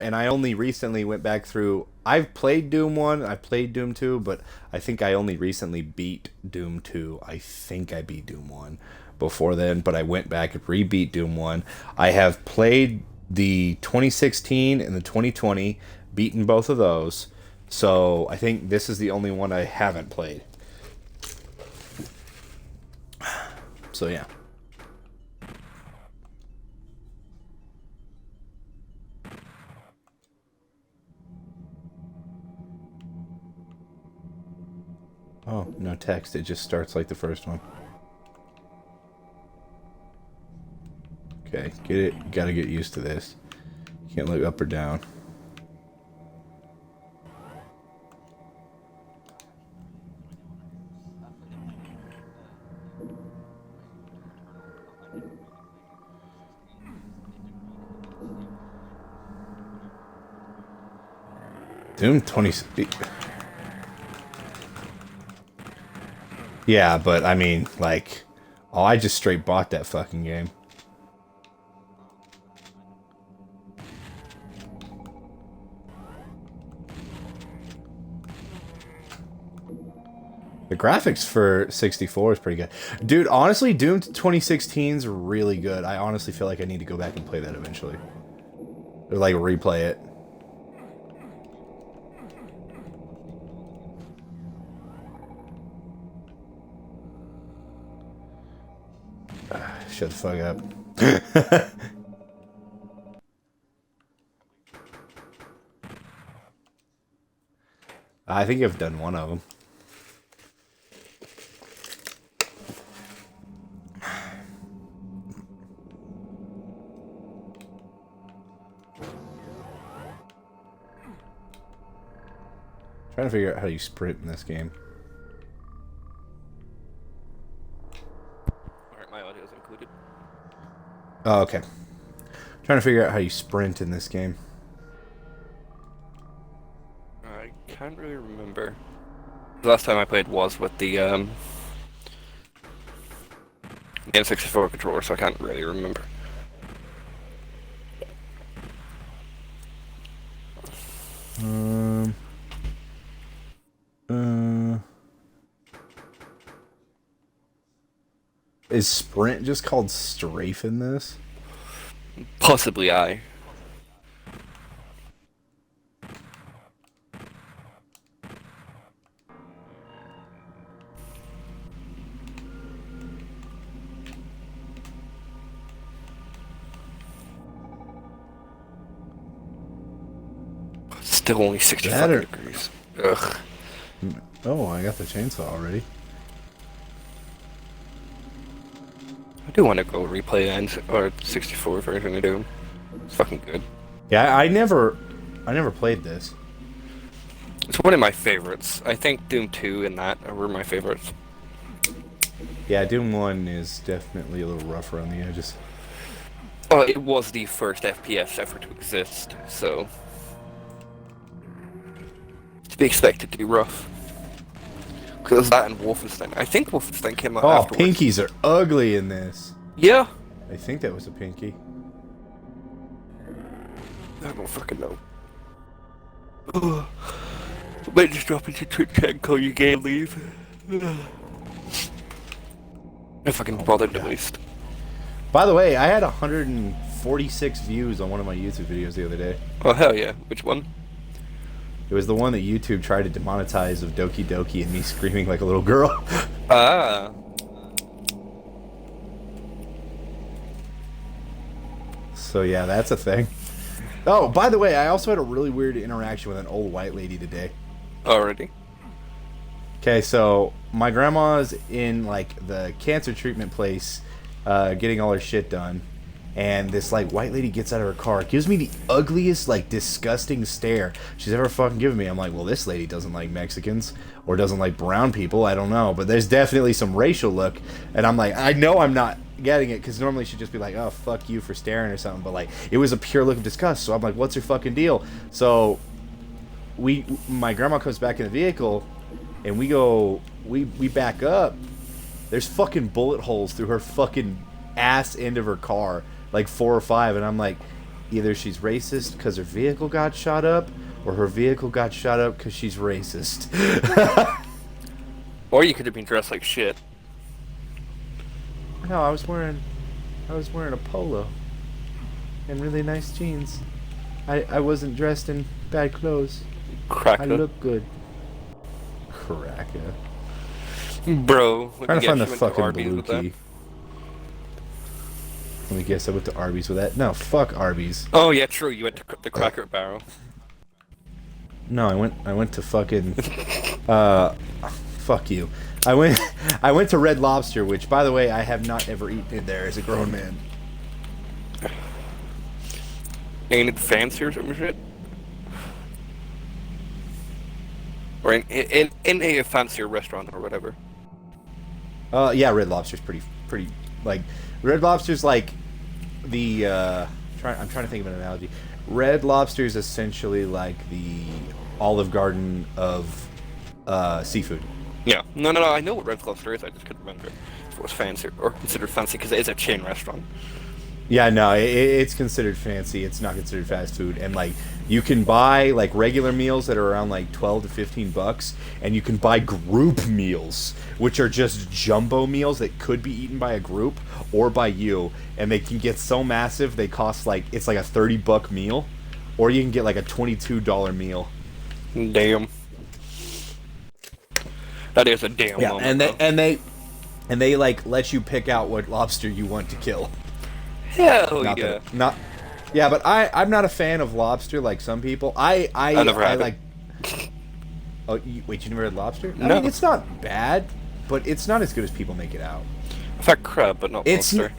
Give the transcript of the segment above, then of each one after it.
and I only recently went back through. I've played Doom 1, I've played Doom 2, but I think I only recently beat Doom 2. I think I beat Doom 1 before then, but I went back and re-beat Doom 1. I have played the 2016 and the 2020, beaten both of those. So I think this is the only one I haven't played. So yeah. Oh, no text. It just starts like the first one. Okay, get it. You gotta get used to this. You can't look up or down. Doom 20. Yeah, but I mean, like, oh, I just straight bought that fucking game. The graphics for 64 is pretty good. Dude, honestly, Doom 2016 is really good. I honestly feel like I need to go back and play that eventually. Or, like, replay it. Shut the fuck up. I think I've done one of them. Trying to figure out how you sprint in this game. Alright, my audio is included. Oh, okay. Trying to figure out how you sprint in this game. I can't really remember. The last time I played was with the N64 controller, so I can't really remember. Um. Is sprint just called strafe in this? Possibly I. Still only 60 fucking degrees. Ugh. Oh, I got the chainsaw already. I do want to go replay or 64 version of Doom. It's fucking good. Yeah, I never played this. It's one of my favorites. I think Doom 2 and that were my favorites. Yeah, Doom 1 is definitely a little rough around the edges. Well, it was the first FPS ever to exist, so to be expected to be rough. Because that and Wolfenstein. I think Wolfenstein came out afterwards. Pinkies are ugly in this. Yeah. I think that was a pinky. I don't fucking know. Ugh. Might just drop into Twitch chat and call you gay and leave. If I can bother at least. By the way, I had 146 views on one of my YouTube videos the other day. Oh hell yeah. Which one? It was the one that YouTube tried to demonetize of Doki Doki and me screaming like a little girl. Ah. So yeah, that's a thing. Oh, by the way, I also had a really weird interaction with an old white lady today. Already? Okay, so my grandma's in like the cancer treatment place, getting all her shit done, and this like white lady gets out of her car, gives me the ugliest, like disgusting stare she's ever fucking given me. I'm like, well, this lady doesn't like Mexicans or doesn't like brown people. I don't know, but there's definitely some racial look, and I'm like, I know I'm not getting it because normally she'd just be like, oh, fuck you for staring or something, but like it was a pure look of disgust. So I'm like, what's her fucking deal? So my grandma comes back in the vehicle, and we back up. There's fucking bullet holes through her fucking ass end of her car, like 4 or 5, and I'm like, either she's racist because her vehicle got shot up, or her vehicle got shot up because she's racist. Or you could have been dressed like shit. No, I was wearing a polo and really nice jeans. I wasn't dressed in bad clothes. Cracker. I look good. Cracker. Bro, Trying to find the you went to fucking Arby's blue with that. key. Let me guess, I went to Arby's with that. No, fuck Arby's. Oh yeah, true. You went to the Cracker Barrel. No, I went to fucking fuck you. I went to Red Lobster, which by the way I have not ever eaten it there as a grown man. Ain't it fancy or some shit? Or in a fancier restaurant or whatever. Yeah, Red Lobster's pretty like Red Lobster's like the I'm trying to think of an analogy. Red Lobster is essentially like the Olive Garden of seafood. Yeah. No, I know what Red Lobster is, I just couldn't remember if it was fancy or considered fancy because it is a chain restaurant. Yeah, no, it's considered fancy. It's not considered fast food. And like, you can buy like regular meals that are around like $12 to $15, and you can buy group meals, which are just jumbo meals that could be eaten by a group or by you, and they can get so massive they cost like it's like a $30 meal, or you can get like a $22 meal. Damn. That is a damn. Yeah, moment, and they like let you pick out what lobster you want to kill. Hell Not yeah. Yeah, but I'm not a fan of lobster like some people. I never had like. Oh, wait, you never had lobster? No. I mean, it's not bad, but it's not as good as people make it out. I've had crab, but not It's lobster.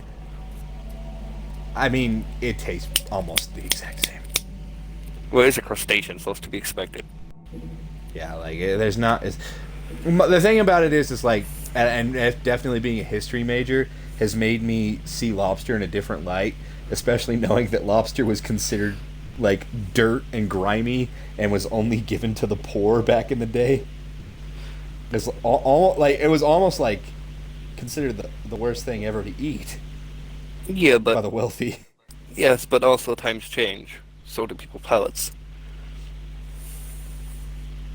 I mean, it tastes almost the exact same. Well, it's a crustacean, so it's to be expected. Yeah, like there's not. The thing about it is like, and definitely being a history major has made me see lobster in a different light, especially knowing that lobster was considered like dirt and grimy and was only given to the poor back in the day. It's it was almost like considered the worst thing ever to eat Yeah, by but the wealthy. yes, but also times change. So do people's palates.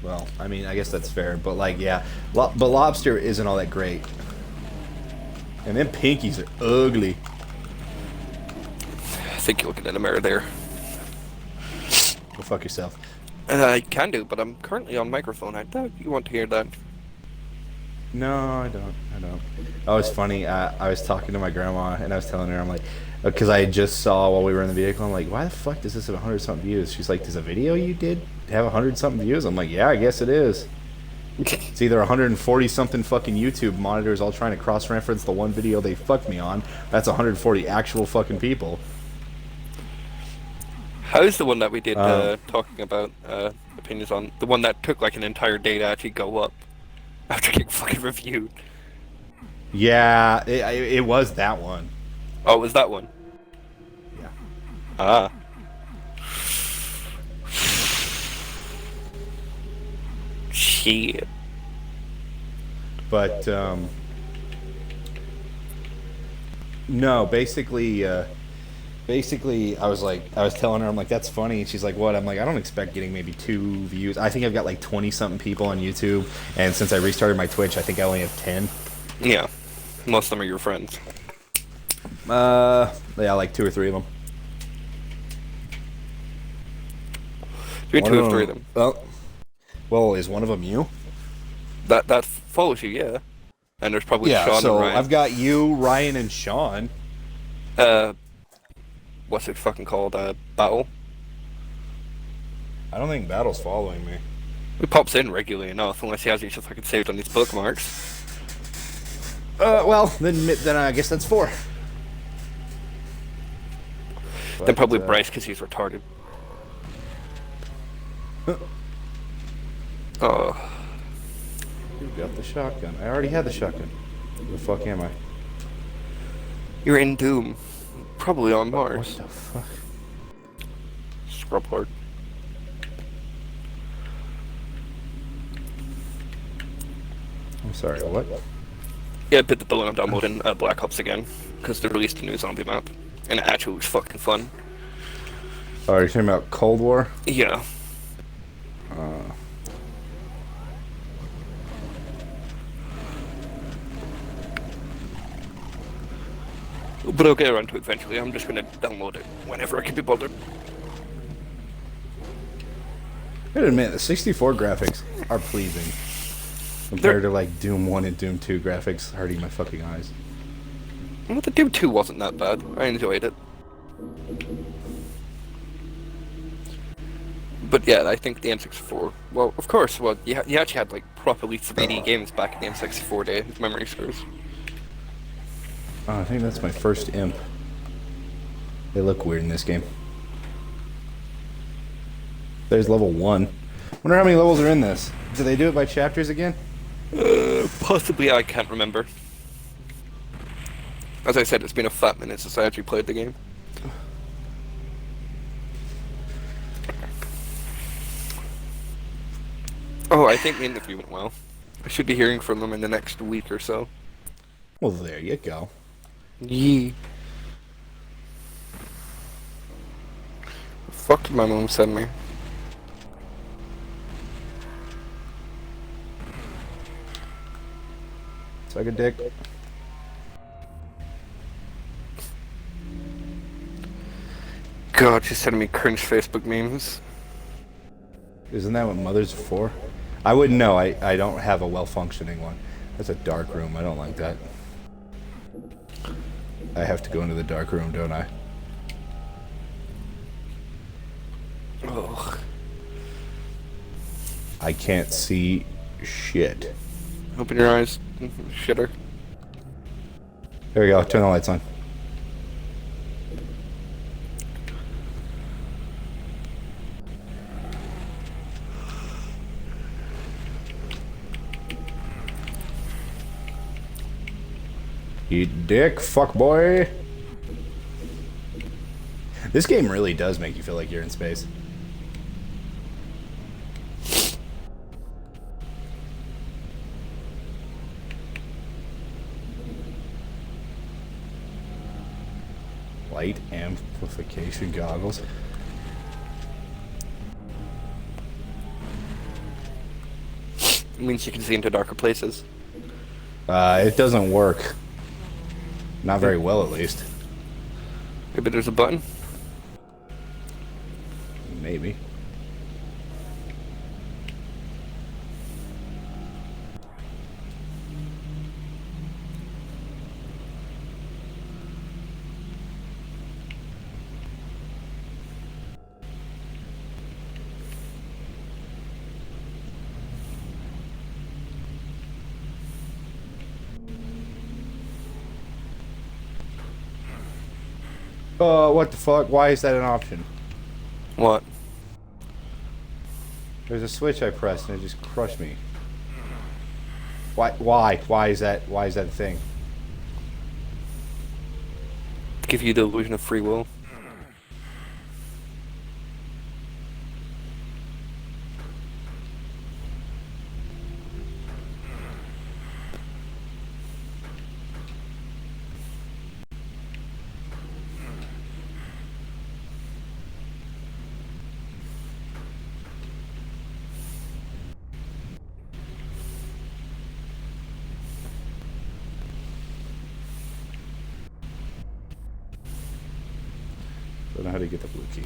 Well, I mean, I guess that's fair, but like, yeah, but lobster isn't all that great. And them pinkies are ugly. I think you're looking in the mirror there. Go fuck yourself. I can do, but I'm currently on microphone. I doubt you want to hear that. No, I don't. Oh, it's funny. I was talking to my grandma, and I was telling her, I'm like, because I just saw while we were in the vehicle, I'm like, why the fuck does this have 100-something views? She's like, does a video you did have 100-something views? I'm like, yeah, I guess it is. It's either 140-something fucking YouTube monitors all trying to cross-reference the one video they fucked me on. That's 140 actual fucking people. How's the one that we did talking about opinions on? The one that took like an entire day to actually go up after getting fucking reviewed. Yeah, it was that one. Oh, it was that one? Yeah. Ah. Shit. But, no, basically, I was telling her, I'm like, that's funny. And she's like, what? I'm like, I don't expect getting maybe 2 views. I think I've got like 20-something people on YouTube. And since I restarted my Twitch, I think I only have 10. Yeah. Most of them are your friends. Yeah, like 2 or 3 of them. You're 2 or 3 of them. Well, is one of them you? That follows you, yeah. And there's probably Yeah, Sean so and Ryan. I've got you, Ryan, and Sean. What's it fucking called? Battle? I don't think Battle's following me. He pops in regularly enough, unless he has you just fucking saved on his bookmarks. Well, then I guess that's 4. Then probably Bryce, because he's retarded. Oh. You got the shotgun. I already had the shotgun. Who the fuck am I? You're in Doom. Probably on Mars. What the fuck? Scrub hard. I'm sorry, what? Yeah, bit the bullet. I'm downloading Black Ops again, because they released a new zombie map, and it actually looks fucking fun. Oh, are you talking about Cold War? Yeah. But I'll get around to it eventually. I'm just gonna download it whenever I can be bothered. I gotta admit, the 64 graphics are pleasing compared to like Doom 1 and Doom 2 graphics hurting my fucking eyes. Well, the Doom 2 wasn't that bad. I enjoyed it. But yeah, I think the N64. Well, of course. Well, you actually had like properly 3D games back in the N64 day. If memory serves. Oh, I think that's my first imp. They look weird in this game. There's level 1. Wonder how many levels are in this. Do they do it by chapters again? Possibly, I can't remember. As I said, it's been a fat minute since I actually played the game. Oh, I think the interview went well. I should be hearing from them in the next week or so. Well, there you go. Yee. Fuck did my mom send me? Suck a dick. God, she's sending me cringe Facebook memes. Isn't that what mothers are for? I wouldn't know. I don't have a well-functioning one. That's a dark room. I don't like that. I have to go into the dark room, don't I? Ugh. I can't see shit. Open your eyes, shitter. There we go. Turn the lights on. Eat dick, fuck boy. This game really does make you feel like you're in space. Light amplification goggles. It means you can see into darker places. It doesn't work. Not very well, at least. Maybe there's a button. Maybe. What the fuck? Why is that an option? What? There's a switch I pressed and it just crushed me. Why? Why? Why is that? Why is that a thing? Give you the illusion of free will. Don't know how to get the blue key.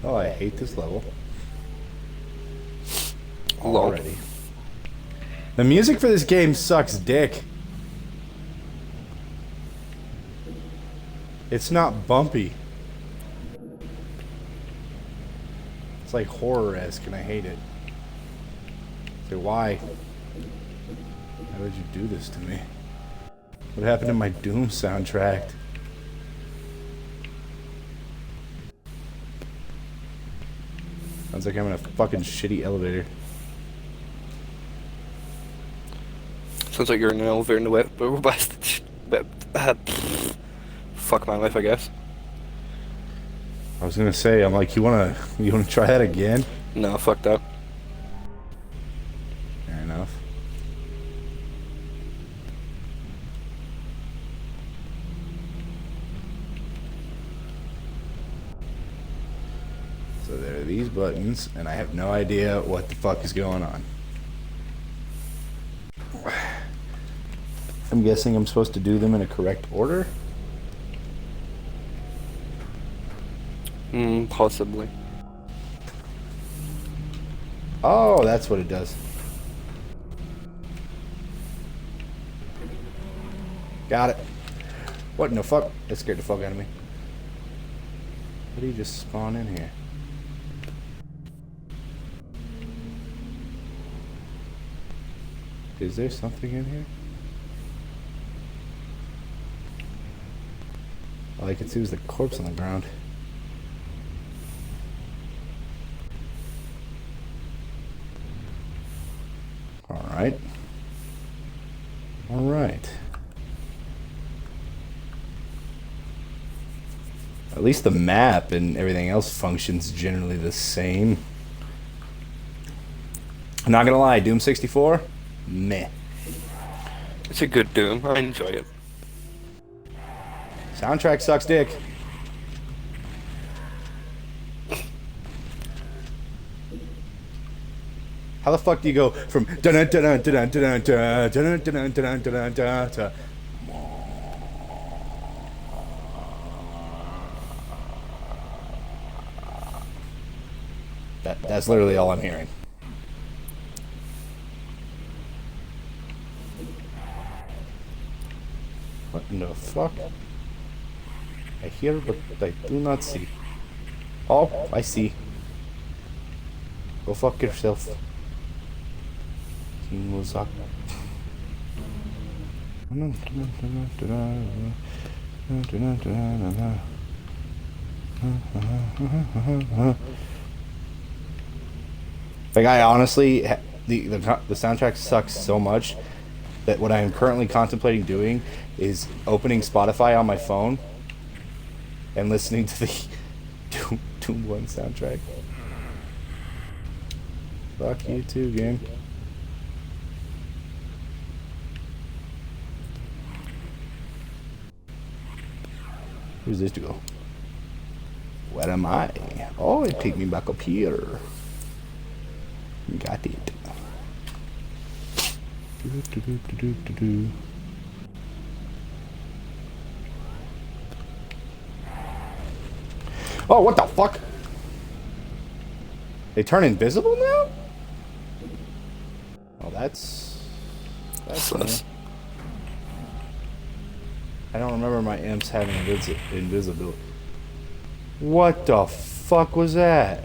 Oh, I hate this level. Lol. Already. The music for this game sucks dick. It's not bumpy. It's like horror-esque and I hate it. So why? Why would you do this to me? What happened to my Doom soundtrack? Sounds like I'm in a fucking shitty elevator. Sounds like you're in an elevator in the web. Fuck my life, I guess. I was gonna say, I'm like, you wanna try that again? No, fuck that. Fair enough. So there are these buttons, and I have no idea what the fuck is going on. I'm guessing I'm supposed to do them in a correct order? Possibly. Oh, that's what it does. Got it. What in the fuck? That scared the fuck out of me. How do you just spawn in here? Is there something in here? All I can see was the corpse on the ground. Alright. Alright. At least the map and everything else functions generally the same. I'm not gonna lie, Doom 64? Meh. It's a good Doom. I enjoy it. Soundtrack sucks dick. How the fuck do you go from dun dun dun dun dun dun dun dun dun dun dun dun to that's literally all I'm hearing. What in the fuck? I hear but I do not see. Oh, I see. Go fuck yourself. King Muzak. Like, I honestly, the soundtrack sucks so much that what I am currently contemplating doing is opening Spotify on my phone and listening to the Doom 1 soundtrack. Fuck you too, game. Where's this to go? Where am I? Oh, it take me back up here. Got it. Oh, what the fuck? They turn invisible now? Oh, that's Sus. new. I don't remember my imps having invisibility. What the fuck was that?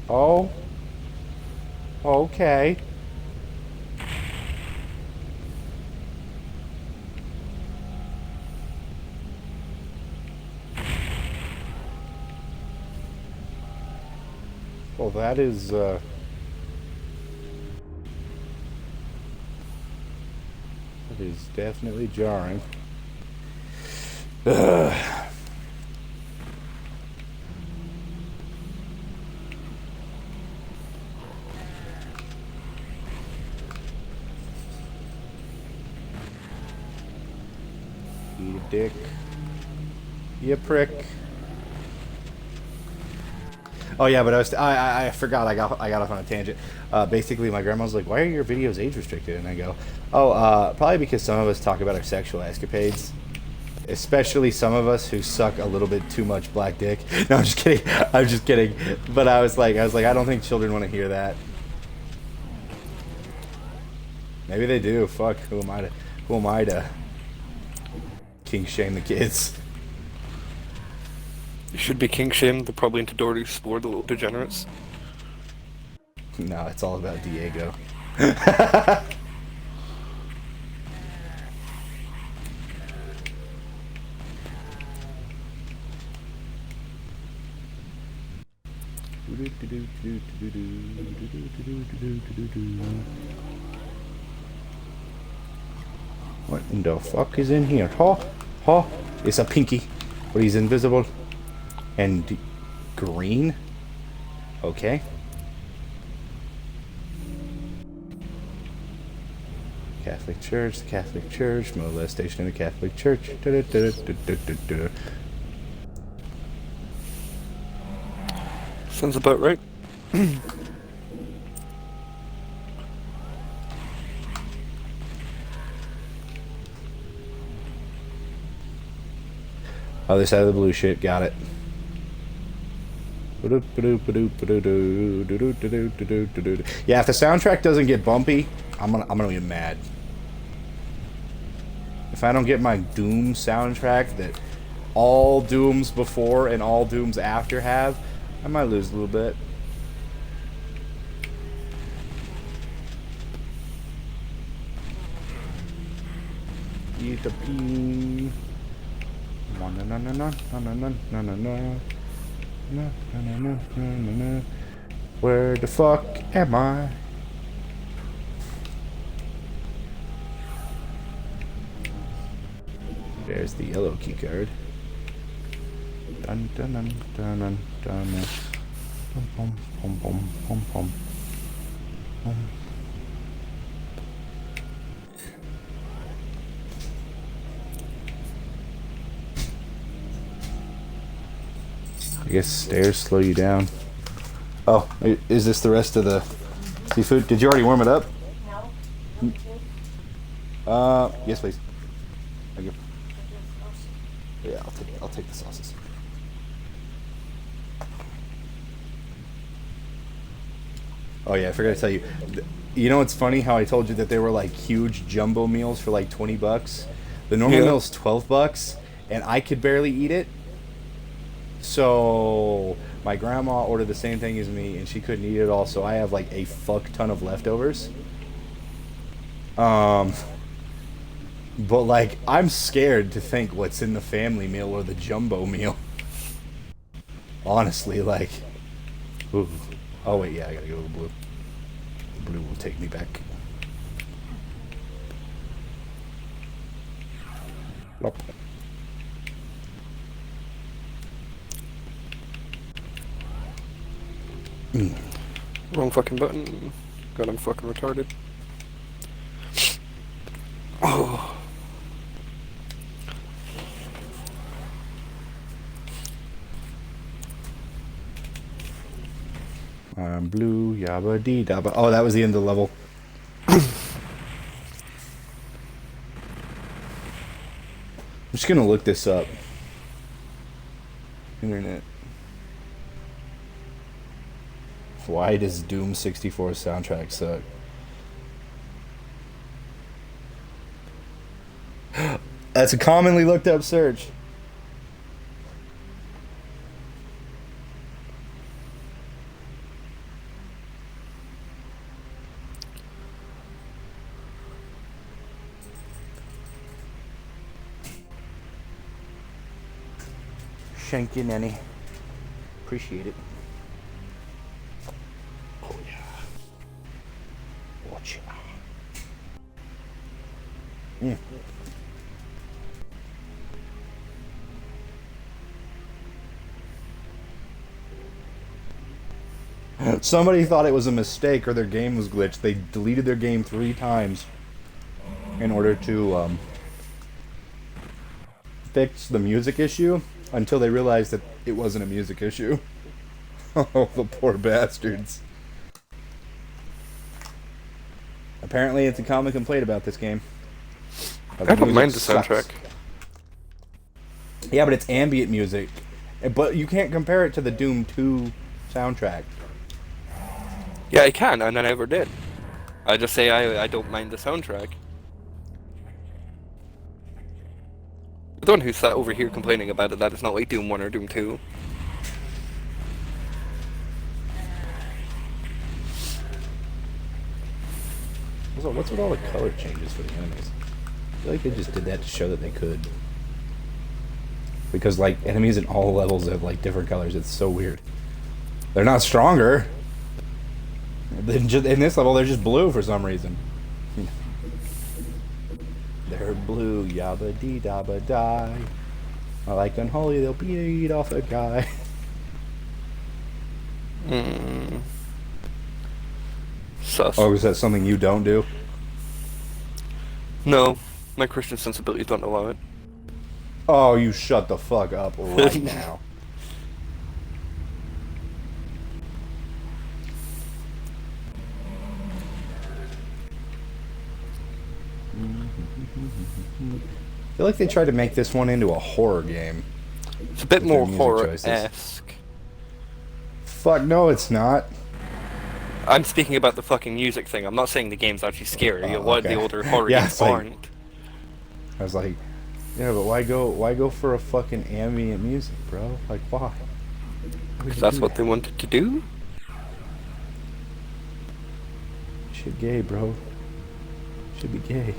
Oh. Okay. Well, that is, that is definitely jarring. Ugh. You dick. You prick. Oh yeah, but I forgot I got off on a tangent. Basically, my grandma's like, "Why are your videos age restricted?" And I go, "Oh, probably because some of us talk about our sexual escapades, especially some of us who suck a little bit too much black dick." No, I'm just kidding. I'm just kidding. But I was like, I don't think children want to hear that. Maybe they do. Fuck. Who am I to king shame the kids? You should be king shamed. They're probably into Doherty Explore, the little degenerates. No, it's all about Diego. What in the fuck is in here? Huh? Huh? It's a pinky, but he's invisible and green. Okay. Catholic Church, the Catholic Church, molestation in the Catholic Church. Sounds about right. Other side of the blue shit, got it. Yeah, if the soundtrack doesn't get bumpy, I'm gonna get mad. If I don't get my Doom soundtrack that all Dooms before and all Dooms after have, I might lose a little bit. Eat the bean. No, no, no, no, no, no, no, no, no, no. No, no, no, no, no, no. Where the fuck am I? There's the yellow key card. Dun dun dun dun dun dun. Pum pum pum pum pum pum. I guess stairs slow you down. Oh, is this the rest of the seafood? Did you already warm it up? No. Yes, please. Thank you. Yeah, I'll take the sauces. Oh yeah, I forgot to tell you. You know what's funny? How I told you that they were like huge jumbo meals for like $20. The normal meal's $12, and I could barely eat it. So my grandma ordered the same thing as me, and she couldn't eat it all. So I have like a fuck ton of leftovers. But like I'm scared to think what's in the family meal or the jumbo meal. Honestly, like. Ooh. Oh wait, yeah, I gotta go to the blue. The blue will take me back. Nope. Wrong fucking button. God, I'm fucking retarded. Oh. I'm blue, yabba dee dabba. Oh, that was the end of the level. I'm just gonna look this up. Internet. Why does Doom 64 soundtrack suck? That's a commonly looked up search. Thank you, Nanny. Appreciate it. Oh yeah. Watch it. Somebody thought it was a mistake or their game was glitched. They deleted their game 3 times in order to fix the music issue until they realized that it wasn't a music issue. Oh, the poor bastards. Apparently it's a common complaint about this game. I don't mind the soundtrack. Yeah, but it's ambient music. But you can't compare it to the Doom 2 soundtrack. Yeah, I can, and I never did. I just say I don't mind the soundtrack. The one who sat over here complaining about it, that it's not like Doom 1 or Doom 2. Also, what's with all the color changes for the enemies? I feel like they just did that to show that they could. Because, like, enemies in all levels have, like, different colors. It's so weird. They're not stronger. In this level, they're just blue for some reason. They're blue, yabba dee dabba die. Like unholy, they'll beat off a guy. Sus. Oh, is that something you don't do? No, my Christian sensibilities don't allow it. Oh, you shut the fuck up right now. I feel like they tried to make this one into a horror game. It's a bit more music horror-esque. Fuck no, it's not. I'm speaking about the fucking music thing. I'm not saying the game's actually scary. A lot of the older horror Yeah, games it's like- aren't. I was like, yeah, but why go for a fucking ambient music, bro? Like, why? Why would Because you that's do what that? they wanted to do. Shit gay, bro. Should be gay.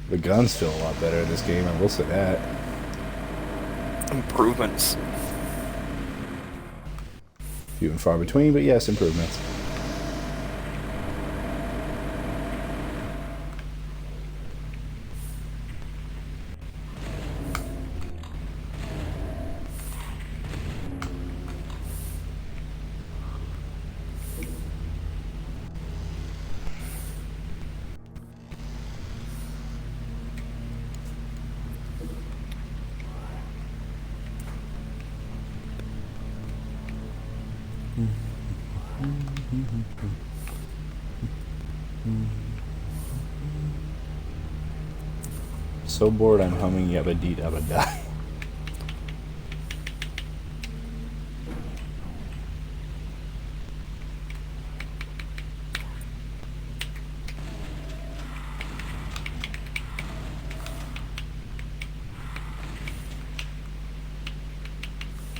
The guns feel a lot better in this game, I will say that. Improvements. Few and far between, but yes, improvements. So bored I'm humming yabba dee dabba die.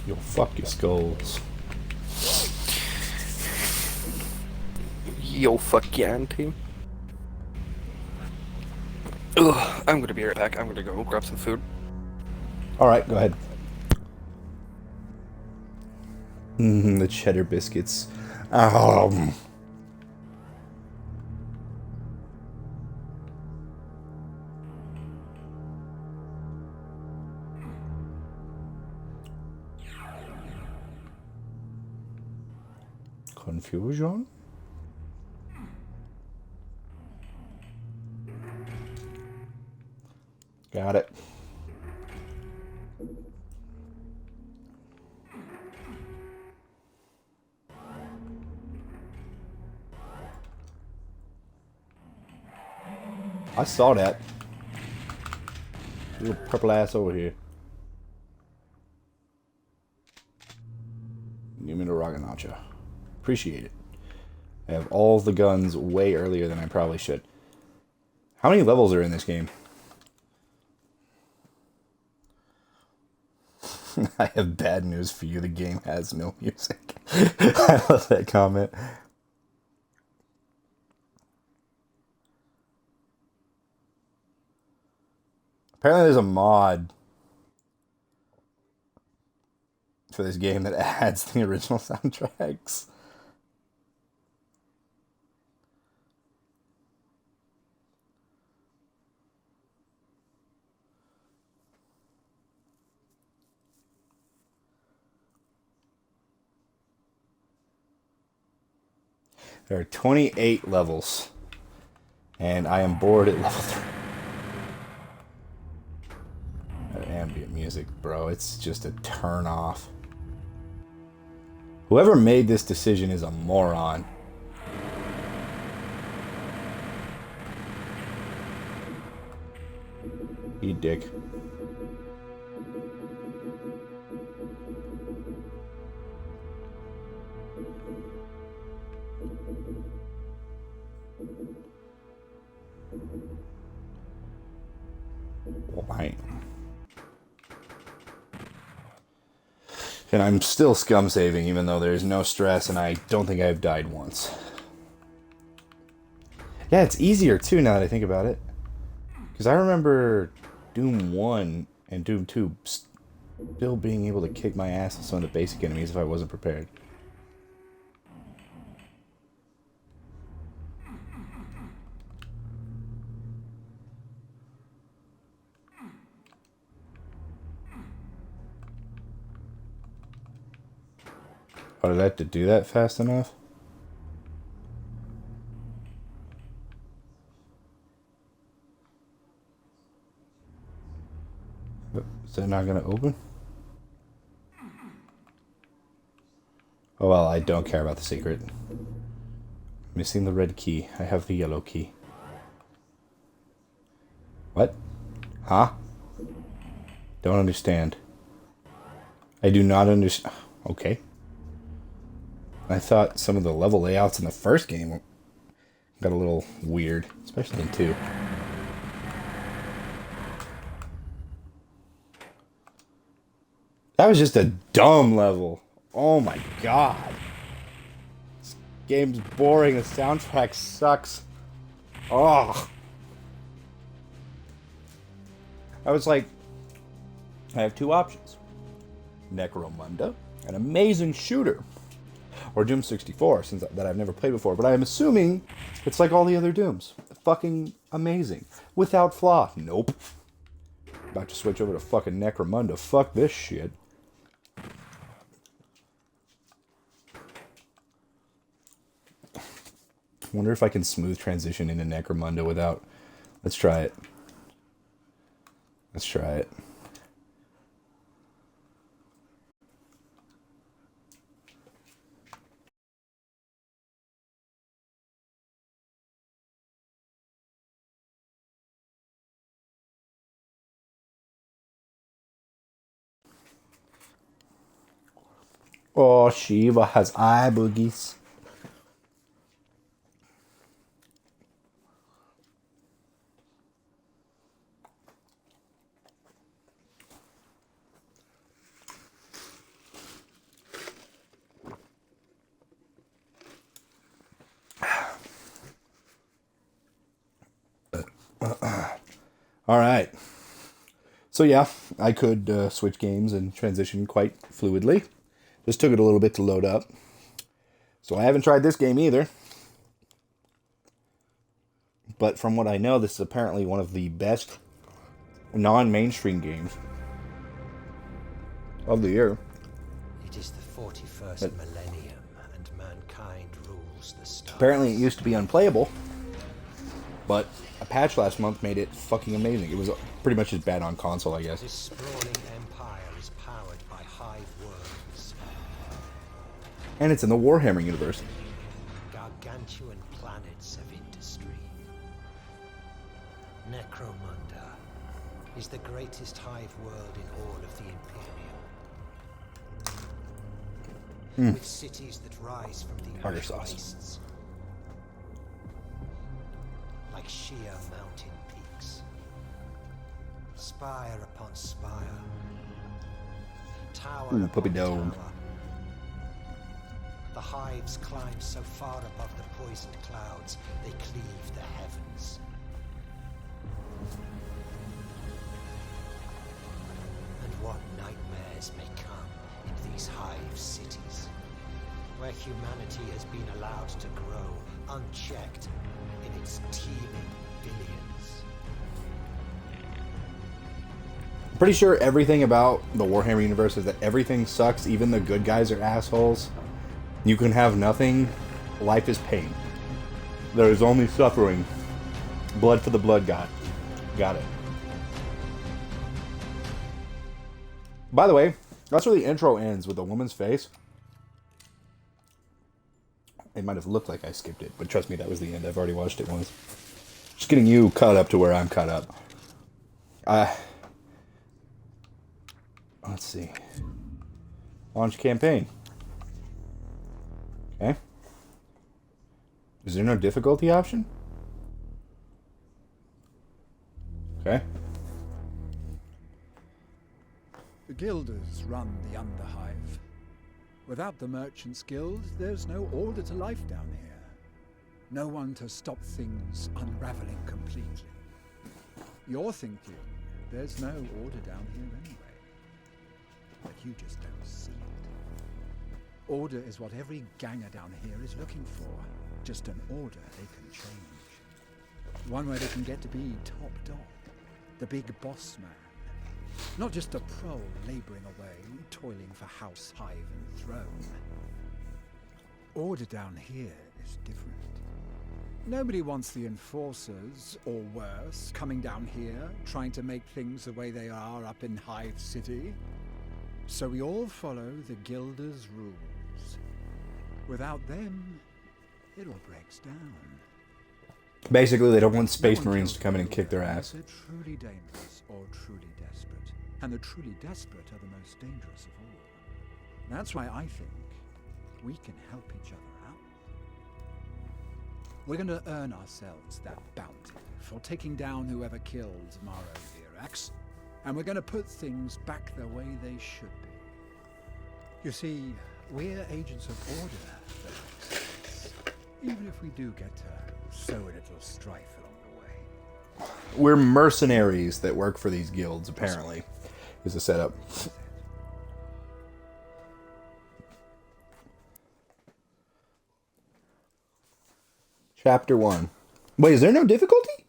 Yo, fuck your skulls. Yo, fuck yeah, auntie. Ugh, I'm gonna be right back. I'm gonna go grab some food. Alright, go ahead. The cheddar biscuits. Confusion? Got it. I saw that. Little purple ass over here. Give me the rocket launcher. Appreciate it. I have all the guns way earlier than I probably should. How many levels are in this game? I have bad news for you. The game has no music. I love that comment. Apparently there's a mod for this game that adds the original soundtracks. There are 28 levels, and I am bored at level 3. That ambient music, bro, it's just a turn off. Whoever made this decision is a moron. You dick. Why? And I'm still scum saving, even though there's no stress, and I don't think I've died once. Yeah, it's easier too now that I think about it. Because I remember Doom 1 and Doom 2 still being able to kick my ass with some of the basic enemies if I wasn't prepared. Oh, did I have to do that fast enough? Is that not going to open? Oh well, I don't care about the secret. Missing the red key. I have the yellow key. What? Huh? Don't understand. I do not understand. Okay. I thought some of the level layouts in the first game got a little weird, especially in 2. That was just a dumb level. Oh my god. This game's boring. The soundtrack sucks. Oh. I was like, I have 2 options. Necromunda, an amazing shooter. Or Doom 64, since that I've never played before. But I am assuming it's like all the other Dooms. Fucking amazing. Without flaw. Nope. About to switch over to fucking Necromunda. Fuck this shit. Wonder if I can smooth transition into Necromunda without... Let's try it. Let's try it. Oh, Shiva has eye boogies. All right. So yeah, I could switch games and transition quite fluidly. Just took it a little bit to load up. So I haven't tried this game either. But from what I know, this is apparently one of the best non-mainstream games of the year. It is the 41st millennium, and mankind rules the stars. Apparently it used to be unplayable, but a patch last month made it fucking amazing. It was pretty much as bad on console, I guess. This sprawling empire is powered by hive worms. And it's in the Warhammer universe. Gargantuan planets of industry. Necromunda is the greatest hive world in all of the Imperium. With cities that rise from the Tartar earth sauce. wastes. Like sheer mountain peaks. Spire upon spire. Tower Ooh, upon puppy dog. tower. The hives climb so far above the poisoned clouds, they cleave the heavens. And what nightmares may come in these hive cities, where humanity has been allowed to grow unchecked in its teeming billions. I'm pretty sure everything about the Warhammer universe is that everything sucks, even the good guys are assholes. You can have nothing. Life is pain. There is only suffering. Blood for the blood god. Got it. By the way, that's where the intro ends, with a woman's face. It might have looked like I skipped it, but trust me, that was the end. I've already watched it once. Just getting you caught up to where I'm caught up. Let's see. Launch campaign. Okay. Is there no difficulty option? Okay. The Guilders run the Underhive. Without the Merchants Guild, there's no order to life down here. No one to stop things unraveling completely. You're thinking there's no order down here anyway. But you just don't see it. Order is what every ganger down here is looking for. Just an order they can change. One where they can get to be top dog. The big boss man. Not just a prole laboring away, toiling for house, hive, and throne. Order down here is different. Nobody wants the enforcers, or worse, coming down here, trying to make things the way they are up in Hive City. So we all follow the Guilders' rules. Without them, it all breaks down. Basically, they don't want Space No one Marines kills to come in and people kick their unless ass. they're truly dangerous or truly desperate. And the truly desperate are the most dangerous of all. That's why I think we can help each other out. We're going to earn ourselves that bounty for taking down whoever killed Maro Virax, and we're going to put things back the way they should be. You see, we're agents of order, Virax, even if we do get to sow a little strife along the way. We're mercenaries that work for these guilds, apparently, is the setup. Chapter 1. Wait, is there no difficulty?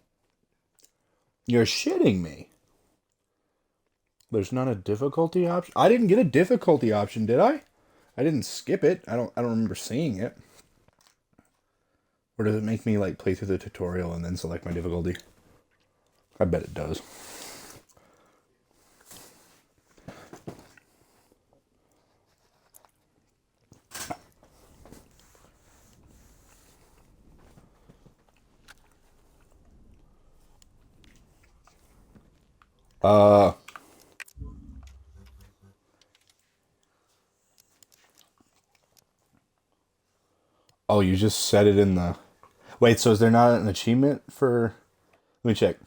You're shitting me. There's not a difficulty option? I didn't get a difficulty option, did I? I didn't skip it. I don't remember seeing it. Or does it make me like play through the tutorial and then select my difficulty? I bet it does. Oh, you just set it in the... Wait, so is there not an achievement for... Let me check.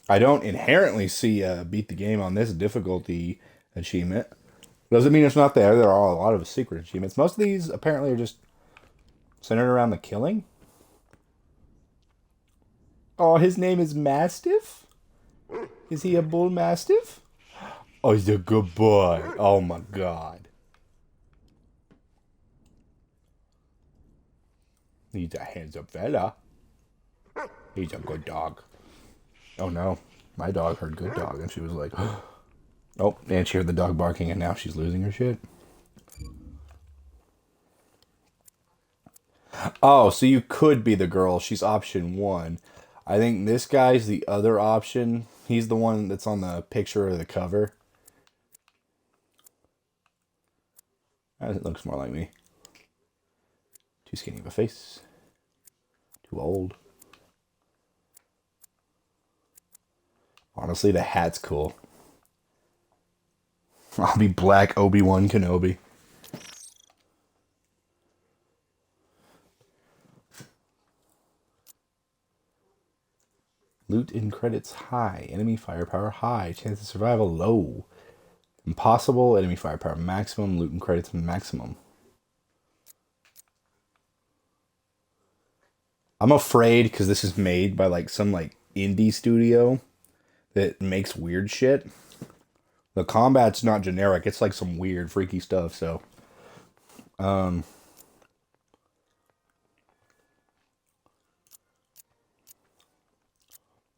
I don't inherently see beat the game on this difficulty achievement. Doesn't mean it's not there. There are a lot of secret achievements. Most of these apparently are just centered around the killing. Oh, his name is Mastiff? Is he a bull mastiff? Oh, he's a good boy. Oh my god. He's a handsome fella. He's a good dog. Oh no, my dog heard good dog and she was like, oh, and she heard the dog barking and now she's losing her shit. Oh, so you could be the girl. She's option 1. I think this guy's the other option. He's the one that's on the picture or the cover. It looks more like me. Too skinny of a face. Too old. Honestly, the hat's cool. I'll be Black Obi-Wan Kenobi. Loot in credits high. Enemy firepower high. Chance of survival low. Impossible. Enemy firepower maximum. Loot in credits maximum. I'm afraid because this is made by like some like indie studio that makes weird shit. The combat's not generic. It's like some weird, freaky stuff, so...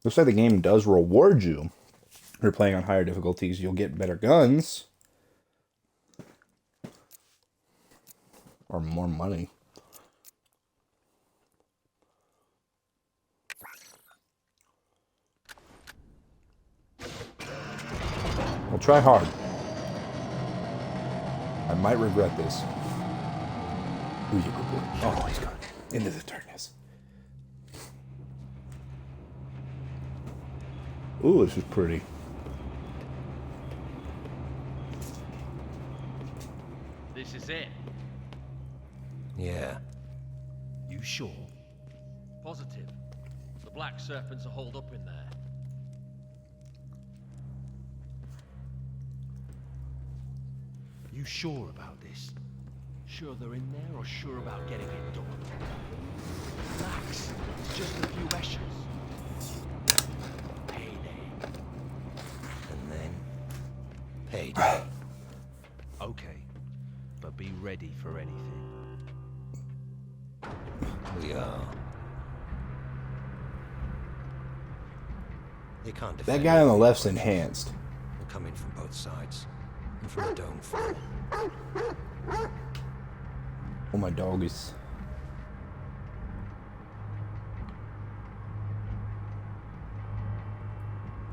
Looks like the game does reward you. If you're playing on higher difficulties, you'll get better guns. Or more money. I'll try hard. I might regret this. Ooh, you good boy. Oh, he's gone. Into the darkness. Ooh, this is pretty. This is it. Yeah. You sure? Positive. The Black Serpents are holed up in there. You sure about this? Sure they're in there, or sure about getting it done? Relax. It's just a few Eshers. Payday. And then... payday. Okay. But be ready for anything. We are. They can't That defend. guy on the left's enhanced. We'll come in from both sides. And from the dome floor. Oh, my dog is...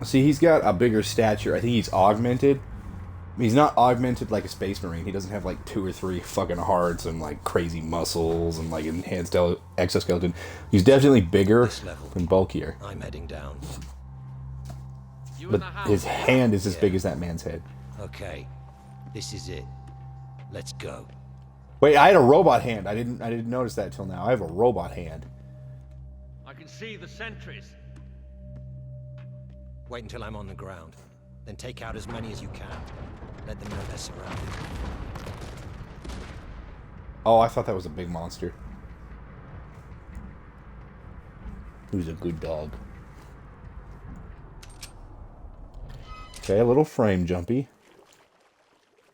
See, he's got a bigger stature. I think he's augmented. He's not augmented like a Space Marine. He doesn't have like 2 or 3 fucking hearts and like crazy muscles and like enhanced exoskeleton. He's definitely bigger This level. and bulkier. I'm heading down. You But in the house? his hand is as Yeah. big as that man's head. Okay. This is it. Let's go. Wait, I had a robot hand. I didn't notice that till now. I have a robot hand. I can see the sentries. Wait until I'm on the ground. Then take out as many as you can. Let them know they're surrounded. Oh, I thought that was a big monster. Who's a good dog. Okay, a little frame jumpy.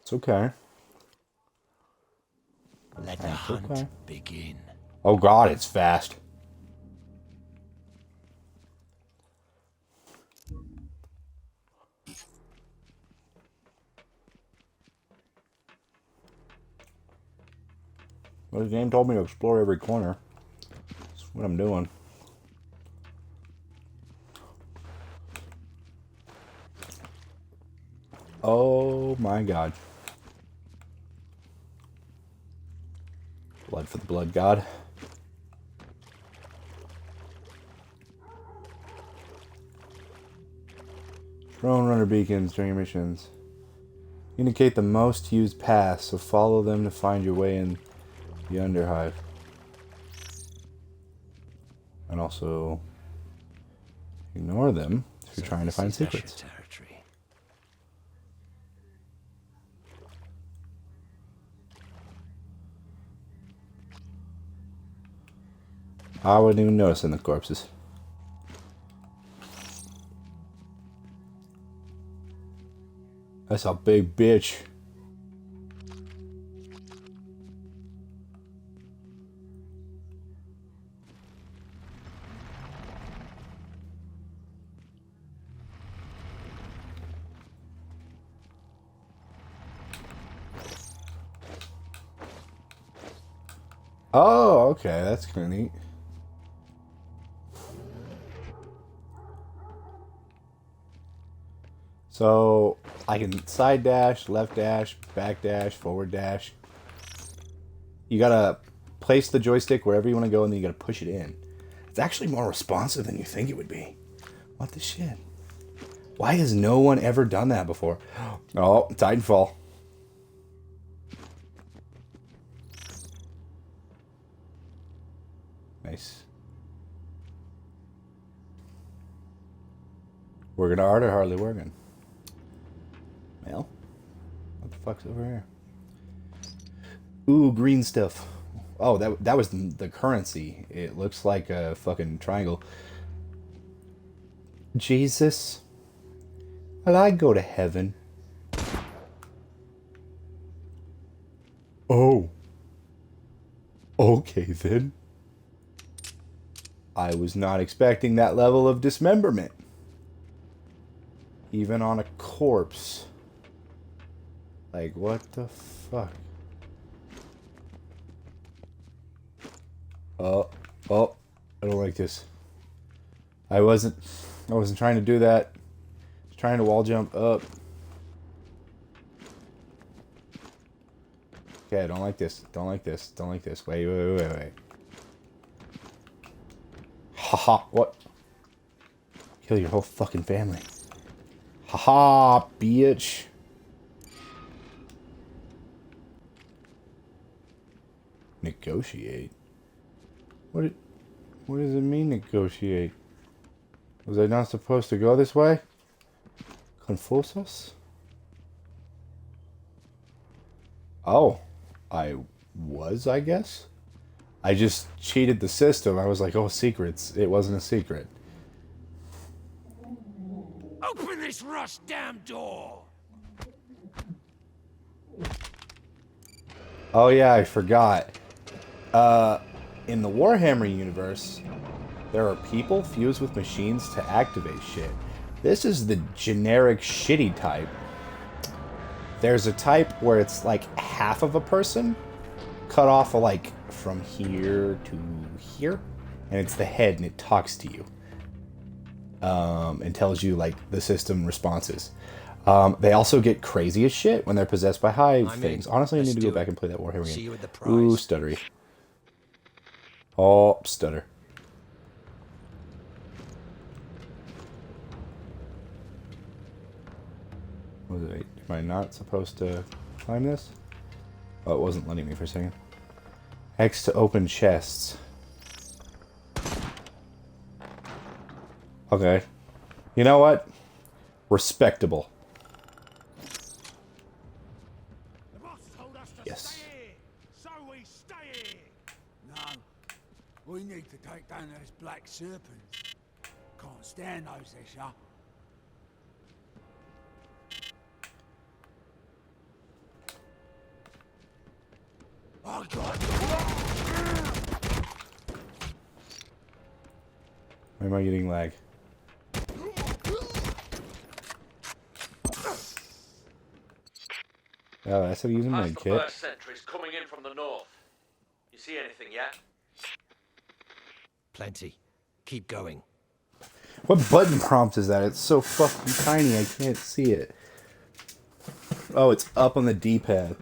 It's okay. Let the That's hunt okay. begin. Oh god, it's fast. Well, the game told me to explore every corner. That's what I'm doing. Oh my god. Blood for the blood god. Drone runner beacons during your missions indicate the most used paths, so follow them to find your way in the Underhive. And also ignore them if you're trying to find This is Escher secrets. territory. I wasn't even noticing the corpses. That's a big bitch. Oh, okay, that's kind of neat. So I can side dash, left dash, back dash, forward dash. You gotta place the joystick wherever you want to go, and then you gotta push it in. It's actually more responsive than you think it would be. What the shit? Why has no one ever done that before? Oh, Titanfall. Nice. Working hard or hardly working? Well, what the fuck's over here? Ooh, green stuff. Oh, that was the currency. It looks like a fucking triangle. Jesus. Will I go to heaven? Oh. Okay then. I was not expecting that level of dismemberment. Even on a corpse. Like, what the fuck? Oh, I don't like this. I wasn't trying to do that. I was trying to wall jump up. Okay, I don't like this. Don't like this. Don't like this. Wait. Haha, what? Kill your whole fucking family. Haha, bitch. Negotiate? What does it mean, negotiate? Was I not supposed to go this way? Confusos? Oh, I was, I guess? I just cheated the system. I was like, oh, secrets. It wasn't a secret. Open this rust damn door! Oh yeah, I forgot. In the Warhammer universe, there are people fused with machines to activate shit. This is the generic shitty type. There's a type where it's like half of a person, cut off like from here to here, and it's the head and it talks to you. And tells you like the system responses. They also get crazy as shit when they're possessed by hive things. Honestly, I need to go back and play that Warhammer game. See you at the prize. Ooh, stuttery. Oh, stutter. Was it? Am I not supposed to climb this? Oh, it wasn't letting me for a second. X to open chests. Okay. You know what? Respectable. The boss told us to Yes. stay here, so we stay here. No, we need to take down those black serpents. Can't stand those, Esha. I got Why am I getting lag? Oh, that's how using my That's the kit. first sentries coming in from the north. You see anything yet? Plenty. Keep going. What button prompt is that? It's so fucking tiny, I can't see it. Oh, it's up on the D-pad.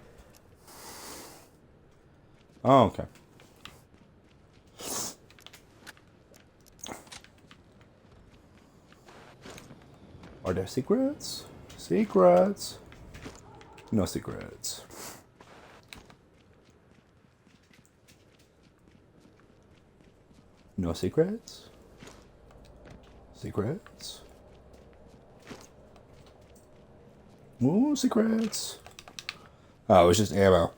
Oh, okay. Are there secrets? Secrets. No secrets. No secrets? Secrets? Ooh, secrets. Oh, it was just ammo.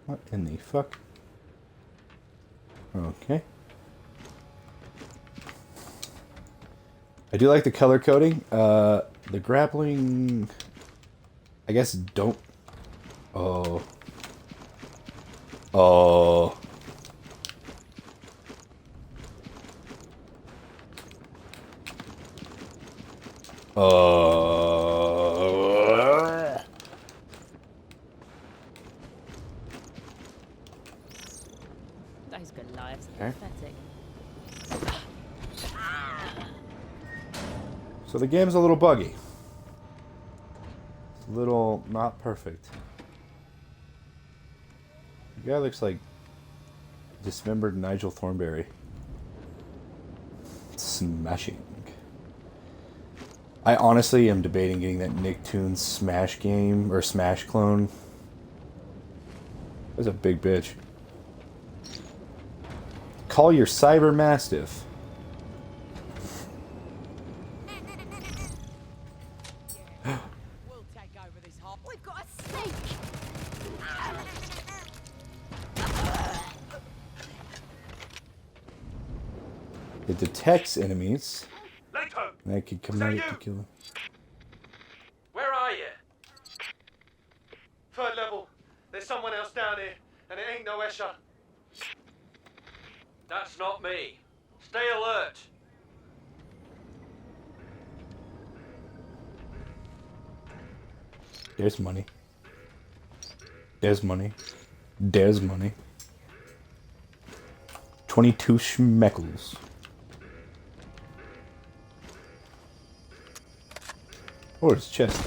What in the fuck? Okay. I do like the color coding. The grappling... I guess don't... Oh. Oh. Those Goliaths Okay. are pathetic. So the game's a little buggy. It's a little not perfect. The guy looks like dismembered Nigel Thornberry. Smashing. I honestly am debating getting that Nicktoons Smash game or Smash clone. That's a big bitch. Call your Cyber Mastiff. We'll take over this hole. We've got a snake! It detects enemies. Leto! And I can Was that command it to you? kill them. Where are you? Third level. There's someone else down here, and it ain't no Escher. That's not me. Stay alert. There's money. There's money. There's money. 22 schmeckles. Oh, it's chest.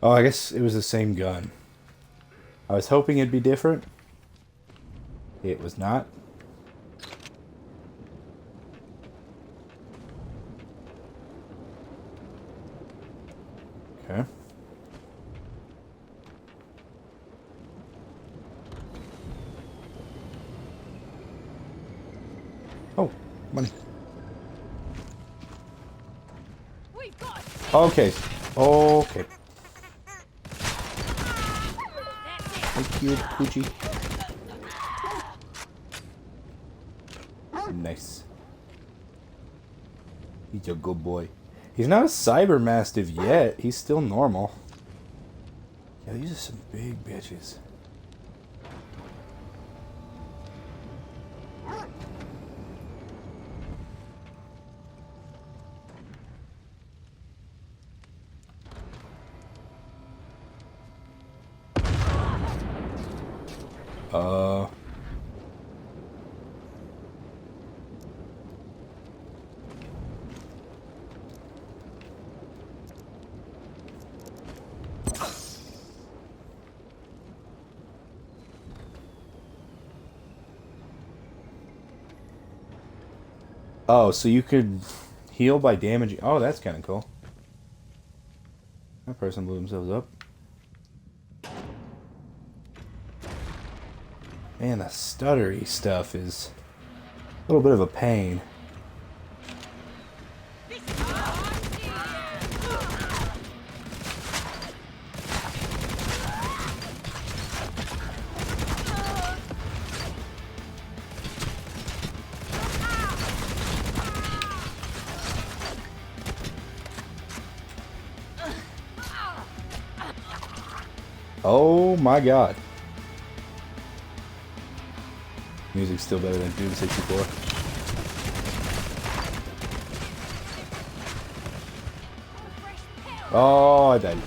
Oh, I guess it was the same gun. I was hoping it'd be different. It was not. Okay. Oh, money. We've got it. Okay. Okay. That's it. Thank you, Poochie. Nice. He's a good boy. He's not a cyber mastiff yet. He's still normal. Yeah, these are some big bitches. Uh... Oh, so you could heal by damaging... Oh, that's kind of cool. That person blew themselves up. Man, the stuttery stuff is a little bit of a pain. Oh my god. Music's still better than Doom 64. Oh, I died.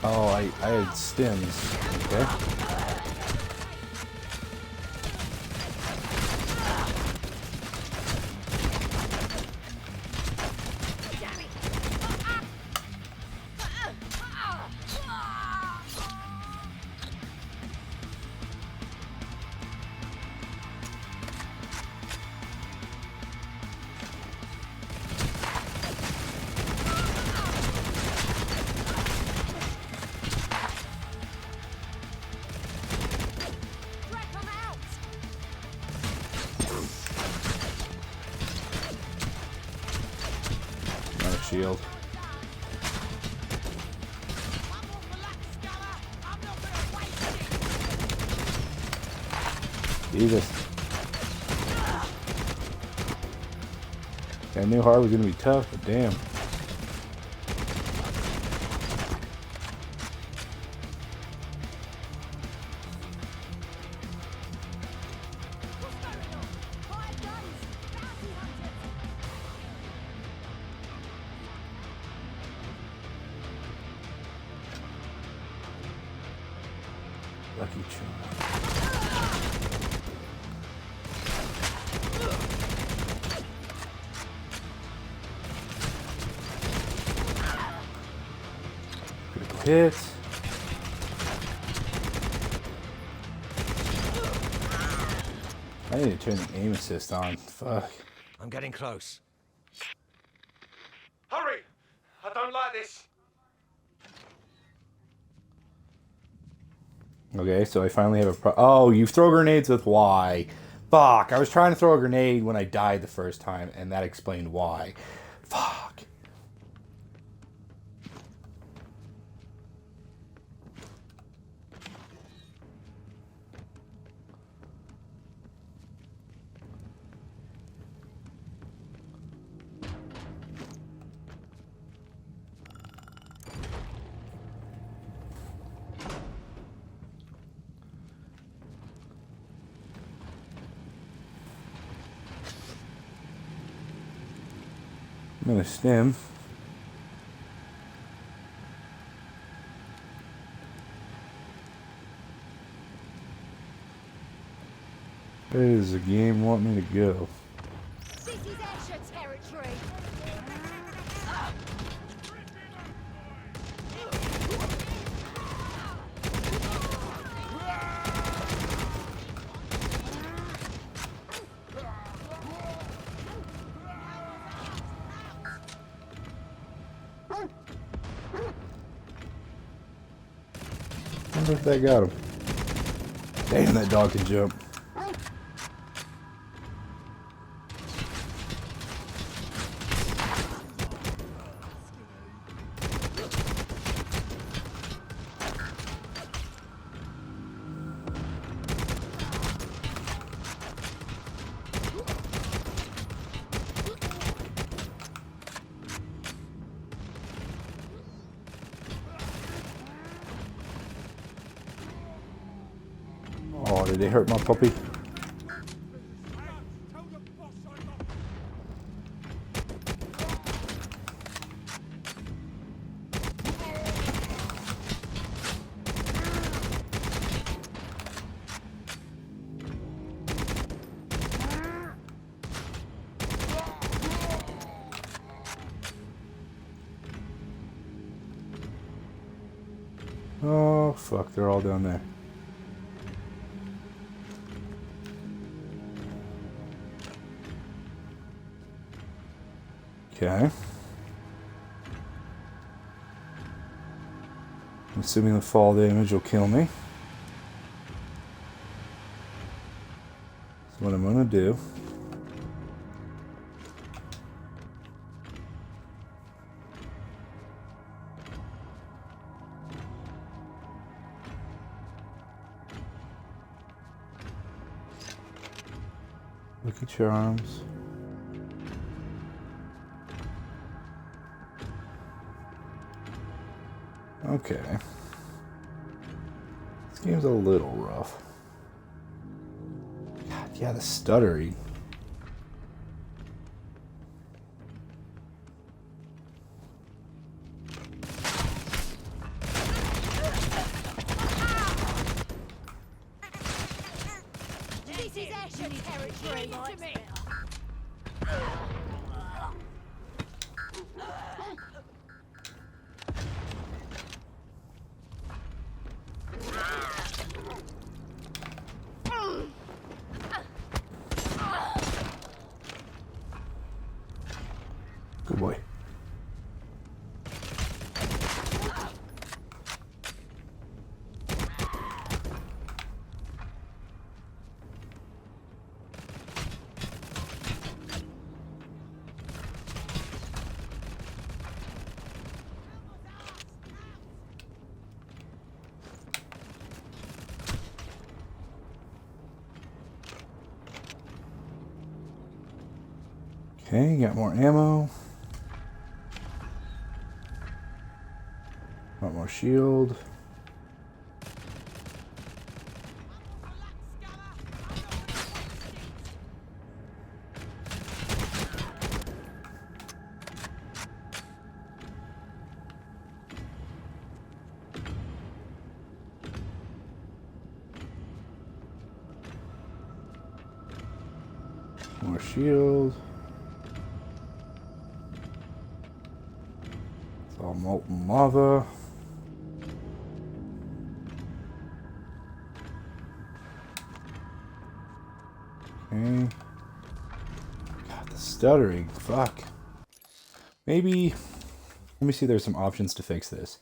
Oh, I had stims. Okay. Shield. Jesus. I knew hard was gonna be tough, but damn. Lucky charm. Critical hit. I need to turn the aim assist on. Fuck. I'm getting close. Hurry! I don't like this. Okay, so I finally have a oh, you throw grenades with Y. Fuck, I was trying to throw a grenade when I died the first time, and that explained why. Fuck. I'm gonna stim. Where does the game want me to go? This is Escher territory. wonder if that got him. Damn, that dog can jump. Oh, did they hurt my puppy? Oh, fuck, they're all down there. Okay. I'm assuming the fall damage will kill me. That's what I'm gonna do. Lucky Charms. Okay. This game's a little rough. God, yeah, the stuttering. This is Asher territory. To me. Good boy. Okay, got more ammo. Got more shield. More shield. It's all molten lava. Okay. God, the stuttering. Fuck. Maybe. Let me see, there's some options to fix this.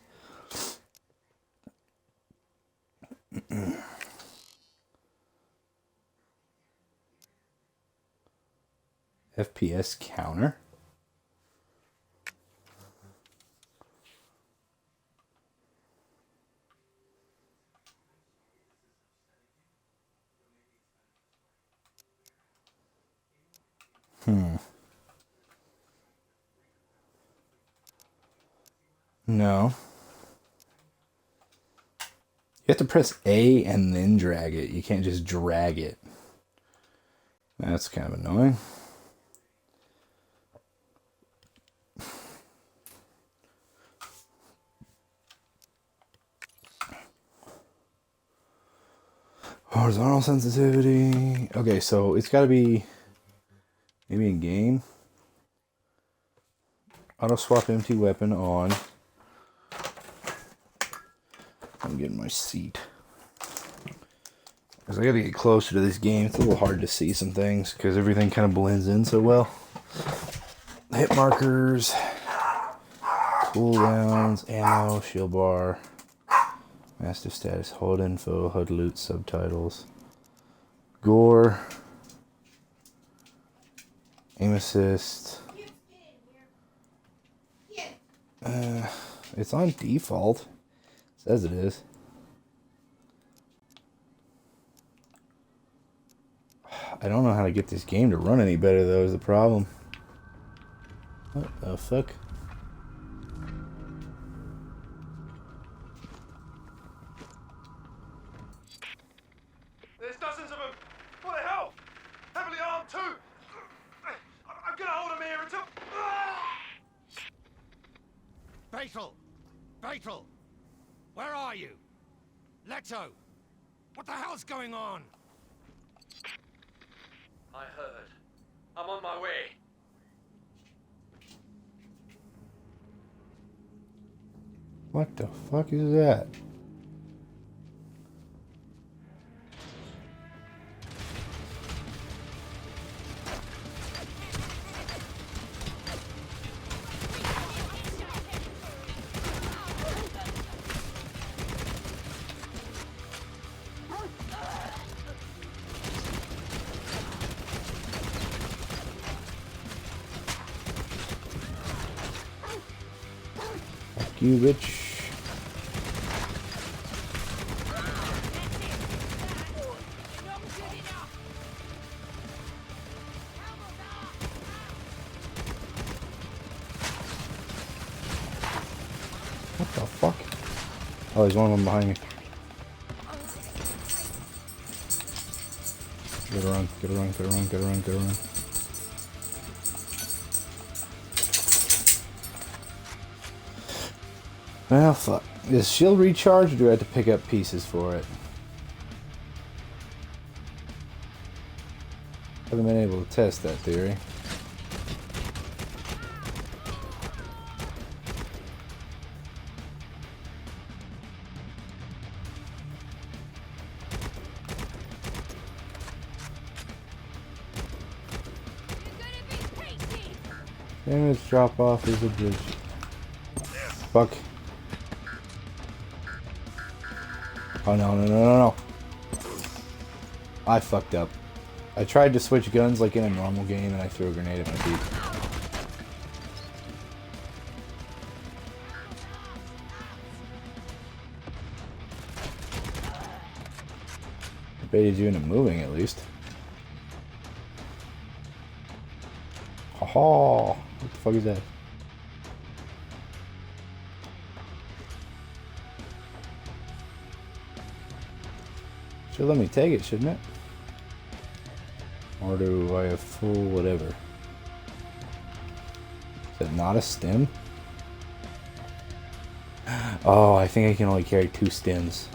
FPS counter. No. You have to press A and then drag it. You can't just drag it. That's kind of annoying. Horizontal sensitivity. Okay, so it's got to be maybe in game. Auto swap empty weapon on. I'm getting my seat. Because I got to get closer to this game. It's a little hard to see some things because everything kind of blends in so well. Hit markers, cooldowns, ammo, shield bar, Master status, hold info, HUD loot, subtitles. Gore. Aim assist. It's on default. It says it is. I don't know how to get this game to run any better though is the problem. What the fuck? There's dozens of them. What the hell? Heavily armed too. I'm gonna hold them here until. Fatal! Fatal! Where are you? Leto! What the hell's going on? I heard. I'm on my way. What the fuck is that? Fuck you, bitch. What the fuck? Oh, there's one of them behind me. Get around, get around, get around, get around, get around. Well, fuck. Is shield recharge or do I have to pick up pieces for it? Haven't been able to test that theory. Damage drop off is a bridge. Fuck. Oh no, no, no, no, no. I fucked up. I tried to switch guns like in a normal game and I threw a grenade at my feet. I baited you into moving at least. Ha ha! What the fuck is that? Should let me take it, shouldn't it? Or do I have full whatever? Is that not a stem? Oh, I think I can only carry 2 stems.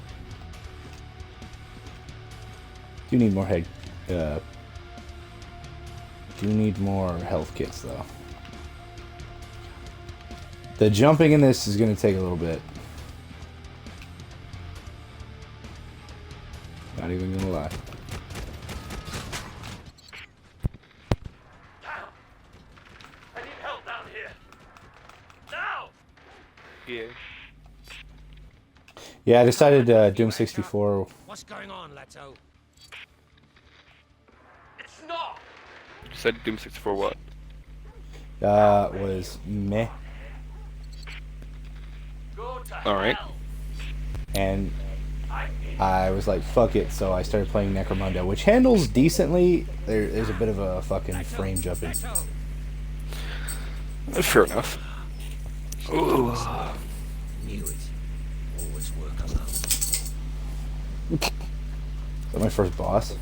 Do need more head. Do need more health kits though. The jumping in this is going to take a little bit. Not even gonna lie. I need help down here. Now! Yeah. Yeah, I decided Doom 64. What's going on, Leto? It's not! You said Doom 64 what? Was meh, Go to Alright. hell. and I need I was like, fuck it, so I started playing Necromunda, which handles decently. There's a bit of a fucking frame jumping. Leto! Fair enough. Ooh. Knew it. Always work alone. Is that my first boss?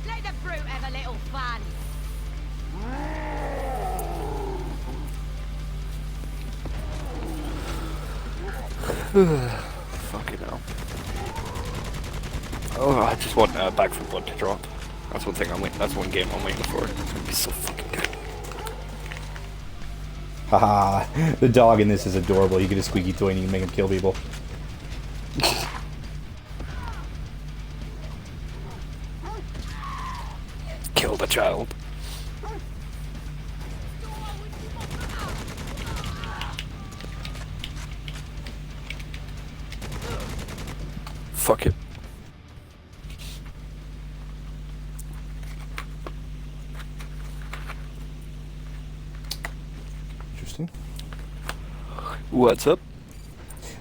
Let the brute have a little fun. Fucking hell. Oh, I just want Back 4 Blood to drop. That's one thing I'm waiting. That's one game I'm waiting for. It's gonna be so fucking good. Haha, the dog in this is adorable. You get a squeaky toy and you can make him kill people. Kill the child. What's up?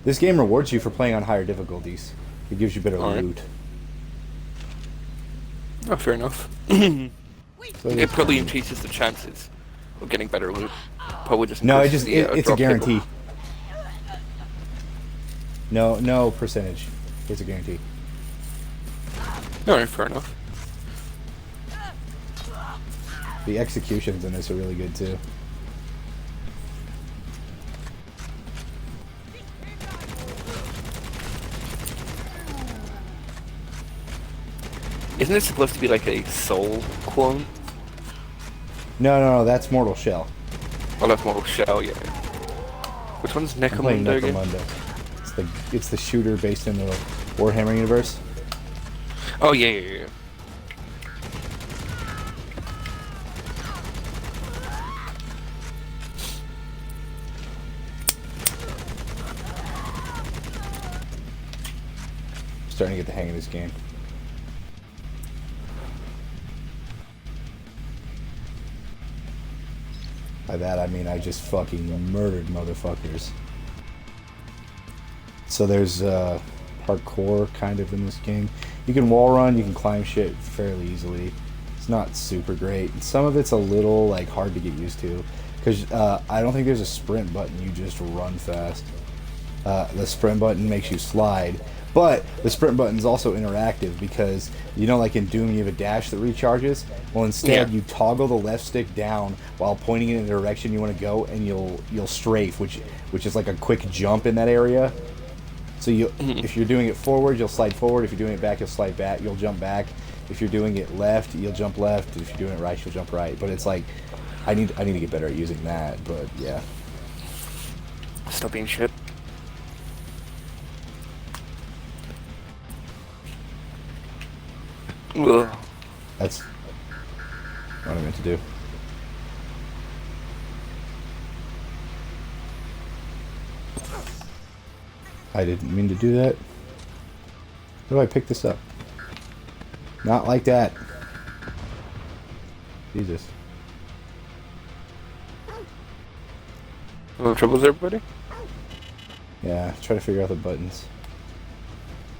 This game rewards you for playing on higher difficulties. It gives you better Alright. loot. Oh, fair enough. So It probably increases the chances of getting better loot. Probably just no, increases the, it's a drop table. guarantee. No percentage. It's a guarantee. Alright, fair enough. The executions in this are really good too. Isn't it supposed to be like a soul clone? No, that's Mortal Shell. Oh, that's Mortal Shell, yeah. Which one's I'm playing Necromunda again? Necromunda. It's the shooter based in the Warhammer universe. Oh, yeah. Starting to get the hang of this game. By that I mean I just fucking murdered motherfuckers. So there's parkour kind of in this game. You can wall run, you can climb shit fairly easily. It's not super great. Some of it's a little like hard to get used to because I don't think there's a sprint button. You just run fast. The sprint button makes you slide, but the sprint button is also interactive because you know, like in Doom, you have a dash that recharges. Well, instead you toggle the left stick down while pointing it in the direction you want to go, and you'll strafe, which is like a quick jump in that area. So if you're doing it forward, you'll slide forward. If you're doing it back, you'll slide back. You'll jump back. If you're doing it left, you'll jump left. If you're doing it right, you'll jump right. But it's like I need to get better at using that. But yeah. Stop being shit. Ugh. That's what I meant to do. I didn't mean to do that. How do I pick this up? Not like that. Jesus. No troubles, everybody? Yeah, try to figure out the buttons.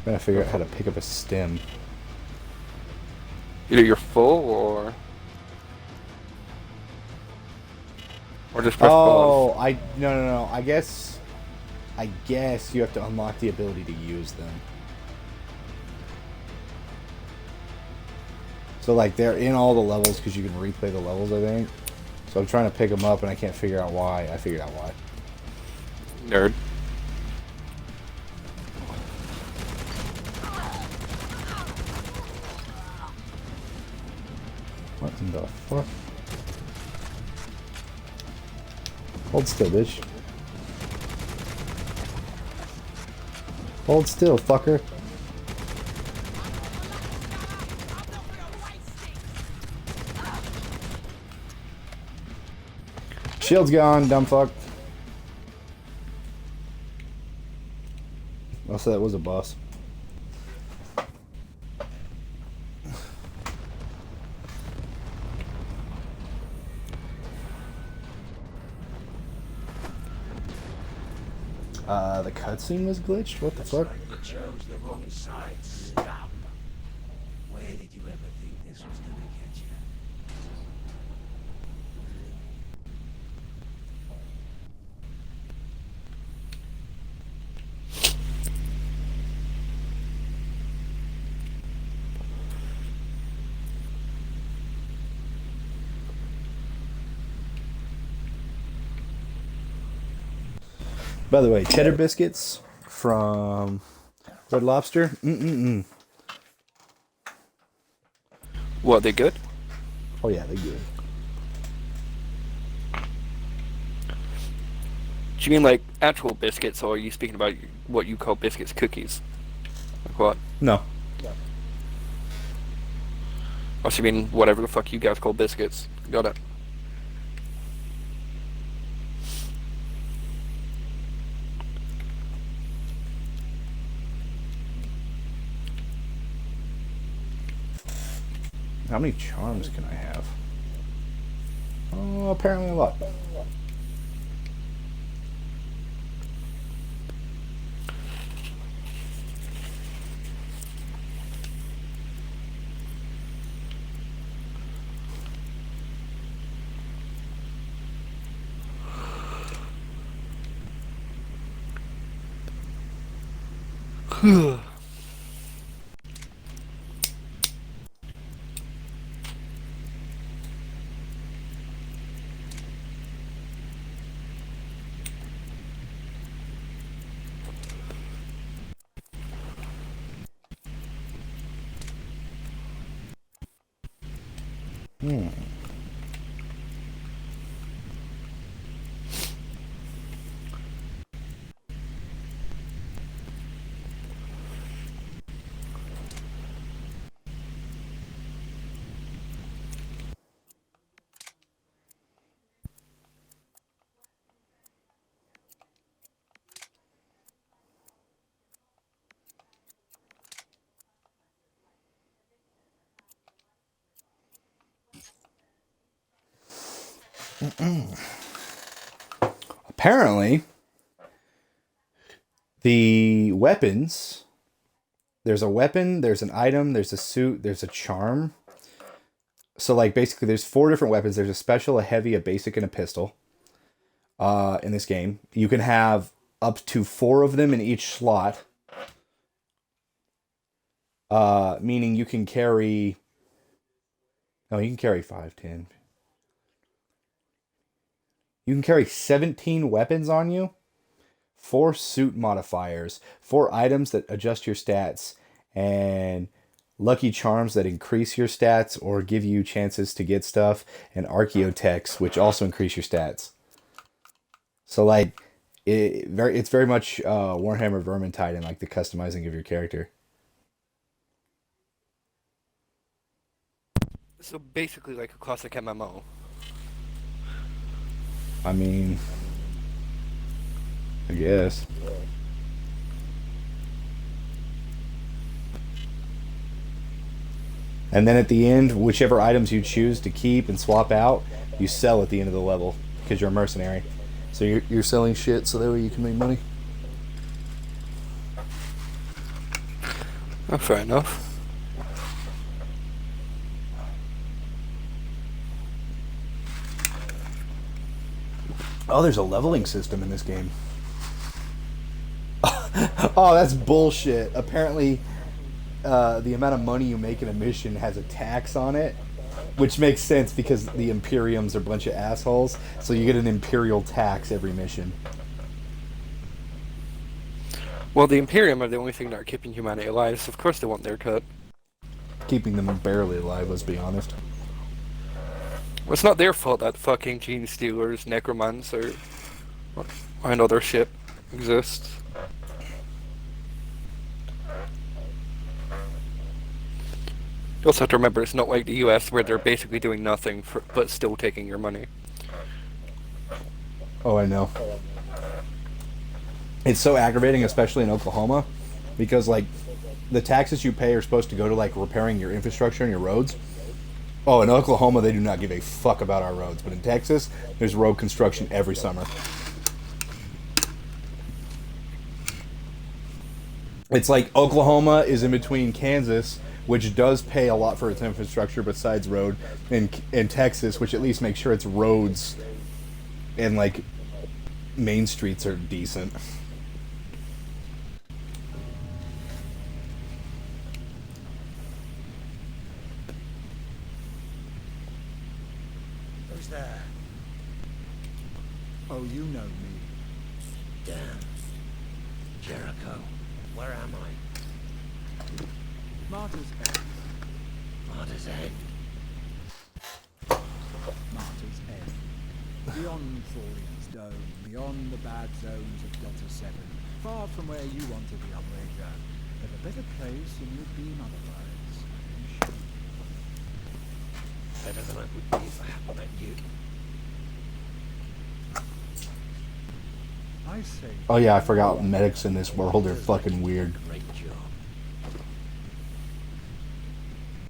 Trying to figure out how to pick up a stem. Either you're full or just press pause. Oh, no. I guess you have to unlock the ability to use them. So like they're in all the levels because you can replay the levels, I think. So I'm trying to pick them up and I can't figure out why. I figured out why. Nerd. What in the fuck? Hold still, bitch. Hold still, fucker. Shield's gone, dumb fuck. Oh, so that was a boss. The cutscene was glitched? What the fuck? You chose the wrong side, scum. Where did you ever think this was gonna get you? By the way, cheddar biscuits from Red Lobster. What, they good? Oh yeah, they're good. Do you mean like actual biscuits, or are you speaking about what you call biscuits cookies? Like what? No. Or so you mean whatever the fuck you guys call biscuits? Got it. How many charms can I have? Oh, apparently a lot. Apparently, the weapons, there's a weapon, there's an item, there's a suit, there's a charm. So, like, basically, there's 4 different weapons. There's a special, a heavy, a basic, and a pistol in this game. You can have up to 4 of them in each slot. Meaning you can carry... Oh, you can carry 5, 10... You can carry 17 weapons on you, 4 suit modifiers, 4 items that adjust your stats, and lucky charms that increase your stats or give you chances to get stuff, and archaeotechs, which also increase your stats. So, like, it's very much Warhammer Vermintide in, like, the customizing of your character. So basically like a classic MMO. I mean, I guess. And then at the end, whichever items you choose to keep and swap out, you sell at the end of the level because you're a mercenary. So you're selling shit so that way you can make money. Oh, fair enough. Oh, there's a leveling system in this game. Oh, that's bullshit. Apparently, the amount of money you make in a mission has a tax on it, which makes sense because the Imperiums are a bunch of assholes, so you get an Imperial tax every mission. Well, the Imperium are the only thing that are keeping humanity alive, so of course they want their cut. Keeping them barely alive, let's be honest. Well, it's not their fault that fucking gene stealers, necromancer, and other shit exists. You also have to remember it's not like the US where they're basically doing nothing but still taking your money. Oh, I know. It's so aggravating, especially in Oklahoma, because, like, the taxes you pay are supposed to go to, like, repairing your infrastructure and your roads. Oh, in Oklahoma, they do not give a fuck about our roads. But in Texas, there's road construction every summer. It's like Oklahoma is in between Kansas, which does pay a lot for its infrastructure besides road, and Texas, which at least makes sure its roads and, like, main streets are decent. Who's there? Oh, you know me. Damn. Jericho. Where am I? Martyr's End. Martyr's End. Martyr's End. Beyond Thorian's Dome, beyond the bad zones of Delta 7, far from where you want to be, Outrager, but a better place than you'd been otherwise, I'm sure. Better than I would be if I hadn't met you. I say... Oh yeah, I forgot medics in this world are fucking weird. Great job.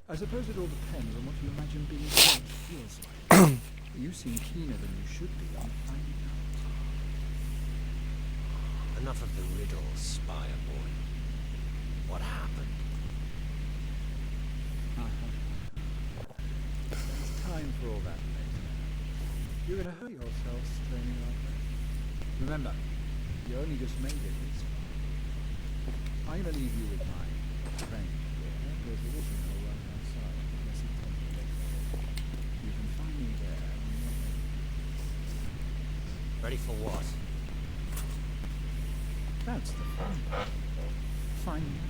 I suppose it all depends on what you imagine being judged feels like. You seem keener than you should be on finding out. Enough of the riddle, Spire Boy. What happened? There's time for all that later. You're gonna hurt yourselves training like that. Remember, you only just made it this far. I'm going to leave you with my friend here. There's a little know right outside. Unless it comes later. You can find me there. Ready for what? That's the fun. Find me out.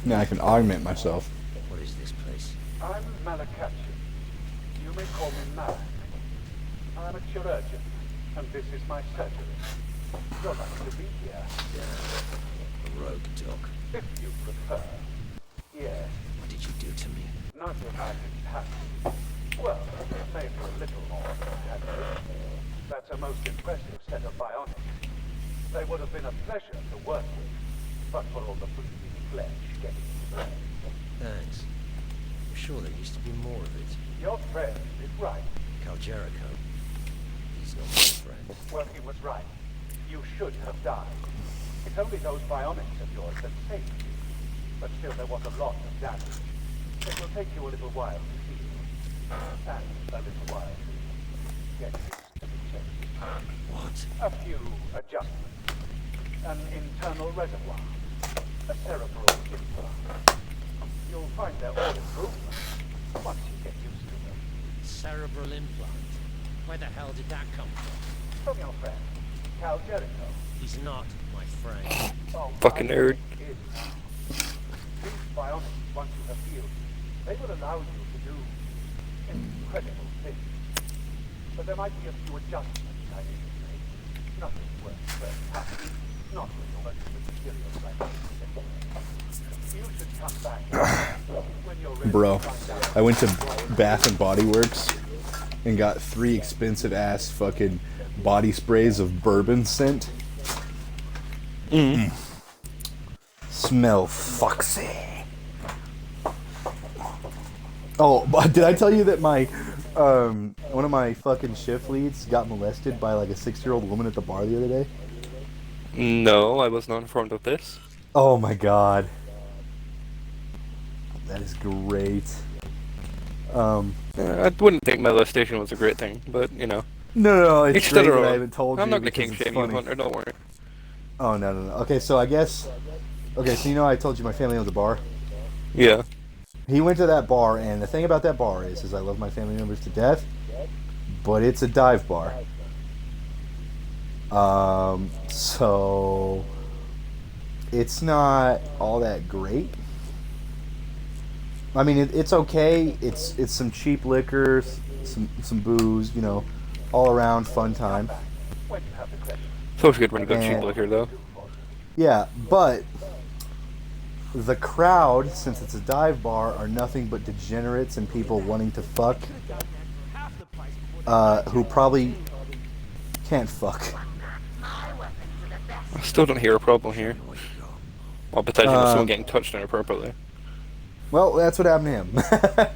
Now I can augment myself. What is this place? I'm Malakachi. You may call me Malak. I'm a chirurgeon, and this is my surgery. You're lucky to be here, A rogue duck. if you prefer. Yes, What did you do to me? nothing I didn't have to. Well, maybe a little more than I had to. That's a most impressive set of bionics. They would have been a pleasure to work with, but for all the bleeding flesh getting in the way. Thanks. I'm sure there used to be more of it. Your friend is right. Cal Jericho. He's not my friend. Well, he was right. You should have died. It's only those bionics of yours that saved you. But still, there was a lot of damage. It will take you a little while to heal. And a little while to get used to the changes. What? A few adjustments. An internal reservoir. A cerebral implant. You'll find they're all improvements once you get used to them. Cerebral implant. Where the hell did that come from? From your friend, Cal Jericho. He's not my friend. Oh, Fucking I nerd. think it is. These bionics, once you have healed, they will allow you to do incredible things. But there might be a few adjustments I need to make. Nothing worth very happy. Not when you're working with materials like this. You should come back when you're ready Bro, to find out. I went to Bath and Body Works and got 3 expensive ass fucking body sprays of bourbon scent. Smell foxy. Oh, but did I tell you that my one of my fucking shift leads got molested by like a 6-year-old woman at the bar the other day? No, I was not informed of this. Oh my god. That is great. I wouldn't think molestation was a great thing, but you know. No, it's Each to great their that I own. haven't told I'm you not gonna because king it's shame you, funny. Hunter. Don't worry. Oh, no. Okay, so I guess... Okay, so you know I told you my family owns a bar? Yeah. He went to that bar, and the thing about that bar is I love my family members to death, but it's a dive bar. So... It's not all that great. I mean, it's okay. It's some cheap liquors, some booze, you know, all around fun time. When you have the credit. It's always good when you go cheap And- liquor, though. Yeah, but the crowd, since it's a dive bar, are nothing but degenerates and people wanting to fuck, who probably can't fuck. I still don't hear a problem here. Well, potentially someone getting touched inappropriately. Well, that's what happened to him.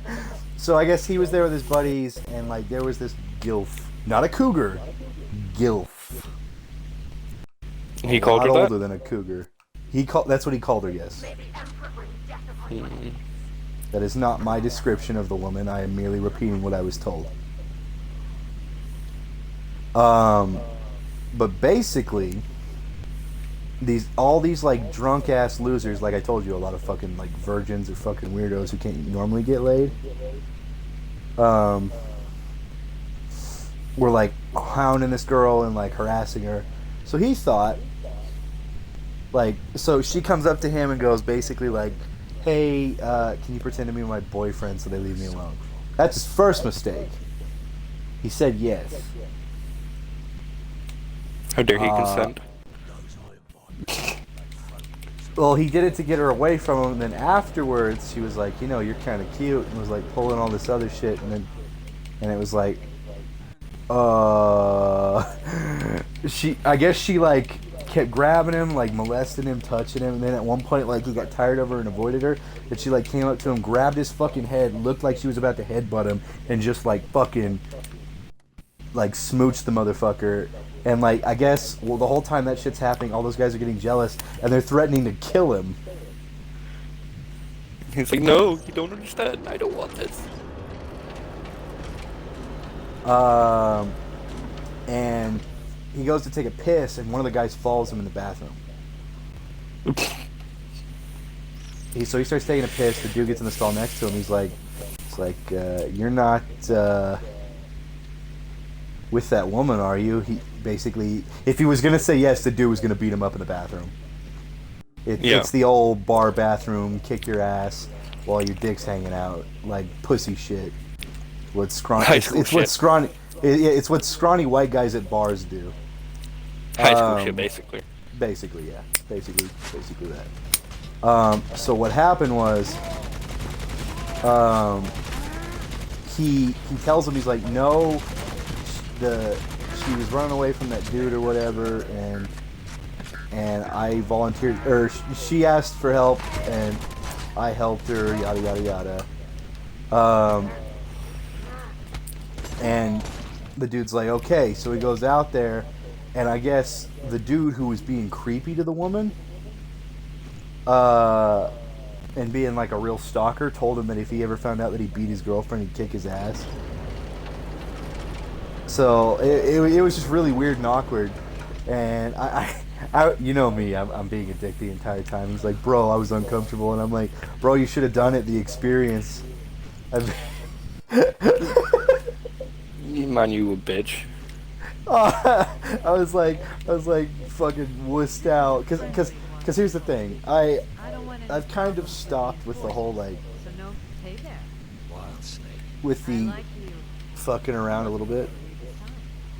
So I guess he was there with his buddies, and like there was this gilf, not a cougar, gilf. He called a her lot that? older than a cougar. That's what he called her. Yes. That is not my description of the woman. I am merely repeating what I was told. But basically, all these like drunk ass losers, like I told you, a lot of fucking like virgins or fucking weirdos who can't normally get laid, were like hounding this girl and like harassing her. So he thought, like, so she comes up to him and goes basically like, hey, can you pretend to be my boyfriend so they leave me alone? That's his first mistake. He said yes. How dare he consent? Well, he did it to get her away from him, and then afterwards she was like, you know, you're kind of cute, and was like pulling all this other shit, and it was like, I guess she like kept grabbing him, like molesting him, touching him, and then at one point like he got tired of her and avoided her, and she like came up to him, grabbed his fucking head, looked like she was about to headbutt him, and just like fucking like smooched the motherfucker, And like, I guess, well, the whole time that shit's happening, all those guys are getting jealous, and they're threatening to kill him. He's like, no, you don't understand. I don't want this. And he goes to take a piss, and one of the guys follows him in the bathroom. So he starts taking a piss. The dude gets in the stall next to him. He's like, you're not with that woman, are you? He basically, if he was gonna say yes, the dude was gonna beat him up in the bathroom. It's the old bar bathroom, kick your ass while your dick's hanging out, like pussy shit. What scrawny? It's what scrawny white guys at bars do. High school shit, basically. Basically, yeah. Basically that. So what happened was, he tells him, he's like, no, she was running away from that dude or whatever, and I volunteered, or she asked for help, and I helped her, yada yada yada. And the dude's like, okay, so he goes out there, and I guess the dude who was being creepy to the woman, and being like a real stalker, told him that if he ever found out that he beat his girlfriend, he'd kick his ass. So it was just really weird and awkward, and I you know me, I'm being a dick the entire time. He's like, bro, I was uncomfortable, and I'm like, bro, you should have done it. The experience. Man, you a bitch. I was like fucking wussed out, cause here's the thing, I've kind of stopped with the whole like Wild snake. with the fucking around a little bit.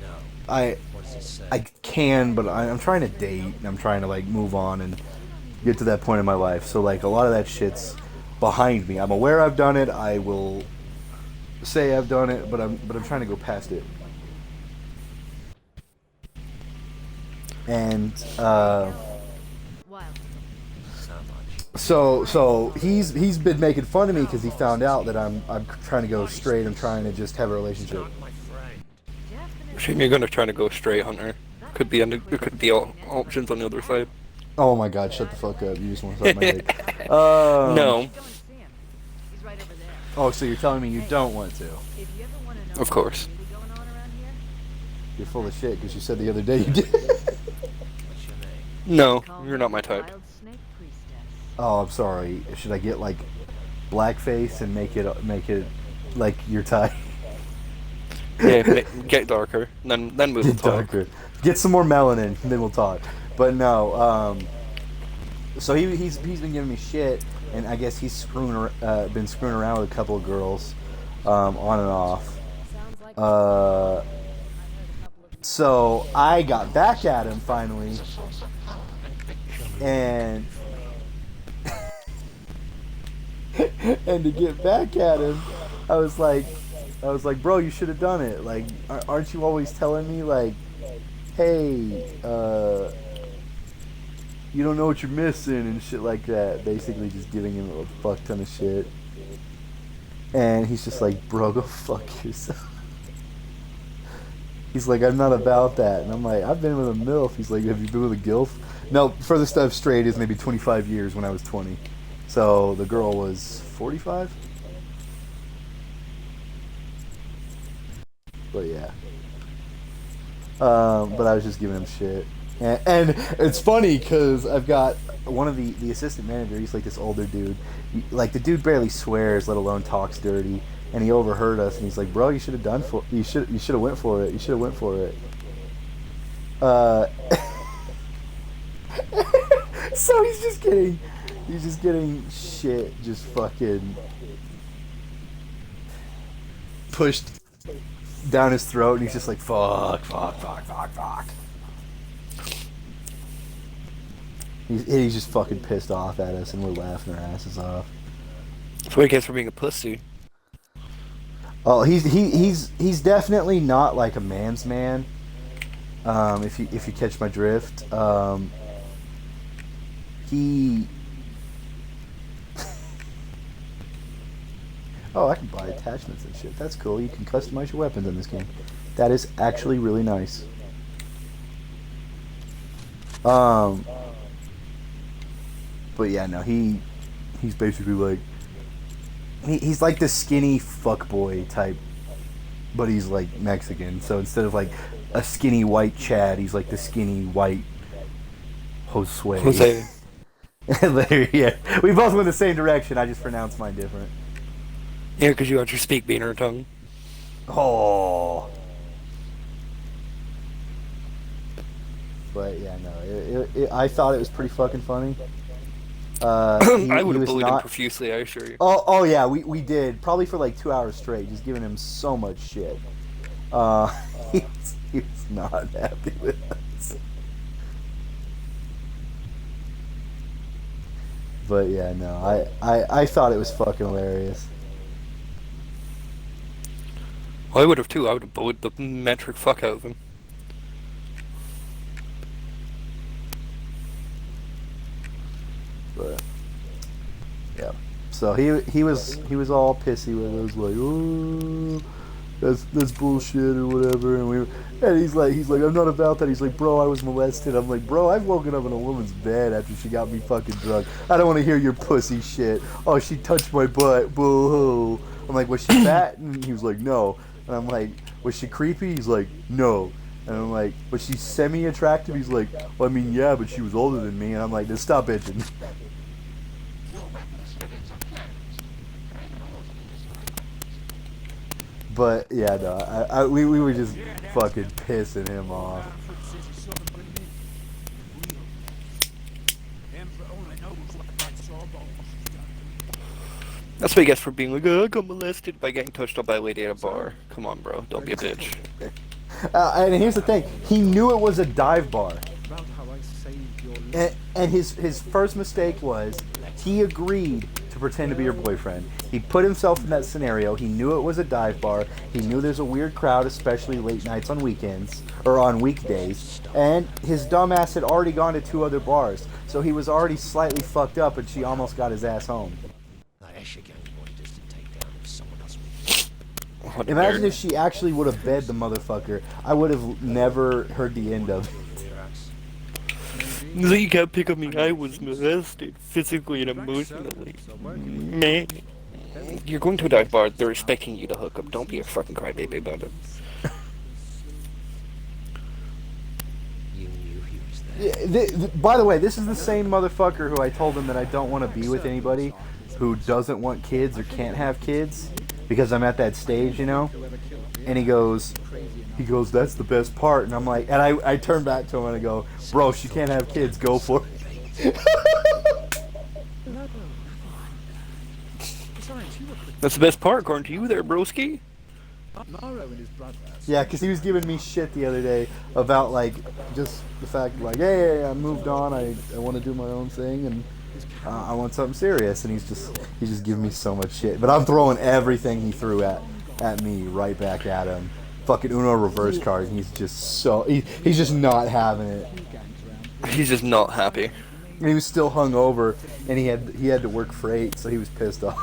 No. I What does it say? can, but I'm trying to date, and I'm trying to like move on and get to that point in my life. So like a lot of that shit's behind me. I'm aware I've done it. I will say I've done it, but I'm trying to go past it. And so he's been making fun of me because he found out that I'm trying to go straight. I'm trying to just have a relationship. My friend. Shame you're gonna try to go straight, Hunter. Could be options on the other side. Oh my god, shut the fuck up. You just want to suck my dick. No, Oh, so you're telling me you don't want to? of course. You're full of shit because you said the other day you did. What's your name? No, you're not my type. Oh, I'm sorry. Should I get like blackface and make it like your type? Yeah, get darker, then we'll Get talk. darker. Get some more melanin, and then we'll talk. But no, so he's been giving me shit, and I guess he's been screwing around with a couple of girls, on and off. So I got back at him finally, and and to get back at him, I was like, bro, you should have done it. Like, aren't you always telling me, like, hey, you don't know what you're missing and shit like that. Basically just giving him a fuck ton of shit. And he's just like, bro, go fuck yourself. He's like, I'm not about that. And I'm like, I've been with a MILF. He's like, have you been with a GILF? No, furthest I've strayed is maybe 25 years when I was 20. So the girl was 45? But yeah. But I was just giving him shit. And it's funny because I've got one of the assistant manager. He's like this older dude. Like the dude barely swears, let alone talks dirty. And he overheard us, and he's like, "Bro, you should have you should have went for it. You should have went for it." So he's just getting shit, just fucking pushed down his throat, and he's just like, fuck. He's just fucking pissed off at us, and we're laughing our asses off. That's what he gets for being a pussy. Oh, he's definitely not like a man's man. If you catch my drift, he. Oh, I can buy attachments and shit. That's cool. You can customize your weapons in this game. That is actually really nice. But yeah, no, he's basically like he's like the skinny fuckboy type, but he's like Mexican. So instead of like a skinny white Chad, he's like the skinny white Josue. Jose. Yeah, we both went the same direction. I just pronounced mine different. Yeah, because you got your speak beaner tongue. Oh. But yeah, no, I thought it was pretty fucking funny. I would he have was bullied him not. profusely, I assure you. Oh yeah, we did probably for like 2 hours straight, just giving him so much shit. He was not happy with us. But yeah, no, I thought it was fucking hilarious. Well, I would have too. I would have bullied the metric fuck out of him. But yeah, so he was all pissy with it. Was like, oh, that's bullshit or whatever. And he's like, I'm not about that. He's like, bro, I was molested. I'm like, bro, I've woken up in a woman's bed after she got me fucking drunk. I don't want to hear your pussy shit. Oh, she touched my butt. Boo hoo. I'm like, was she fat? And he was like, no. And I'm like, was she creepy? He's like, no. And I'm like, was she semi-attractive? He's like, well, I mean, yeah, but she was older than me. And I'm like, just stop bitching. But yeah, no, we were just fucking pissing him off. That's what he gets for being like, oh, I got molested by getting touched up by a lady at a bar. Come on, bro. Don't be a bitch. And here's the thing, he knew it was a dive bar. And his first mistake was he agreed to pretend to be your boyfriend. He put himself in that scenario. He knew it was a dive bar. He knew there's a weird crowd, especially late nights on weekends or on weekdays. And his dumbass had already gone to 2 other bars, so he was already slightly fucked up, and she almost got his ass home. Imagine if she actually would have bed the motherfucker. I would have never heard the end of it. You can't pick on me. I was molested physically and emotionally. Man, you're going to a dive bar. They're expecting you to hook up. Don't be a fucking crybaby about it. Yeah, by the way, this is the same motherfucker who I told him that I don't want to be with anybody who doesn't want kids or can't have kids because I'm at that stage, you know? And he goes, that's the best part. And I'm like, and I turn back to him and I go, bro, she can't have kids, go for it. That's the best part, according to you there, broski. Yeah, because he was giving me shit the other day about, like, just the fact, like, hey, I moved on, I want to do my own thing, and I want something serious. And he's just giving me so much shit. But I'm throwing everything he threw at me right back at him. Fucking Uno reverse card, and he's just he's just not having it. He's just not happy. And he was still hungover, and he had to work freight, so he was pissed off.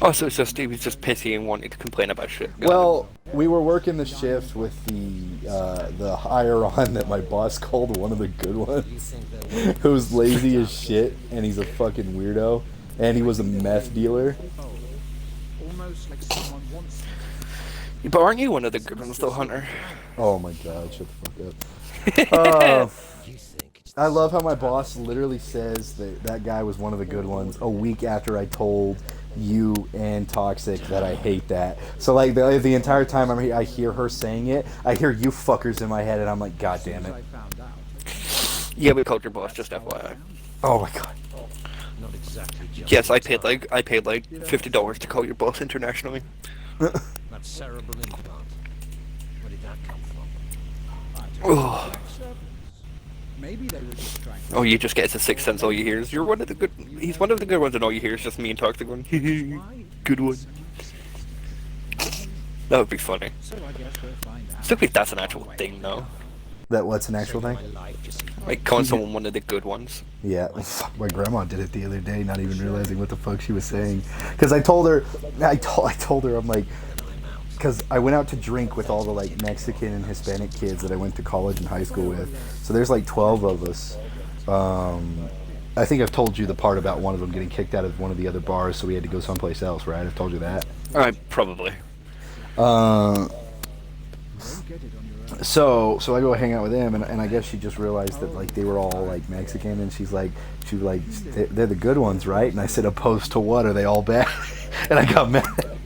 Oh, so it's just he was just pissy and wanting to complain about shit. Well, we were working the shift with the hire on that my boss called one of the good ones, who's lazy as shit, and he's a fucking weirdo, and he was a meth dealer. But aren't you one of the good ones, though, Hunter? Oh my god, shut the fuck up. I love how my boss literally says that guy was one of the good ones a week after I told you and Toxic that I hate that. So like the entire time I hear her saying it, I hear you fuckers in my head, and I'm like, god damn it. Yeah, we called your boss, just FYI. Oh my god. Not exactly just Yes, I paid like $50 to call your boss internationally. that cerebral implant. Where did that come from? Oh. Maybe they were just trying to... Oh, you just get it's a sixth sense. All you hear is he's one of the good ones, and all you hear is just me and Toxic going, good one. That would be funny. So I guess we'll find out. Still think that's an actual thing, though. That what's an actual thing? Like calling someone one of the good ones. Yeah, fuck, my grandma did it the other day, not even realizing what the fuck she was saying. Because I told her, I'm like, because I went out to drink with all the like Mexican and Hispanic kids that I went to college and high school with. So there's like 12 of us. I think I've told you the part about one of them getting kicked out of one of the other bars, so we had to go someplace else, right? I've told you that. Probably. So I go hang out with them, and I guess she just realized that like they were all like Mexican, and she was like, they're the good ones, right? And I said, opposed to what? Are they all bad? And I got mad.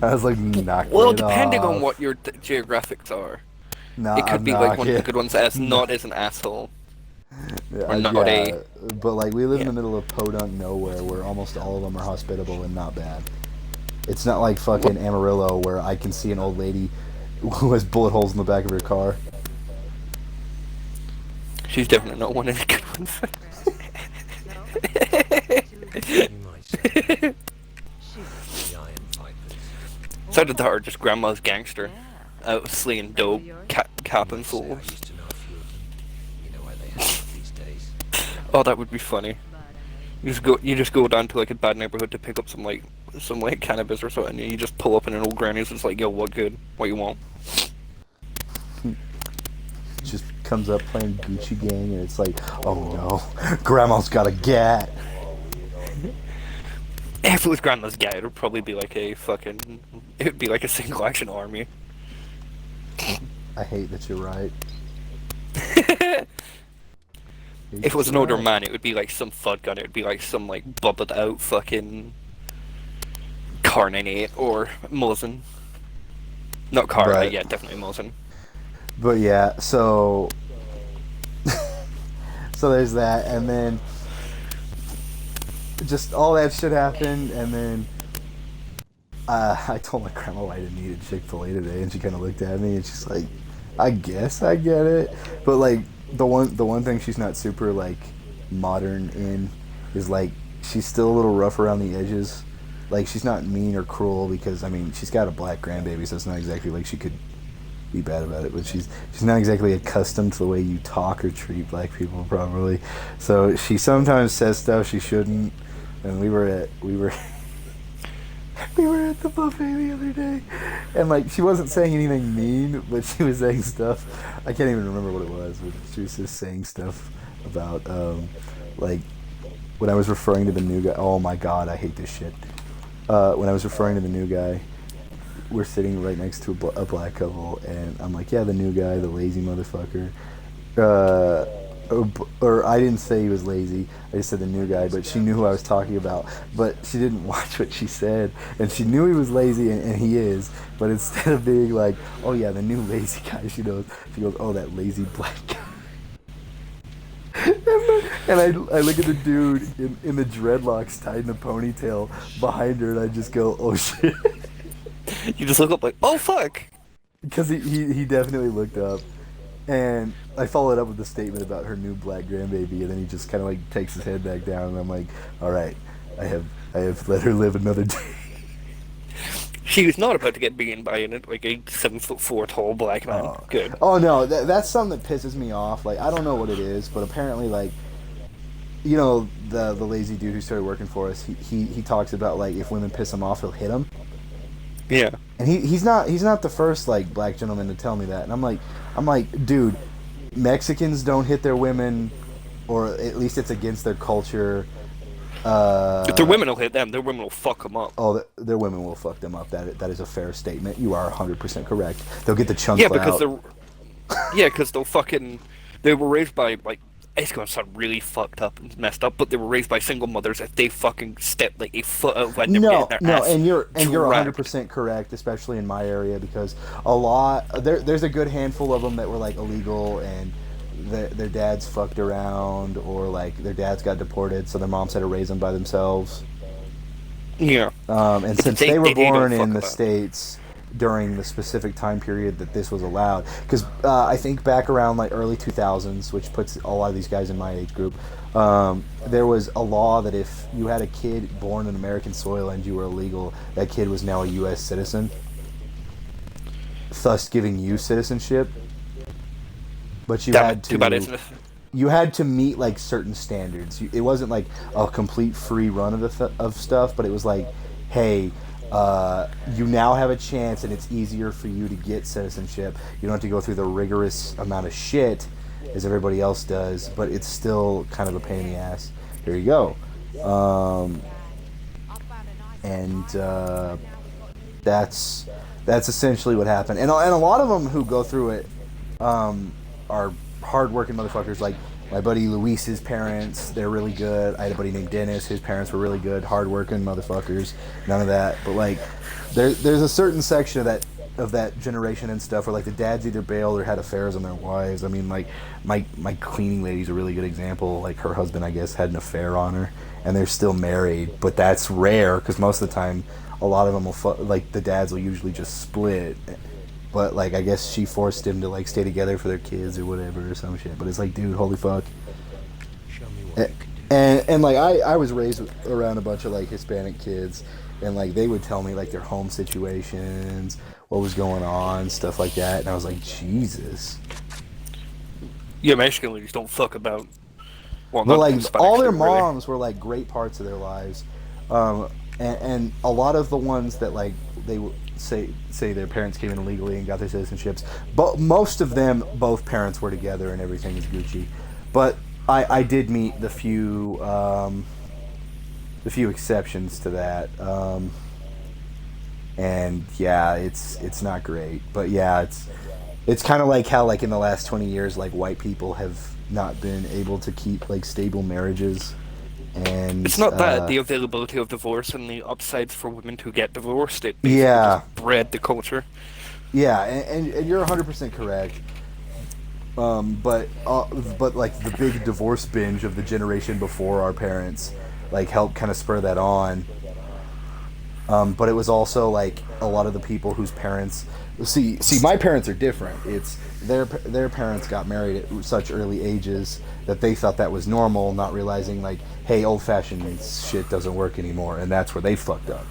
I was like, knock Well, it depending off. on what your geographics are, Nah, it could be nah, like one of yeah. the good ones as not as an asshole. Yeah, or not yeah, but like we live in Yeah. the middle of podunk nowhere where almost all of them are hospitable and not bad. It's not like fucking Amarillo where I can see an old lady who has bullet holes in the back of her car. She's definitely not one of the good ones. You might say. Giant vipers. So did her, just grandma's gangster. Out slinging dope, capping I fools. used to know a few of them. You know where they hang out these days. Oh, that would be funny. You just go down to like a bad neighborhood to pick up some cannabis or something, and you just pull up in an old granny's. It's like, yo, what good? What you want? Just comes up playing Gucci Gang and it's like, oh no, grandma's got a gat. If it was grandma's guy, it would probably be like a fucking. It would be like a single action army. I hate that you're right. If it was an older man, it would be like some FUD gun. It would be like some like bubbled out fucking Kar98 or Mosin. Not Kar, Right. yeah, definitely Mosin. But yeah, so so there's that, and then just all that shit happened, and then I told my grandma I didn't eat at Chick-fil-A today, and she kind of looked at me and she's like, I guess I get it, but like the one thing she's not super like modern in is like she's still a little rough around the edges. Like she's not mean or cruel because I mean she's got a black grandbaby, so it's not exactly like she could be bad about it, but she's not exactly accustomed to the way you talk or treat black people probably. So she sometimes says stuff she shouldn't. And we were at the buffet the other day, and like she wasn't saying anything mean, but she was saying stuff. I can't even remember what it was, but she was just saying stuff about like when I was referring to the new guy. Oh my god, I hate this shit. When I was referring to the new guy, we're sitting right next to a black couple, and I'm like, yeah, the new guy, the lazy motherfucker. Or I didn't say he was lazy, I just said the new guy, but she knew who I was talking about, but she didn't watch what she said, and she knew he was lazy, and he is, but instead of being like, oh yeah, the new lazy guy, she goes, oh, that lazy black guy. And I look at the dude in the dreadlocks tied in a ponytail behind her, and I just go, oh shit. You just look up like, oh fuck! Because he definitely looked up. And I followed up with a statement about her new black grandbaby, and then he just kind of like takes his head back down, and I'm like, all right, I have let her live another day. She was not about to get beaten by like a 7'4" tall black man. Oh. Good. Oh no, that's something that pisses me off. Like I don't know what it is, but apparently like, you know, the lazy dude who started working for us, he talks about like if women piss him off, he'll hit them. Yeah. And he's not the first like black gentleman to tell me that. And I'm like, dude, Mexicans don't hit their women, or at least it's against their culture. If their women will hit them, their women will fuck them up. Oh, their women will fuck them up. That is a fair statement. You are 100% correct. They'll get the chunk Yeah, out. because they'll fucking. They were raised by like. It's gonna sound really fucked up and messed up, but they were raised by single mothers. If they fucking step like a foot out when they're getting their ass and you're dragged. 100% correct, especially in my area, because there's a good handful of them that were like illegal and their dads fucked around, or like their dads got deported, so their moms had to raise them by themselves. Yeah. And since they were they don't born in fuck the about it. States during the specific time period that this was allowed, because I think back around like early 2000s, which puts a lot of these guys in my age group, there was a law that if you had a kid born in American soil and you were illegal, that kid was now a U.S. citizen, thus giving you citizenship. But you Damn had it, to. too bad, isn't it? You had to meet like certain standards. It wasn't like a complete free run of stuff, but it was like, hey, you now have a chance, and it's easier for you to get citizenship. You don't have to go through the rigorous amount of shit as everybody else does, but it's still kind of a pain in the ass. Here you go. That's essentially what happened. And a lot of them who go through it are hard-working motherfuckers. Like my buddy Luis's parents, they're really good. I had a buddy named Dennis. His parents were really good, hard-working motherfuckers. None of that. But like, there's a certain section of that generation and stuff where like the dads either bailed or had affairs on their wives. I mean, like my cleaning lady's a really good example. Like her husband, I guess, had an affair on her, and they're still married. But that's rare because most of the time, a lot of them will like the dads will usually just split. But like I guess she forced him to like stay together for their kids or whatever or some shit. But it's like, dude, holy fuck. Show me what you can do. And like I was raised around a bunch of like Hispanic kids, and like they would tell me like their home situations, what was going on, stuff like that, and I was like, Jesus. Yeah, Mexican ladies don't fuck about. Well, But not like Hispanics, all their really. moms were like great parts of their lives, and a lot of the ones that like they say their parents came in illegally and got their citizenships, but most of them, both parents were together and everything was Gucci. But I did meet the few exceptions to that, and yeah, it's not great. But yeah, it's kind of like how like in the last 20 years, like white people have not been able to keep like stable marriages. And It's not that the availability of divorce and the upsides for women to get divorced. It basically Yeah. just bred the culture. Yeah, and you're 100% correct. But like the big divorce binge of the generation before our parents, like helped kind of spur that on. But it was also like a lot of the people whose parents see my parents are different. It's their parents got married at such early ages that they thought that was normal, not realizing like, hey, old-fashioned shit doesn't work anymore, and that's where they fucked up.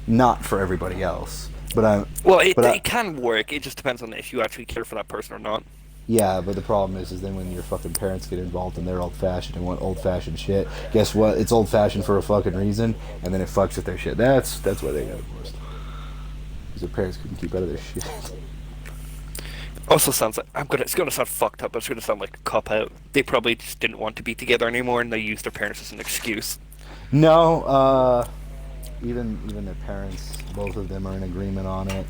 Not for everybody else, but Well, it But I- can work. It just depends on if you actually care for that person or not. yeah, but the problem is then when your fucking parents get involved and they're old-fashioned and want old-fashioned shit, guess what? It's old-fashioned for a fucking reason, and then it fucks with their shit. That's why they got divorced. Because their parents couldn't keep out of their shit. Also sounds like it's gonna sound fucked up, but it's gonna sound like a cop out. They probably just didn't want to be together anymore, and they used their parents as an excuse. No, even their parents, both of them are in agreement on it.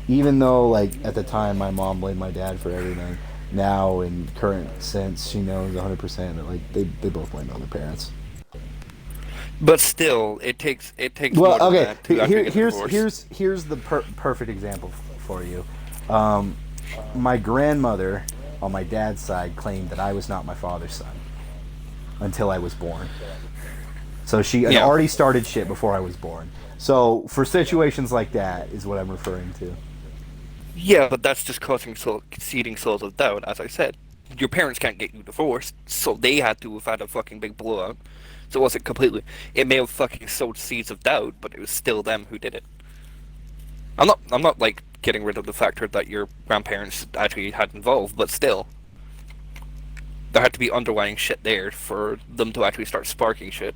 Even though, like, at the time, my mom blamed my dad for everything. Now, in current sense, she knows 100% that, like, they both blame it on their parents. But still, it takes Well, more than okay, that to actually get a divorce. here's the perfect example for you. My grandmother, on my dad's side, claimed that I was not my father's son until I was born. So she had Yeah. already started shit before I was born. So for situations like that is what I'm referring to. Yeah, but that's just conceding souls of doubt, as I said. Your parents can't get you divorced, so they had to have had a fucking big blowout. So it wasn't completely... It may have fucking sowed seeds of doubt, but it was still them who did it. I'm not like, getting rid of the factor that your grandparents actually had involved, but still. There had to be underlying shit there for them to actually start sparking shit.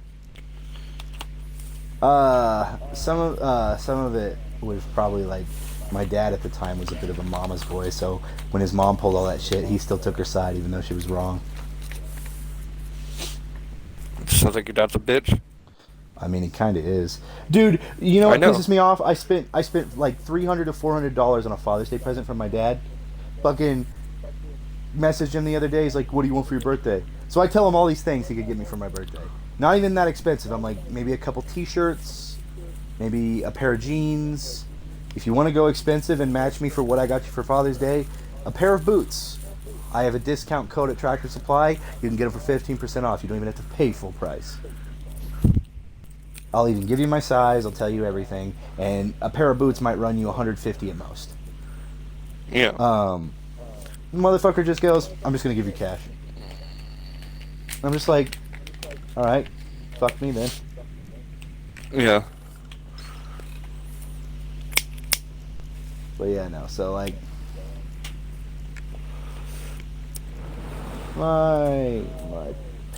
Some of it was probably like my dad at the time was a bit of a mama's boy, so when his mom pulled all that shit, he still took her side even though she was wrong. Sounds like your dad's a bitch. I mean, he kind of is, dude. You know what I know. pisses me off? I spent like $300 to $400 on a Father's Day present from my dad. Fucking messaged him the other day. He's like, "What do you want for your birthday?" So I tell him all these things he could get me for my birthday. Not even that expensive. I'm like, maybe a couple T-shirts, maybe a pair of jeans. If you want to go expensive and match me for what I got you for Father's Day, a pair of boots. I have a discount code at Tractor Supply. You can get them for 15% off. You don't even have to pay full price. I'll even give you my size. I'll tell you everything. And a pair of boots might run you $150 at most. Yeah. Motherfucker just goes, "I'm just gonna give you cash." I'm just like, all right, fuck me then. Yeah. But yeah, no. So like, my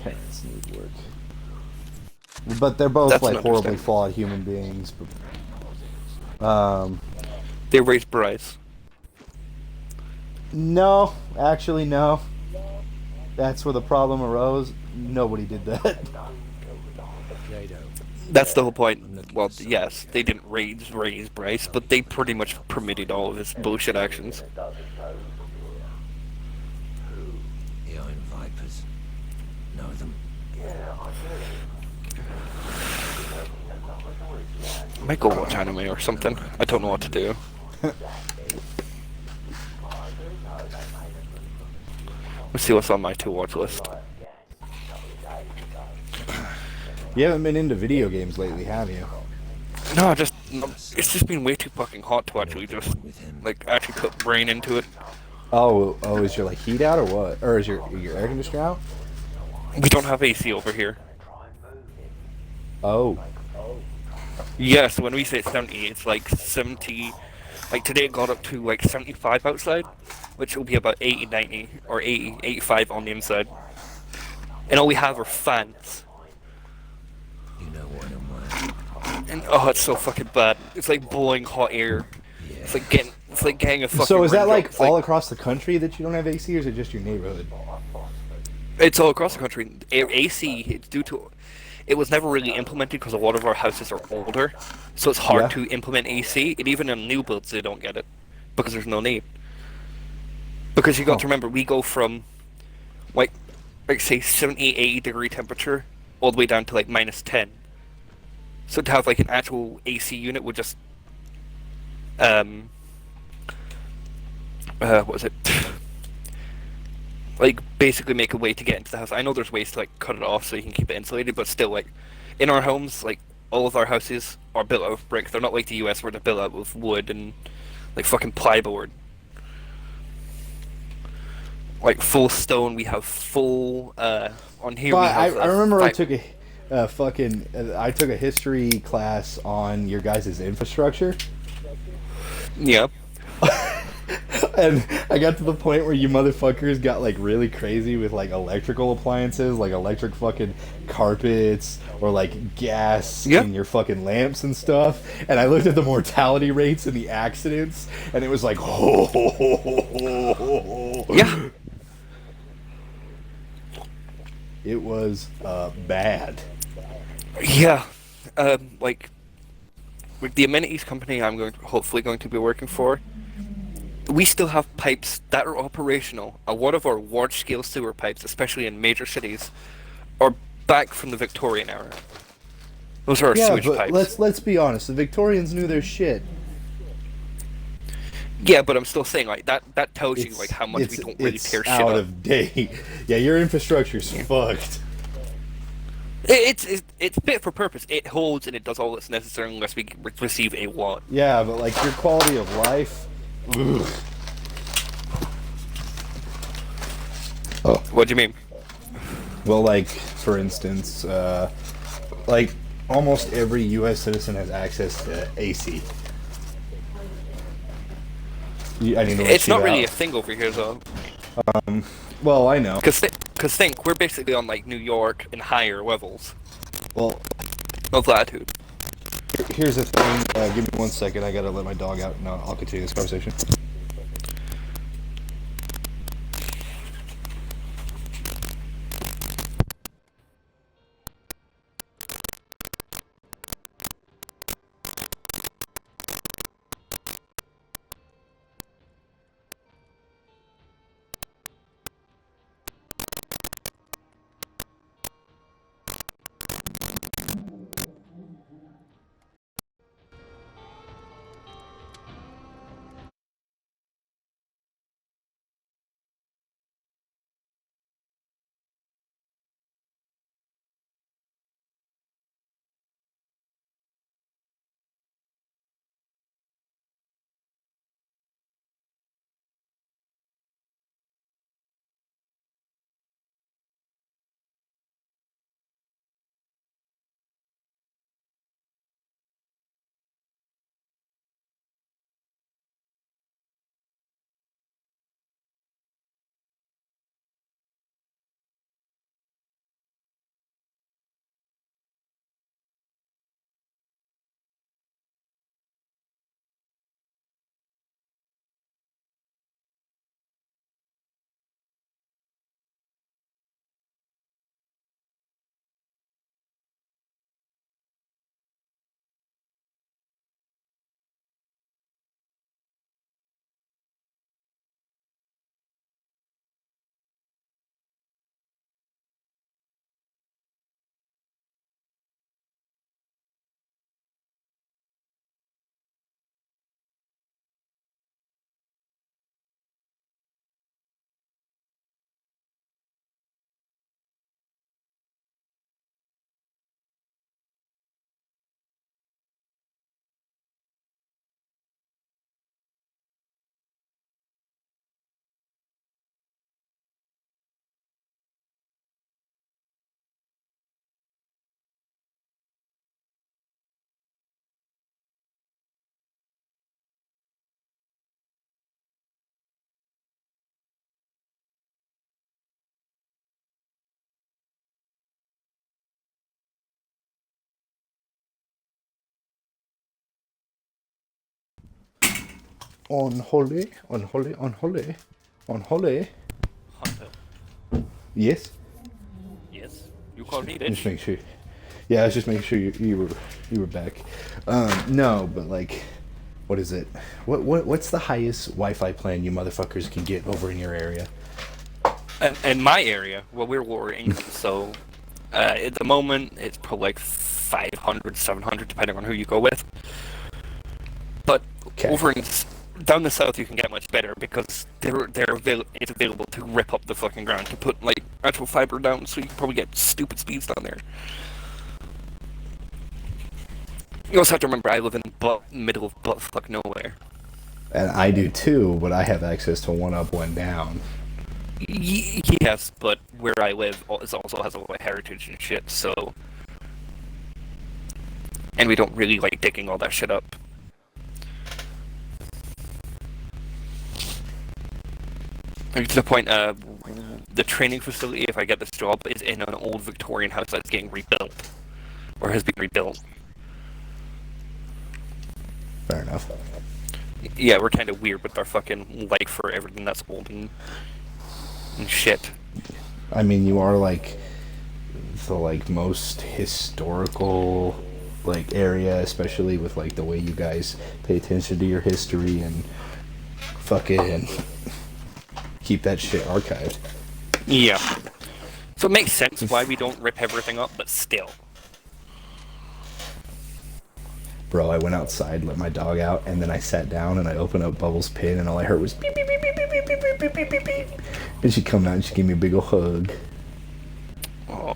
parents need work, but they're both That's like horribly understandable. flawed human beings. Um, They raised Bryce. no, actually, no. That's where the problem arose. Nobody did that. Jado, That's the whole point. Well, yes, they didn't raise Bryce, but they pretty much permitted all of his bullshit actions. the Iron Vipers. Know them? I might go watch anime or something. I don't know what to do. Let's see what's on my to-watch list. You haven't been into video games lately, have you? No, it's just been way too fucking hot to actually just like actually put brain into it. Oh, is your like heat out or what? Or is your air conditioner out? We don't have AC over here. Oh, Yes, when we say 70, it's like 70. Like today it got up to like 75 outside, which will be about 80, 90, or 80, 85 on the inside. And all we have are fans. You know what I'm wearing. And oh, it's so fucking bad. It's like blowing hot air. It's like getting a fucking. so is that raindrop. like It's all across the country that you don't have AC, or is it just your neighborhood? It's all across the country. AC, it's due to. It was never really implemented because a lot of our houses are older, so it's hard Yeah. to implement AC. And even in new builds, they don't get it because there's no need. Because you got to remember, we go from like say 70, 80 degree temperature all the way down to like minus 10. So to have like an actual AC unit would just what was it? Like basically make a way to get into the house. I know there's ways to like cut it off so you can keep it insulated, but still, like in our homes, like all of our houses are built out of brick. They're not like the US where they're built out with wood and like fucking plyboard. Like full stone. We have full on here. But We I have, remember I took I took a history class on your guys' infrastructure. Yeah. And I got to the point where you motherfuckers got like really crazy with like electrical appliances, like electric fucking carpets or like gas Yeah. in your fucking lamps and stuff. And I looked at the mortality rates and the accidents, and it was like, Yeah. It was bad. Yeah. Like with the amenities company hopefully going to be working for, we still have pipes that are operational. A lot of our large-scale sewer pipes, especially in major cities, are back from the Victorian era. Those are our Yeah, sewage but pipes. let's be honest. The Victorians knew their shit. Yeah, but I'm still saying like that tells you It's, like how much we it's, don't really it's tear shit out up. of date. Yeah, your infrastructure's fucked. It's fit for purpose. It holds and it does all that's necessary unless we receive a lot. Yeah, but like your quality of life. Ugh. What do you mean? Well, like for instance, like almost every U.S. citizen has access to AC. I need to let It's you not really a out. thing over here though. Well, I know. Cause think we're basically on like New York and higher levels Well, of latitude. here's the thing. Give me 1 second. I gotta let my dog out. No, I'll continue this conversation. on holiday, on holiday, on holiday, on holiday. Hunter. Yes. Yes. You called me, Just bitch. make sure. Yeah, I was just making sure you were back. No, but like, what is it? What's the highest Wi-Fi plan you motherfuckers can get over in your area? In my area, well, we're Lower England, so at the moment it's probably like 500, 700, depending on who you go with. But Okay. over in down the south, you can get much better because it's available to rip up the fucking ground to put like actual fiber down, so you can probably get stupid speeds down there. You also have to remember, I live in middle of buttfuck nowhere. And I do too, but I have access to one up, one down. Yes, but where I live also has a lot of heritage and shit, so... And we don't really like digging all that shit up. Like, to the point, the training facility, if I get this job, is in an old Victorian house that's getting rebuilt. Or has been rebuilt. Fair enough. Yeah, we're kind of weird with our fucking like for everything that's old and shit. I mean, you are like the like most historical like area, especially with like the way you guys pay attention to your history and fucking keep that shit archived. Yeah. So it makes sense why we don't rip everything up, but still. Bro, I went outside, let my dog out, and then I sat down and I opened up Bubbles' pin, and all I heard was beep beep beep beep beep beep beep beep beep beep beep. And she come out and she gave me a big ol' hug. Oh.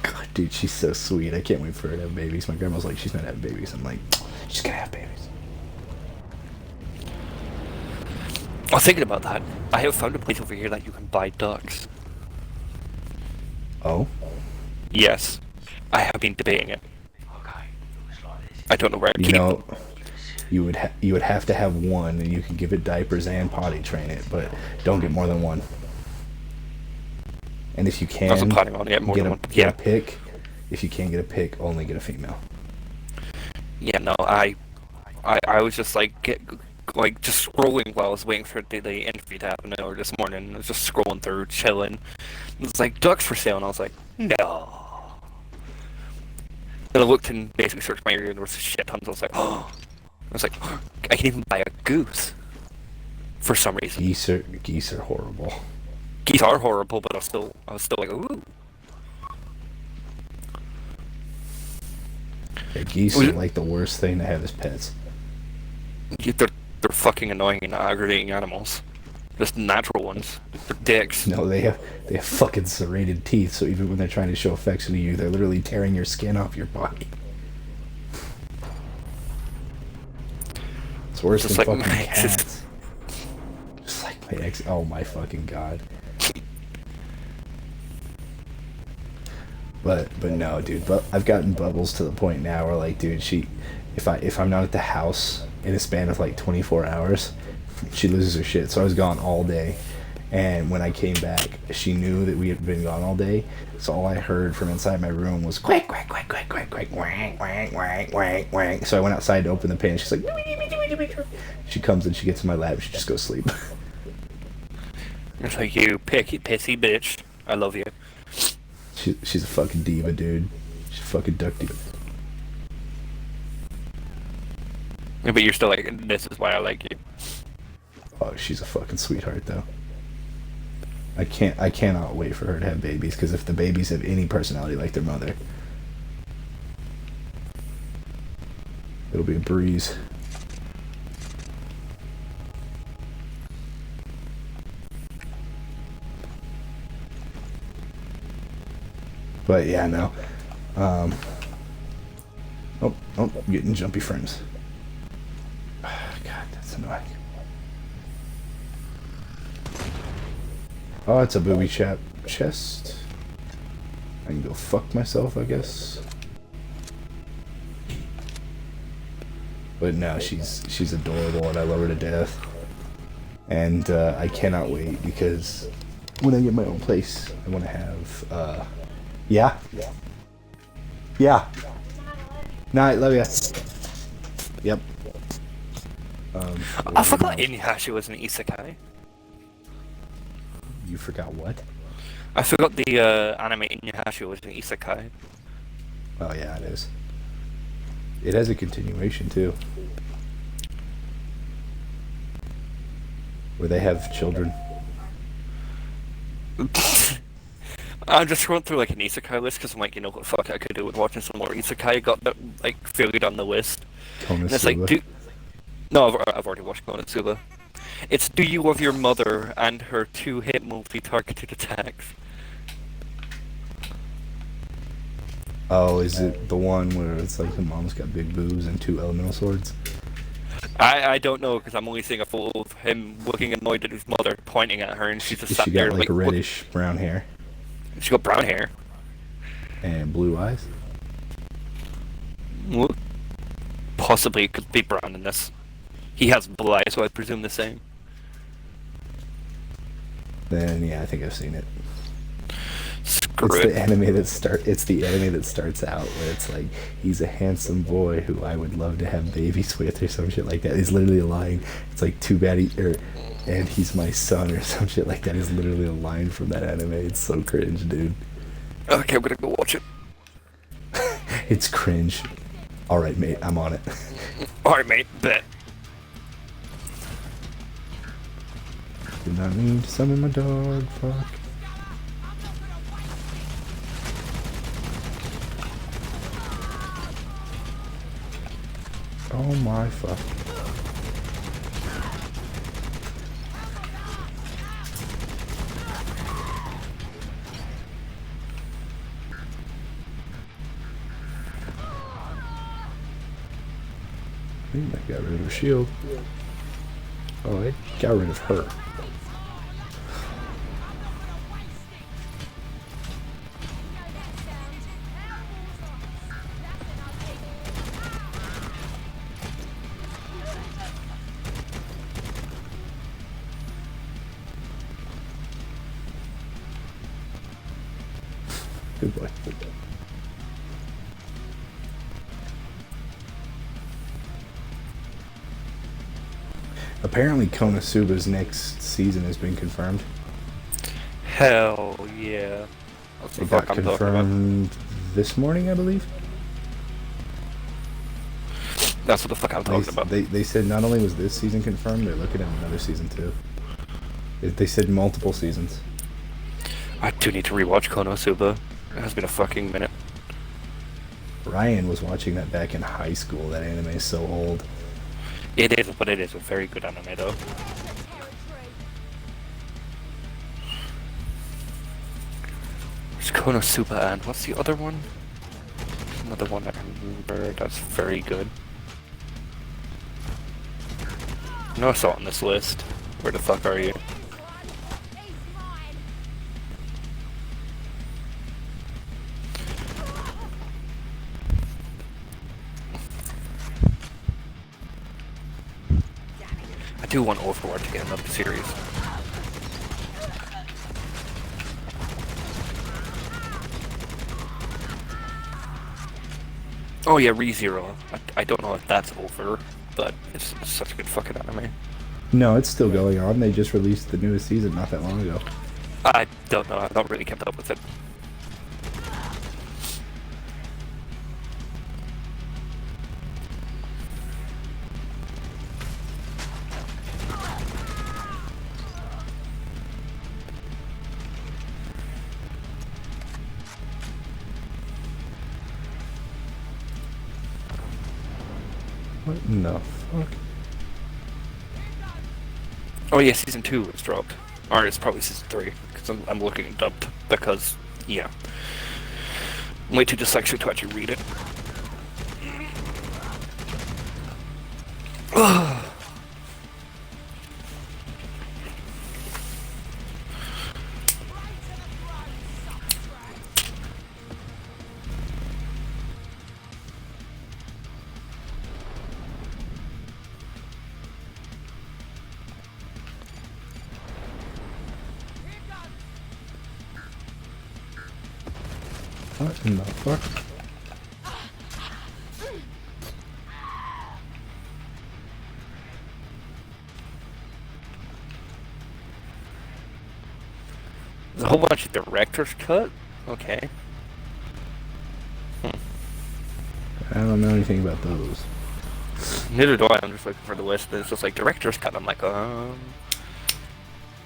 God, dude, she's so sweet. I can't wait for her to have babies. My grandma's like, she's not having babies. I'm like, she's gonna have babies. I was thinking about that. I have found a place over here that you can buy ducks. Oh? Yes. I have been debating it. I don't know where I'd You keep know, them. you would have to have one, and you can give it diapers and potty train it, but don't get more than one. And if you can, I wasn't planning on getting more than one. get Yeah. a pick. If you can't get a pick, only get a female. Yeah, no, I was just like just scrolling while I was waiting for the interview to happen earlier this morning. I was just scrolling through, chilling. It was like ducks for sale, and I was like, no. And I looked and basically searched my area, and there was shit tons. I was like, oh. I was like, oh, I can even buy a goose. For some reason. Geese are horrible. Geese are horrible, but I was still like, ooh. Yeah, geese are like the worst thing to have as pets. They're fucking annoying and aggravating animals. Just natural ones. They're dicks. No, they have fucking serrated teeth, so even when they're trying to show affection to you, they're literally tearing your skin off your body. It's worse Just than like fucking my exes. cats. Just like my ex. Oh my fucking god. But no, dude. But I've gotten Bubbles to the point now where like, dude, if I'm not at the house in a span of like 24 hours, she loses her shit. So I was gone all day, and when I came back, she knew that we had been gone all day. So all I heard from inside my room was quack quack quack quack quack quack quack quack quack quack quack. So I went outside to open the pan. She's like, she comes and she gets in my lap. She just goes sleep. It's like, you picky, pissy bitch. I love you. She's a fucking diva, dude. She's a fucking duck diva. Yeah, but you're still like, this is why I like you. Oh, she's a fucking sweetheart, though. I cannot wait for her to have babies, because if the babies have any personality like their mother, it'll be a breeze. But yeah, no. Oh, I'm getting jumpy friends. God, that's annoying. Oh, it's a booby trap chest. I can go fuck myself, I guess. But no, she's adorable and I love her to death. And I cannot wait because when I get my own place, I want to have. Yeah. Yeah. Night, love ya. Yep. I forgot Inuyasha was an isekai. You forgot what? I forgot the anime Inuyasha was an isekai. Oh yeah, it is. It has a continuation too, where they have children. I'm just going through like an isekai list because I'm like, you know what the fuck I could do with watching some more isekai. Got that like figured on the list. And it's like, Konosuba. no, I've already watched Konosuba. It's Do You Love Your Mother and her 2-hit multi-targeted attacks. Oh, is it the one where it's like the mom's got big boobs and 2 elemental swords? I don't know because I'm only seeing a photo of him looking annoyed at his mother, pointing at her, and she's just sat She there got like like reddish brown hair She got brown hair. and blue eyes. Possibly it could be brown in this. He has blue eyes, so I presume the same. Then yeah, I think I've seen it. Screw It's it. the anime that It's the anime that starts out where it's like he's a handsome boy who I would love to have babies with or some shit like that. It's literally a line. It's like too bad and he's my son or some shit like that. Is literally a line from that anime. It's so cringe, dude. Okay, I'm gonna go watch it. It's cringe. All right, mate, I'm on it. Alright, mate, bet. Did not mean to summon my dog. Fuck. Oh my fuck. I think I got rid of her shield. Oh, I got rid of her. Good boy. Good boy. Apparently Konosuba's next season has been confirmed. Hell yeah. That's It the got fuck I'm talking about. confirmed this morning, I believe. That's what the fuck I'm talking about. They said not only was this season confirmed, they're looking at another season too. They said multiple seasons. I do need to rewatch Konosuba. It has been a fucking minute. Ryan was watching that back in high school. That anime is so old. It is, but it is a very good anime though. There's Konosuba and what's the other one? Another one I remember that's very good. No, I saw it on this list. Where the fuck are you? I do want Overlord to get another series. Oh yeah, ReZero. I don't know if that's over, but it's such a good fucking anime. No, it's still going on. They just released the newest season not that long ago. I don't know, I've not really kept up with it. What in the fuck? Oh yeah, season 2 was dropped. Or it's probably season 3, because I'm looking it up, because, yeah. I'm way too dyslexic to actually read it. What in the fuck? a whole bunch of director's cut. Okay. I don't know anything about those. Neither do I. I'm just looking for the list. And it's just like director's cut. I'm like,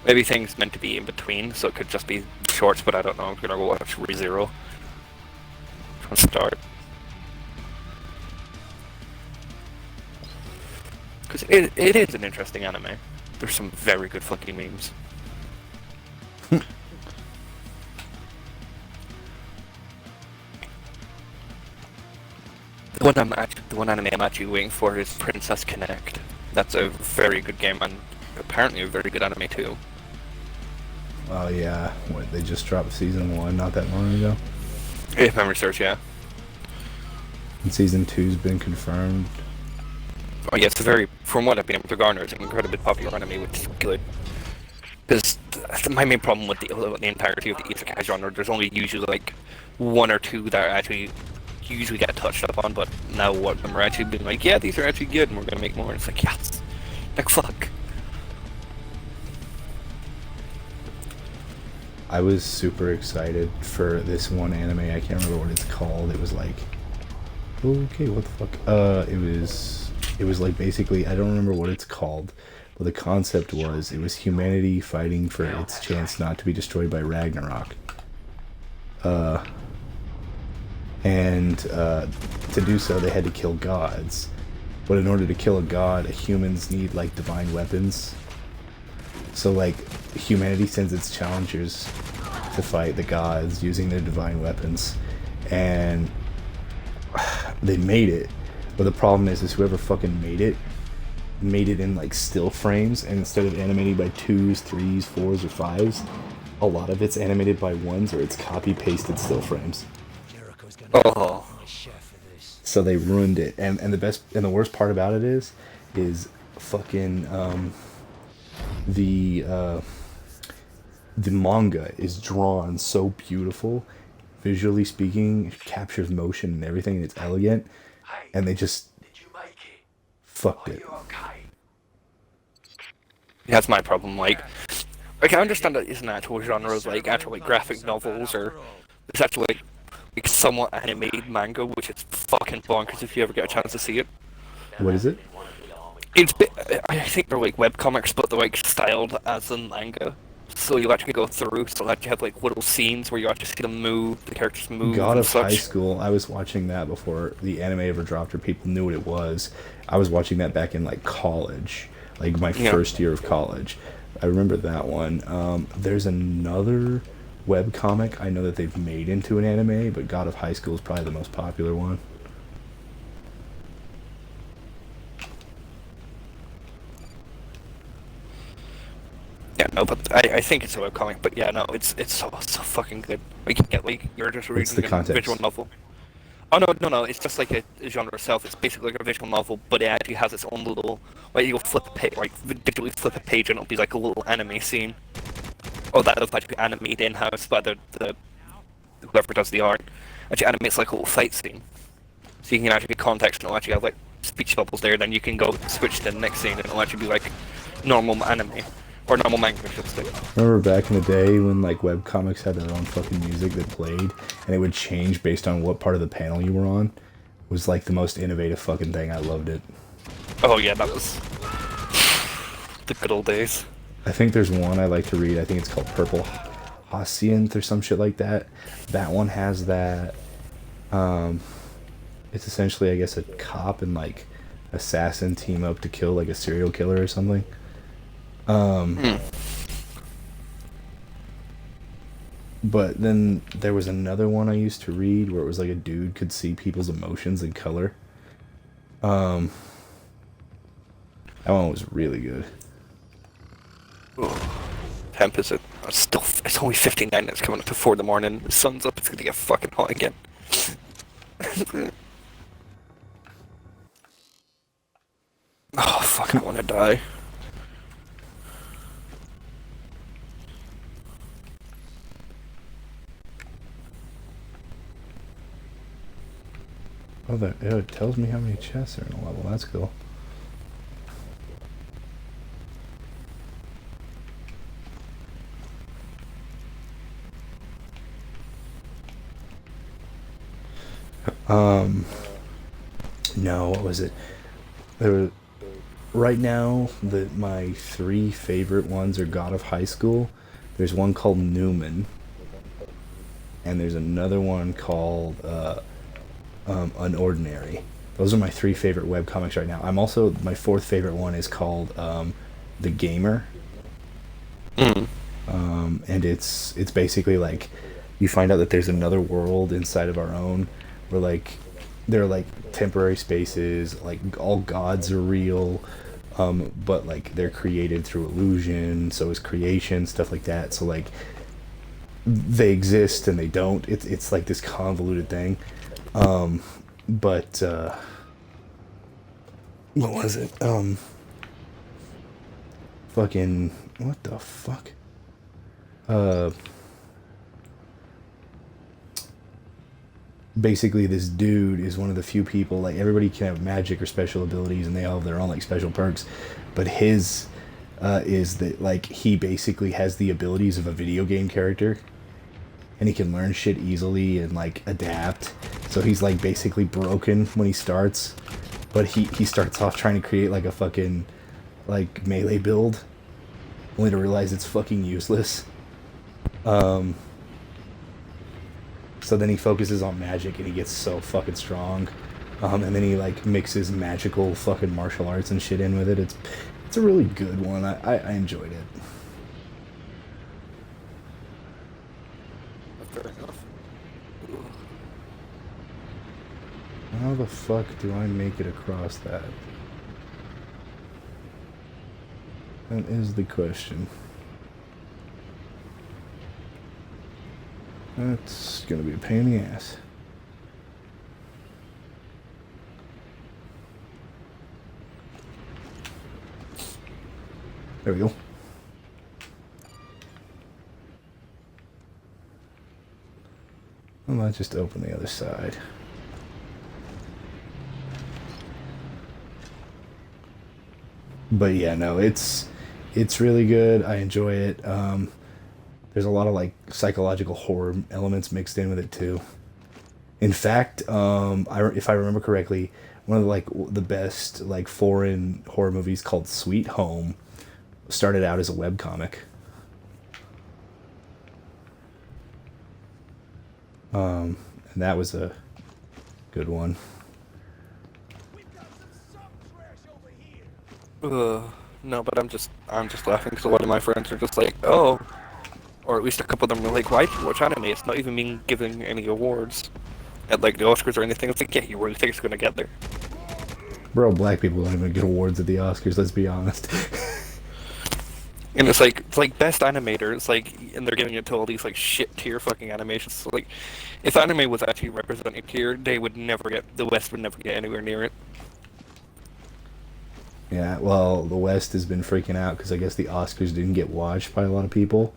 maybe things meant to be in between, so it could just be shorts. But I don't know. I'm gonna go watch ReZero from start. Because it is an interesting anime. There's some very good fucking memes. The one anime I'm actually waiting for is Princess Connect. That's a very good game and apparently a very good anime too. Oh yeah, what, they just dropped season 1 not that long ago? If memory serves, yeah. And season 2's been confirmed. Oh yeah, it's a very, from what I've been able to garner, it's an incredibly popular anime, which is good. Because my main problem with the entirety of the isekai genre, there's only usually like one or two that actually usually get touched upon, but now what them are actually being like, yeah, these are actually good and we're gonna make more, and it's like, yes, like fuck. I was super excited for this one anime, I can't remember what it's called. It was like, okay, what the fuck? It was like basically, I don't remember what it's called, but the concept was, it was humanity fighting for its chance not to be destroyed by Ragnarok. And to do so, they had to kill gods. But in order to kill a god, humans need like divine weapons. So like, humanity sends its challengers to fight the gods using their divine weapons, and they made it. But the problem is whoever fucking made it in like still frames, and instead of animating by 2s, 3s, 4s, or 5s, a lot of it's animated by 1s, or it's copy pasted still frames. Oh. So they ruined it, and the worst part about it is fucking the manga is drawn so beautiful, visually speaking, it captures motion and everything, and it's elegant, and they just fucked it. That's my problem. Like I understand that it's an actual genre of like actual like graphic novels, or it's actually like somewhat animated manga, which is fucking bonkers if you ever get a chance to see it. What is it? It's I think they're like webcomics, but they're like styled as a manga. So you actually go through, so like you have like little scenes where you actually see them move, the characters move. God and of such. High School, I was watching that before the anime ever dropped or people knew what it was. I was watching that back in like college, like my first year of college. I remember that one. There's another webcomic I know that they've made into an anime, but God of High School is probably the most popular one. Yeah, no, but I think it's a webcomic, but yeah, no, it's so fucking good. Like, you get like, you're just What's reading the a context? visual novel. Oh no, it's just like a genre itself. It's basically like a visual novel, but it actually has its own little, like you'll flip a page, like digitally flip a page, and it'll be like a little anime scene. Or that'll actually be animated in-house by the whoever does the art. Actually animates like a little fight scene. So you can actually get context, and it'll actually have like speech bubbles there, then you can go switch to the next scene, and it'll actually be like normal anime. Or normal manga, I should say. Remember back in the day when like webcomics had their own fucking music that played, and it would change based on what part of the panel you were on? It was like the most innovative fucking thing. I loved it. Oh yeah, that was the good old days. I think there's one I like to read. I think it's called Purple Hyacinth or some shit like that. That one has that. It's essentially, I guess, a cop and like assassin team up to kill like a serial killer or something. But then there was another one I used to read where it was like a dude could see people's emotions in color. That one was really good. Temp is it? It's only 59. It's coming up to 4 in the morning. The sun's up. It's gonna get fucking hot again. Oh fuck! I want to die. Oh, it tells me how many chests are in a level. That's cool. No, what was it? There were, right now, my three favorite ones are God of High School. There's one called Newman, and there's another one called Unordinary. Those are my three favorite webcomics right now. I'm also, my fourth favorite one is called The Gamer. And it's basically like you find out that there's another world inside of our own where like there are like temporary spaces, like all gods are real, but like they're created through illusion, so is creation, stuff like that. So like they exist and they don't. It's like this convoluted thing. But what was it? Fucking what the fuck? Basically this dude is one of the few people, like everybody can have magic or special abilities and they all have their own like special perks, but his is that like he basically has the abilities of a video game character and he can learn shit easily and like adapt. So he's like basically broken when he starts, but he starts off trying to create like a fucking like melee build only to realize it's fucking useless. So then he focuses on magic and he gets so fucking strong. And then he like mixes magical fucking martial arts and shit in with it. It's a really good one. I enjoyed it. Fair enough. How the fuck do I make it across that? That is the question. That's gonna be a pain in the ass. There we go. And let's just open the other side. But yeah, no, it's really good. I enjoy it. There's a lot of like psychological horror elements mixed in with it too. In fact, if I remember correctly, one of the best like foreign horror movies called Sweet Home started out as a webcomic. And that was a good one. No, but I'm just laughing because a lot of my friends are just like, oh, or at least a couple of them are like, why do you watch anime? It's not even being given any awards at like the Oscars or anything. It's like, yeah, you really think it's gonna get there? Bro, black people don't even get awards at the Oscars. Let's be honest. And it's like best animator. It's like, and they're giving it to all these like shit tier fucking animations. So like, if anime was actually represented here, the West would never get anywhere near it. Yeah, well, the West has been freaking out because I guess the Oscars didn't get watched by a lot of people.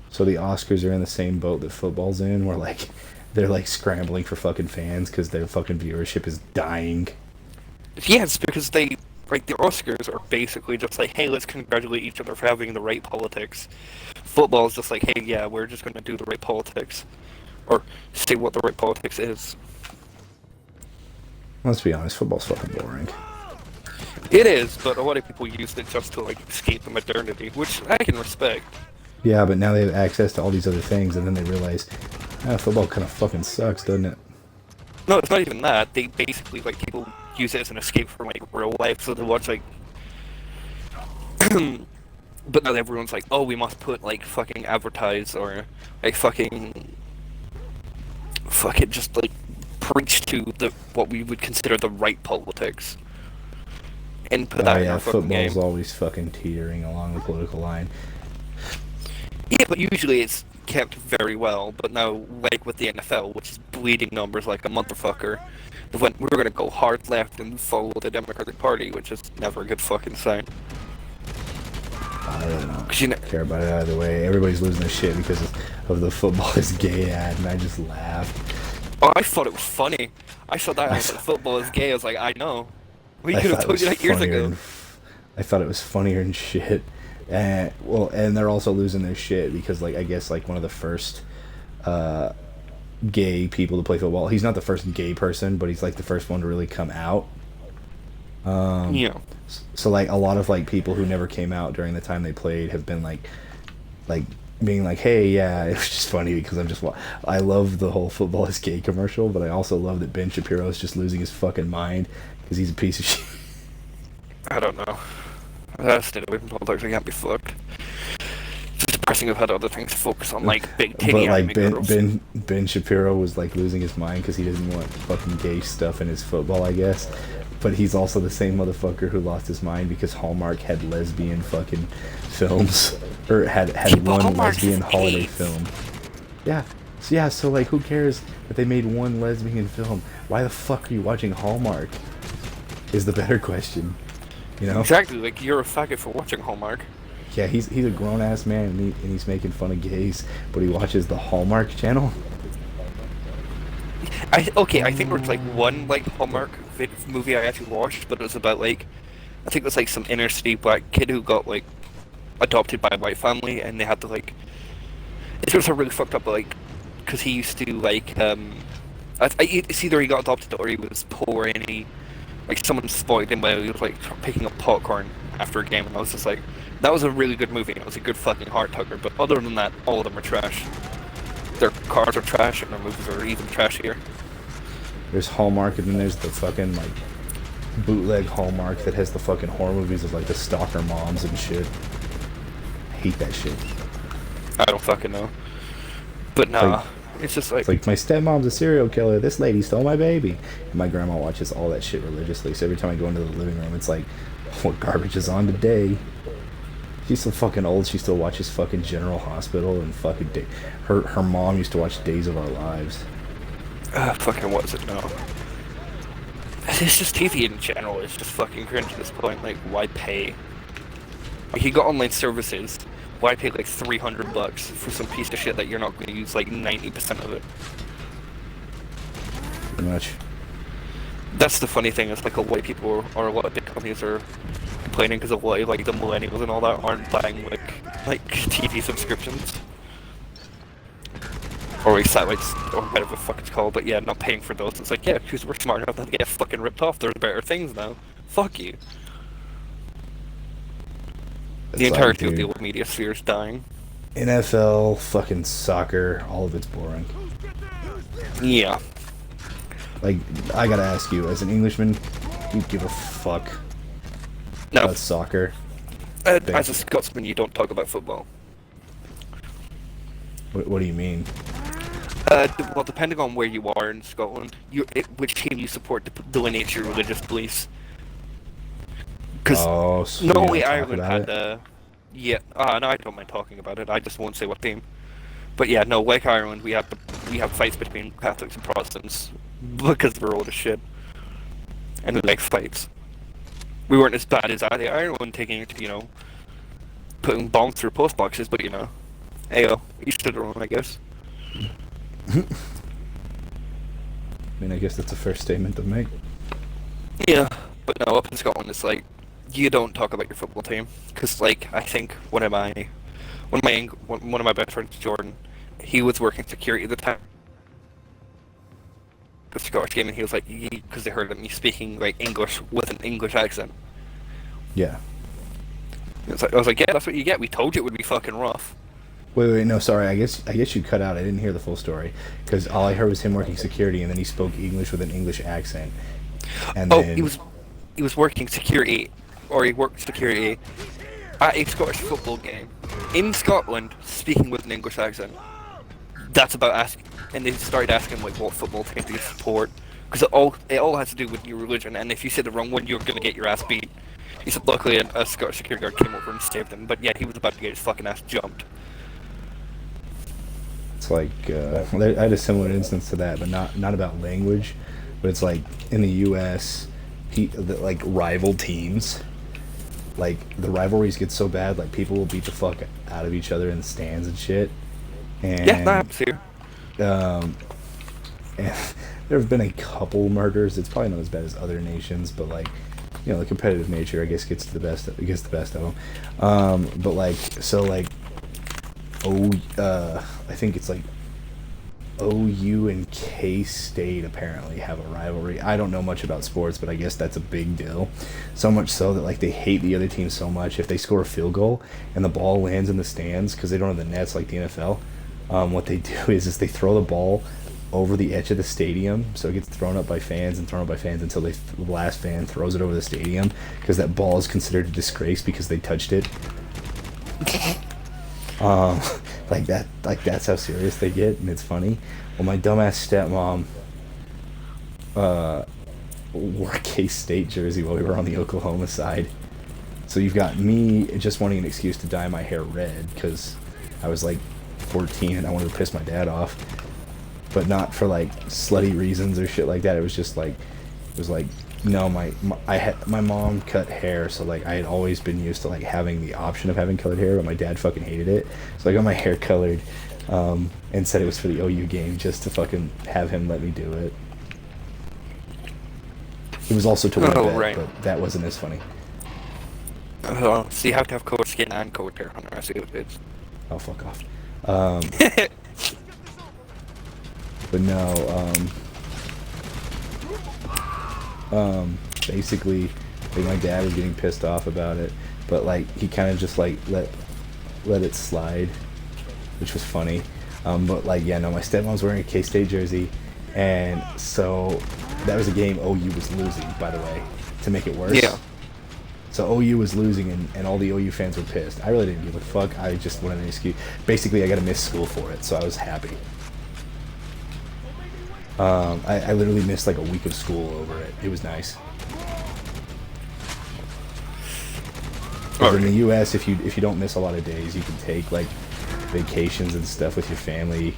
So the Oscars are in the same boat that football's in, where like they're like scrambling for fucking fans because their fucking viewership is dying. Yes, because the Oscars are basically just like, hey, let's congratulate each other for having the right politics. Football is just like, hey, yeah, we're just gonna do the right politics, or say what the right politics is. Let's be honest, football's fucking boring. It is, but a lot of people use it just to like escape the modernity, which I can respect. Yeah, but now they have access to all these other things, and then they realize, football kind of fucking sucks, doesn't it? No, it's not even that. They basically, like, people use it as an escape from, like, real life, so they watch, like... But now everyone's like, oh, we must put, like, fucking advertise, or, like, fucking just, like, preach to what we would consider the right politics. And put that in our fucking game. Football's always fucking teetering along the political line. Yeah, but usually it's kept very well, but now, like with the NFL, which is bleeding numbers like a motherfucker, we're gonna go hard left and follow the Democratic Party, which is never a good fucking sign. I really don't care about it either way. Everybody's losing their shit because of the football is gay ad, and I just laughed. Oh, I thought it was funny. I saw that, I was like, football is gay, I was like, I know. We could have told you that years ago. I thought it was funnier than shit. And they're also losing their shit because, like, I guess, like, one of the first gay people to play football. He's not the first gay person, but he's like the first one to really come out. Yeah. So like a lot of like people who never came out during the time they played have been like being like, hey, yeah, it was just funny because I love the whole football is gay commercial, but I also love that Ben Shapiro is just losing his fucking mind because he's a piece of shit. I don't know. That's stayed away from politics. I can't be fucked. It's depressing. I've had other things to focus on, like big titty But like anime girls. Ben Shapiro was like losing his mind because he didn't want fucking gay stuff in his football, I guess. But he's also the same motherfucker who lost his mind because Hallmark had lesbian fucking films, or had one Hallmark lesbian has holiday AIDS. film. Yeah, so like who cares that they made one lesbian film? Why the fuck are you watching Hallmark? Is the better question, you know? Exactly. Like you're a faggot for watching Hallmark. Yeah, he's a grown ass man and he's making fun of gays, but he watches the Hallmark Channel. I think there was like one like Hallmark movie I actually watched, but it was about like, I think it was like some inner city black kid who got like adopted by a white family, and they had to like, it's also really fucked up, like, because he used to like, it's either he got adopted or he was poor and he, like, someone spoiled him while he was like picking up popcorn after a game, and I was just like, that was a really good movie. It was a good fucking heart tugger, but other than that, all of them are trash. Their cars are trash and their movies are even trashier. There's Hallmark, and then there's the fucking like bootleg Hallmark that has the fucking horror movies of like the stalker moms and shit. I hate that shit. I don't fucking know. But nah, Like- it's just like, It's like my stepmom's a serial killer. This lady stole my baby. And my grandma watches all that shit religiously. So every time I go into the living room, it's like, what garbage is on today? She's so fucking old. She still watches fucking General Hospital and fucking her mom used to watch Days of Our Lives. fucking what is it now? It's just TV in general. It's just fucking cringe at this point. Like, why pay? Like, you got online services. Why pay like $300 for some piece of shit that you're not going to use like 90% of it? Pretty much. That's the funny thing. Is like a lot of people or a lot of big companies are complaining because a lot of like the millennials and all that aren't buying like TV subscriptions. Or like satellites, or whatever the fuck it's called, but yeah, not paying for those. It's like, yeah, because we're smart enough not to get fucking ripped off. There's better things now. Fuck you. The It's like, entirety of dude, the old media sphere is dying. NFL, fucking soccer, all of it's boring. Yeah. Like, I gotta ask you, as an Englishman, do you give a fuck No. about soccer? As a Scotsman, you don't talk about football. What do you mean? Well, depending on where you are in Scotland, which team you support delineates your religious beliefs. Because Oh, so you Norway, don't talk Ireland about had it? yeah. No, I don't mind talking about it. I just won't say what team. But yeah, no, like Ireland, we have fights between Catholics and Protestants because we're old as shit, and we like fights. We weren't as bad as Ireland taking it, putting bombs through post boxes, but ayo, each to their own, I guess. I mean, I guess that's a fair statement to make. Yeah, but no, up in Scotland, it's like you don't talk about your football team because, like, I think one of my best friends, Jordan, he was working security at the time. The Scottish game, and he was like, because they heard me speaking like English with an English accent. Yeah. It's like, I was like, yeah, that's what you get. We told you it would be fucking rough. Wait, no, sorry. I guess you cut out. I didn't hear the full story because all I heard was him working security, and then he spoke English with an English accent. And then He was working security, or he worked security at a Scottish football game in Scotland, speaking with an English accent. That's about asking, and they started asking like, what football team do you support? Because it all has to do with your religion, and if you say the wrong one, you're gonna get your ass beat. He said, luckily, a Scottish security guard came over and saved him, but yeah, he was about to get his fucking ass jumped. it's like I had a similar instance to that, but not about language. But it's like in the U.S., like rival teams, like the rivalries get so bad, like people will beat the fuck out of each other in the stands and shit. And Yeah, that happens here. and there have been a couple murders. It's probably not as bad as other nations, but like, the competitive nature, I guess, gets the best of them. But like, so like, I think it's like OU and K-State apparently have a rivalry. I don't know much about sports, but I guess that's a big deal. So much so that like they hate the other team so much. If they score a field goal and the ball lands in the stands because they don't have the nets like the NFL, what they do is they throw the ball over the edge of the stadium, so it gets thrown up by fans and thrown up by fans until the last fan throws it over the stadium, because that ball is considered a disgrace because they touched it. Like that's how serious they get, and it's funny. Well, my dumbass stepmom wore a K-State jersey while we were on the Oklahoma side. So you've got me just wanting an excuse to dye my hair red because I was like 14 and I wanted to piss my dad off, but not for like slutty reasons or shit like that. It was just like, no, my mom cut hair, so like I had always been used to like having the option of having colored hair, but my dad fucking hated it. So I got my hair colored, and said it was for the OU game just to fucking have him let me do it. It was also to win a bet, right. but that wasn't as funny. So you have to have coat skin and coat hair on the rest of your kids. Oh, fuck off. But no, basically, like, my dad was getting pissed off about it, but like he kind of just like let it slide, which was funny. But like, yeah, no, my stepmom's wearing a K-State jersey, and so that was a game OU was losing, by the way, to make it worse. Yeah. So OU was losing, and all the OU fans were pissed. I really didn't give a fuck. I just wanted an excuse. Basically, I got to miss school for it, so I was happy. I literally missed like a week of school over it. It was nice. In the U.S., if you don't miss a lot of days, you can take like vacations and stuff with your family,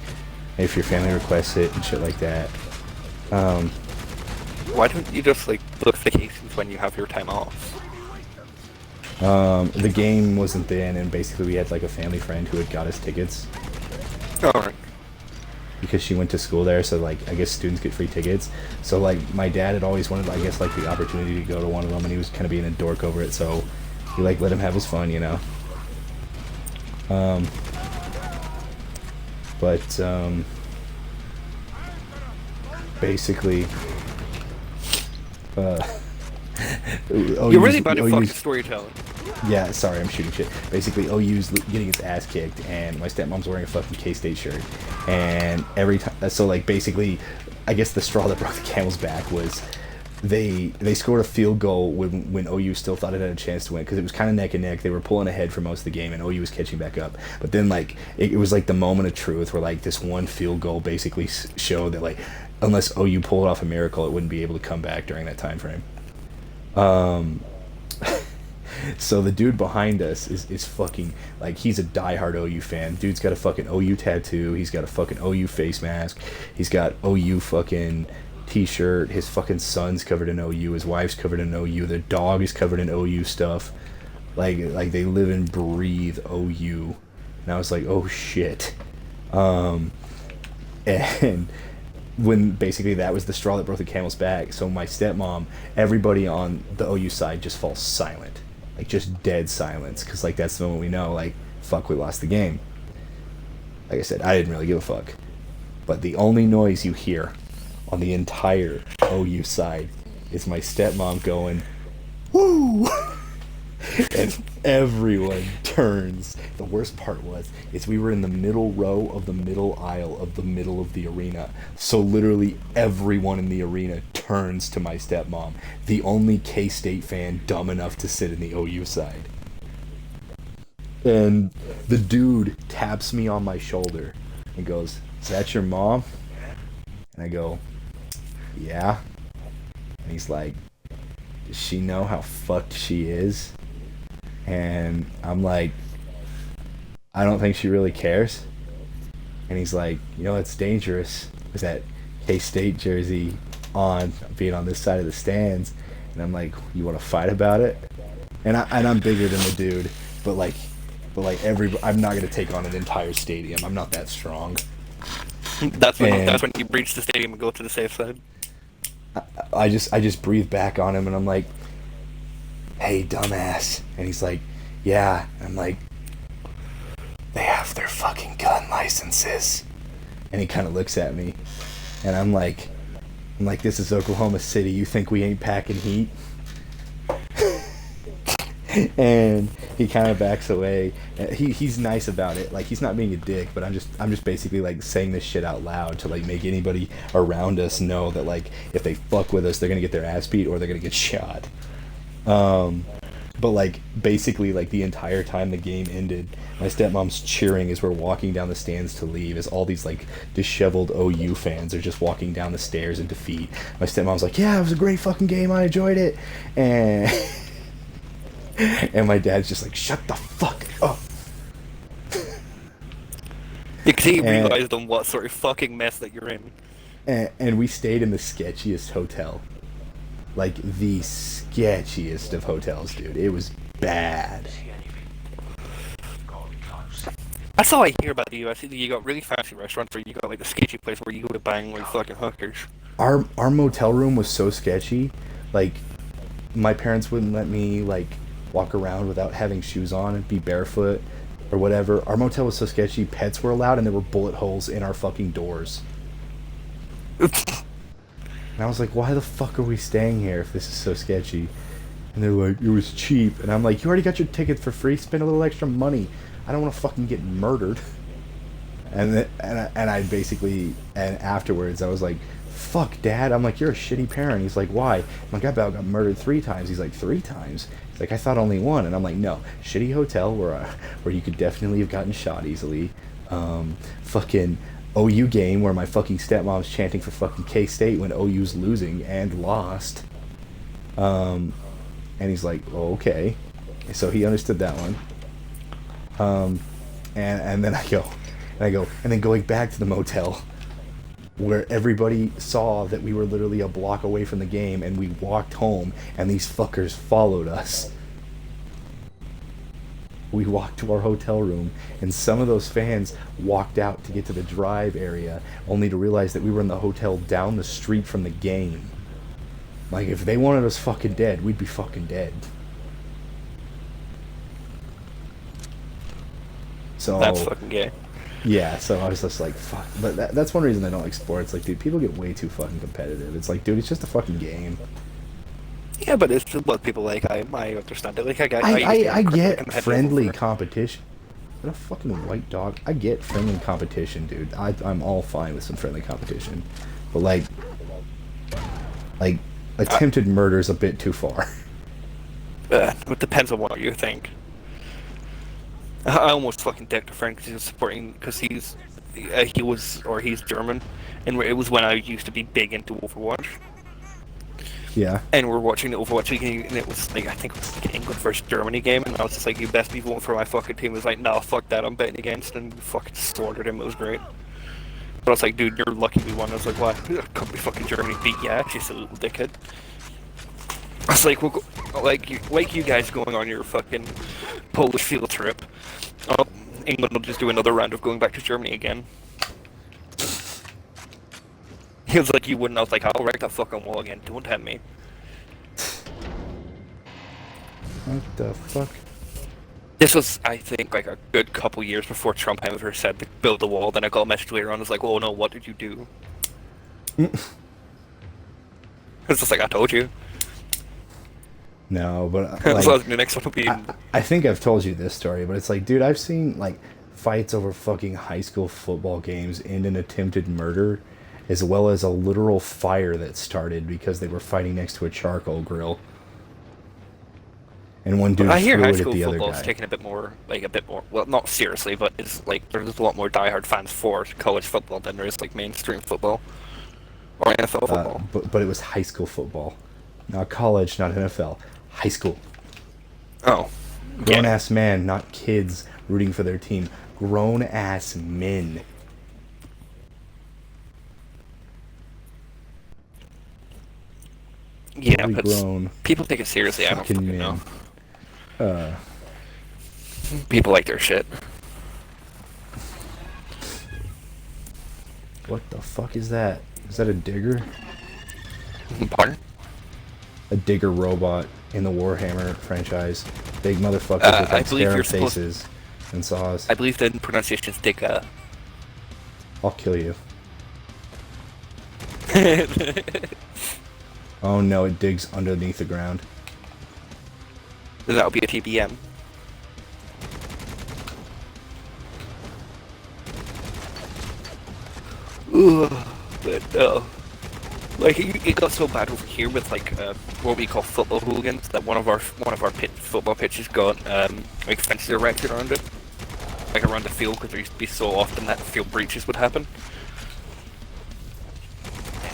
if your family requests it and shit like that. Why don't you just like book vacations when you have your time off? The game wasn't then, and basically we had like a family friend who had got us tickets. Alright. Because she went to school there, so like I guess students get free tickets. So like my dad had always wanted, I guess, like the opportunity to go to one of them, and he was kind of being a dork over it, so we like let him have his fun, you know. Basically, You're really bad at fucking storytelling. Yeah, sorry, I'm shooting shit. Basically, OU's getting its ass kicked, and my stepmom's wearing a fucking K-State shirt. And every time, so like basically, I guess the straw that broke the camel's back was they scored a field goal when OU still thought it had a chance to win, because it was kind of neck and neck. They were pulling ahead for most of the game, and OU was catching back up. But then like it was like the moment of truth where like this one field goal basically showed that like unless OU pulled off a miracle, it wouldn't be able to come back during that time frame. So the dude behind us is fucking, like, he's a diehard OU fan. Dude's got a fucking OU tattoo. He's got a fucking OU face mask. He's got OU fucking t-shirt. His fucking son's covered in OU. His wife's covered in OU. Their dog is covered in OU stuff. Like they live and breathe OU. And I was like, oh shit. And when basically that was the straw that broke the camel's back, so my stepmom, everybody on the OU side just falls silent. Like, just dead silence, because like that's the moment we know, like, fuck, we lost the game. Like I said, I didn't really give a fuck, but the only noise you hear on the entire OU side is my stepmom going, woo. And everyone turns. The worst part is we were in the middle row of the middle aisle of the middle of the arena, so literally everyone in the arena turns to my stepmom, the only K-State fan dumb enough to sit in the OU side. And the dude taps me on my shoulder and goes, "Is that your mom?" And I go, "Yeah." And he's like, "Does she know how fucked she is?" And I'm like, "I don't think she really cares." And he's like, "You know, it's dangerous with that K-State jersey on, being on this side of the stands." And I'm like, "You want to fight about it?" And I'm bigger than the dude, but like I'm not gonna take on an entire stadium. I'm not that strong. That's when you breach the stadium and go to the safe side. I just breathe back on him, and I'm like, "Hey, dumbass." And he's like, "Yeah." And I'm like, "They have their fucking gun licenses." And he kind of looks at me, and I'm like, this is Oklahoma City. You think we ain't packing heat? And he kind of backs away. He's nice about it. Like, he's not being a dick, but I'm just basically like saying this shit out loud to like make anybody around us know that like if they fuck with us, they're gonna get their ass beat or they're gonna get shot. But like basically like the entire time the game ended, my stepmom's cheering as we're walking down the stands to leave, as all these like disheveled OU fans are just walking down the stairs in defeat. My stepmom's like, yeah, it was a great fucking game, I enjoyed it. And and my dad's just like, shut the fuck up. Because he realized on what sort of fucking mess that you're in. And we stayed in the sketchiest hotel. Like, the sketchiest of hotels, dude. It was bad. That's all I hear about the US. You got really fancy restaurants where you got like the sketchy place where you go to bang like fucking hookers. Our motel room was so sketchy. Like, my parents wouldn't let me, like, walk around without having shoes on and be barefoot or whatever. Our motel was so sketchy, pets were allowed and there were bullet holes in our fucking doors. And I was like, why the fuck are we staying here if this is so sketchy? And they're like, it was cheap. And I'm like, you already got your ticket for free, spend a little extra money. I don't want to fucking get murdered. And I basically, and afterwards I was like, fuck, Dad. I'm like, you're a shitty parent. He's like, why? I'm like, I about got murdered 3 times. He's like, 3 times? He's like, I thought only 1. And I'm like, no. Shitty hotel where you could definitely have gotten shot easily. Fucking OU game where my fucking stepmom's chanting for fucking K-State when OU's losing and lost. And he's like, oh, okay. So he understood that one. And then I go, and then going back to the motel where everybody saw that we were literally a block away from the game, and we walked home and these fuckers followed us. We walked to our hotel room and some of those fans walked out to get to the drive area only to realize that we were in the hotel down the street from the game. Like, if they wanted us fucking dead, we'd be fucking dead. So That's fucking gay. yeah, so I was just like, fuck. But that's one reason I don't like sports. Like, dude, people get way too fucking competitive. It's like, dude, it's just a fucking game. Yeah, but it's what people like. I understand it. Like, I get friendly competition. Is that a fucking white dog? I get friendly competition, dude. I'm all fine with some friendly competition. But like attempted murder is a bit too far. It depends on what you think. I almost fucking decked a friend because he was supporting, because he's German, and it was when I used to be big into Overwatch. Yeah. And we're watching the Overwatch game, and it was like, I think it was like England versus Germany game, and I was just like, you best be voting for my fucking team. He was like, nah, fuck that, I'm betting against, and we fucking slaughtered him. It was great. But I was like, dude, you're lucky we won. I was like, why? Can't be fucking Germany beat you, just a little dickhead. I was like, we'll go, like you guys going on your fucking Polish field trip. England will just do another round of going back to Germany again. He was like, you wouldn't. I was like, I'll wreck that fucking wall again. Don't tempt me. What the fuck? This was, I think, like a good couple years before Trump ever said to build the wall. Then I got a message later on. I was like, oh no, what did you do? It's just like, I told you. No, but So like, the next one will be. I think I've told you this story, but it's like, dude, I've seen like fights over fucking high school football games end in attempted murder, as well as a literal fire that started because they were fighting next to a charcoal grill. And one dude I hear threw high it at school the other football's guy. taken a bit more, well, not seriously, but it's like there's a lot more diehard fans for college football than there is like mainstream football or NFL football. But it was high school football, not college, not NFL. High school. Oh, Grown ass man, not kids rooting for their team. Grown ass men. yeah, Fully but grown people take it seriously. I don't fucking fucking know. men. People like their shit. What the fuck is that? Is that a digger? Pardon? A digger robot in the Warhammer franchise. Big motherfuckers with I like believe scarab you're supposed- faces and saws. I believe the pronunciation is Digga. I'll kill you. Oh no, it digs underneath the ground. That'll be a TBM. Ugh, but no. Like it got so bad over here with like what we call football hooligans that one of our football pitches got like fences erected around it, like around the field, because there used to be so often that field breaches would happen.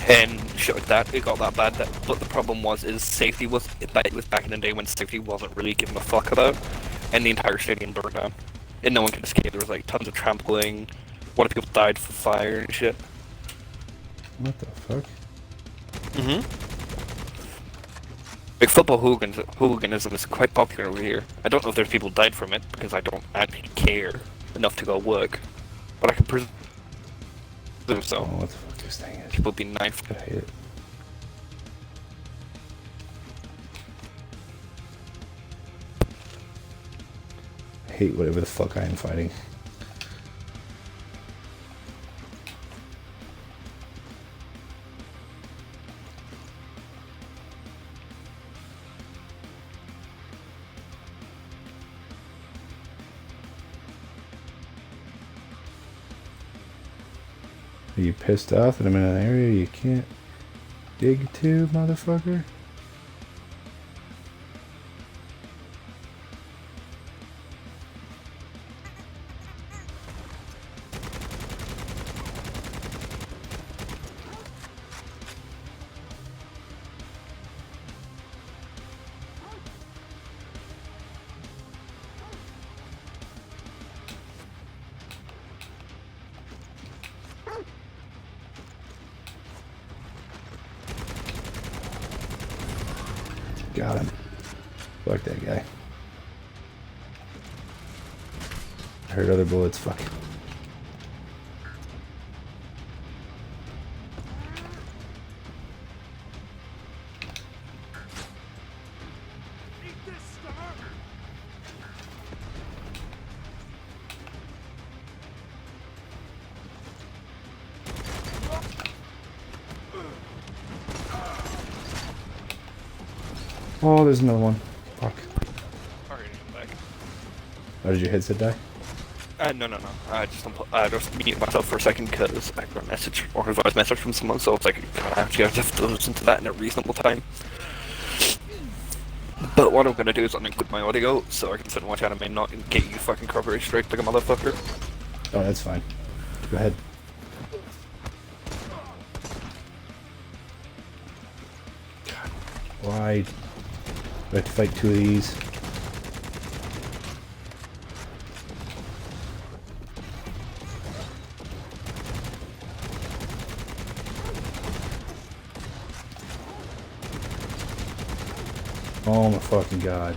And shit like that, it got that bad. But the problem is safety was back in the day when safety wasn't really given a fuck about, and the entire stadium burned down, and no one could escape. There was like tons of trampling. A lot of people died from fire and shit. What the fuck? Like football hooliganism is quite popular over here. I don't know if there's people died from it because I don't actually care enough to go work, but I can presume so. Oh, what the fuck this thing is? People be knifed. I hate it. I hate whatever the fuck I am fighting. Are you pissed off that I'm in an area you can't dig to, motherfucker? Got him. Fuck that guy. I heard other bullets. Fuck. Oh, there's another one. Fuck. Alright, I'm back. Oh, did your headset die? No. I just muted myself for a second because I got a message or a voice message from someone, so it's like actually I have to listen to that in a reasonable time. But what I'm gonna do is I'm gonna click my audio so I can sit and watch anime and not get you fucking copyright straight like a motherfucker. Oh, that's fine. Go ahead. God, why do I have to fight two of these? Oh my fucking god.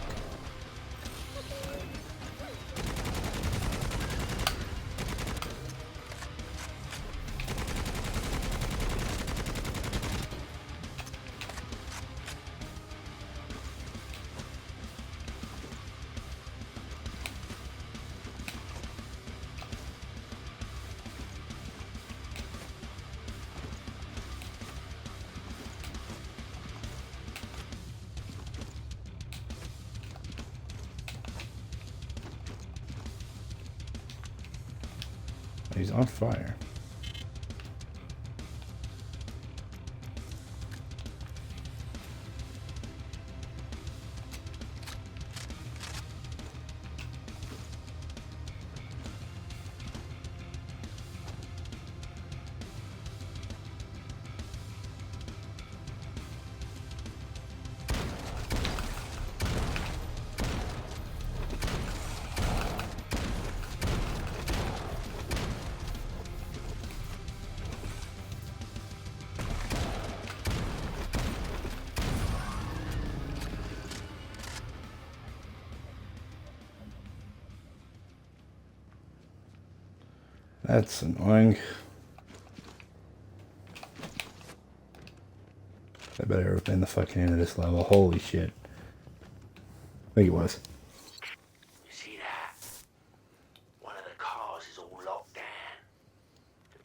He's on fire. That's annoying. I better have been the fucking end of this level. Holy shit. I think it was. You see that? One of the cars is all locked down. The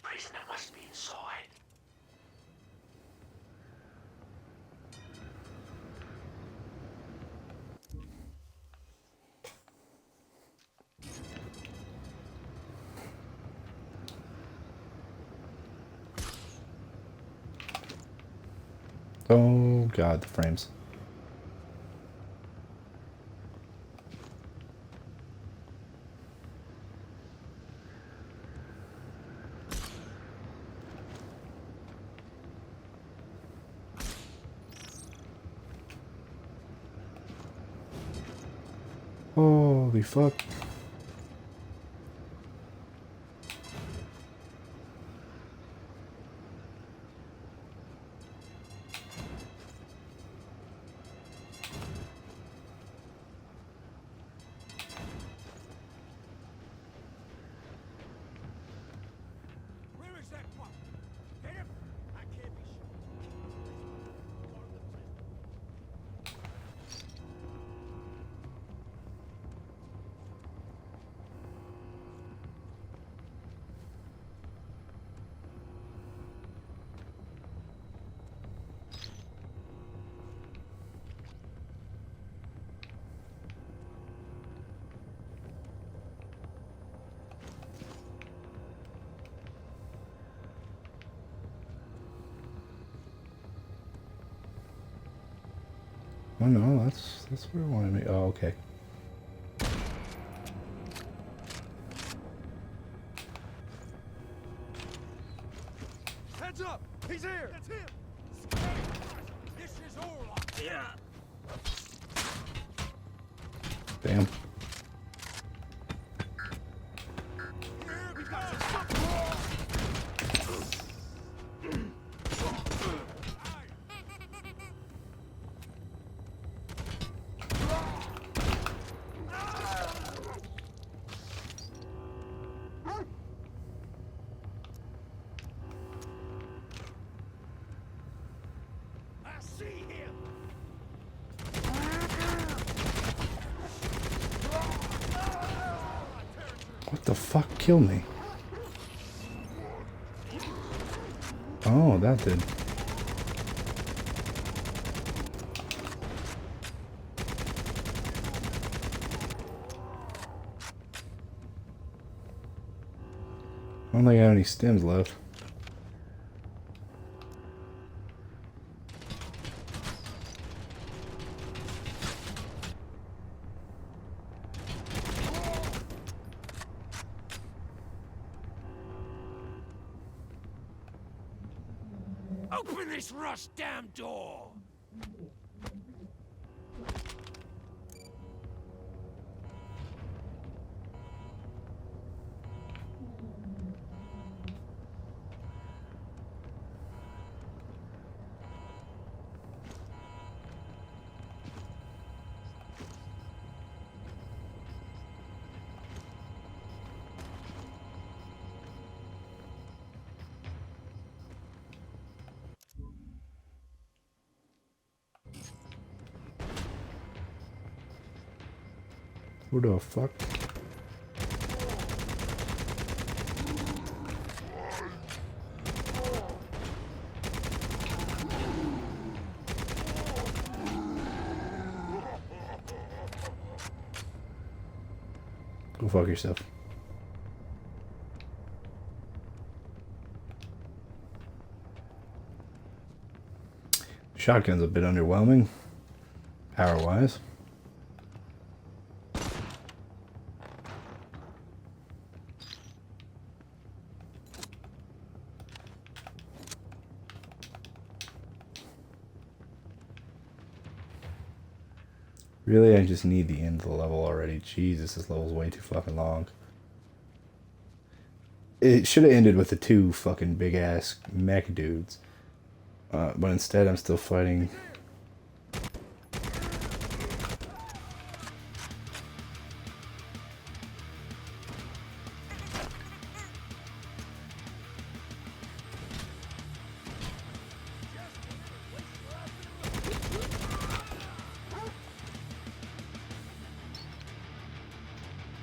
Oh god, the frames. Holy fuck. Where is that one? Get him? I can't be sure. Oh no, that's where I wanted me. Oh, okay. Heads up! He's here! That's him! This is Orlok! Yeah! Damn. Here we go! I see him! What the fuck killed me? Oh, that did. I don't think I have any stems left. Open this rust damn door! Who the fuck? Go fuck yourself. Shotgun's a bit underwhelming, power-wise. Really, I just need the end of the level already. Jesus, this level's way too fucking long. It should have ended with the two fucking big-ass mech dudes. But instead, I'm still fighting...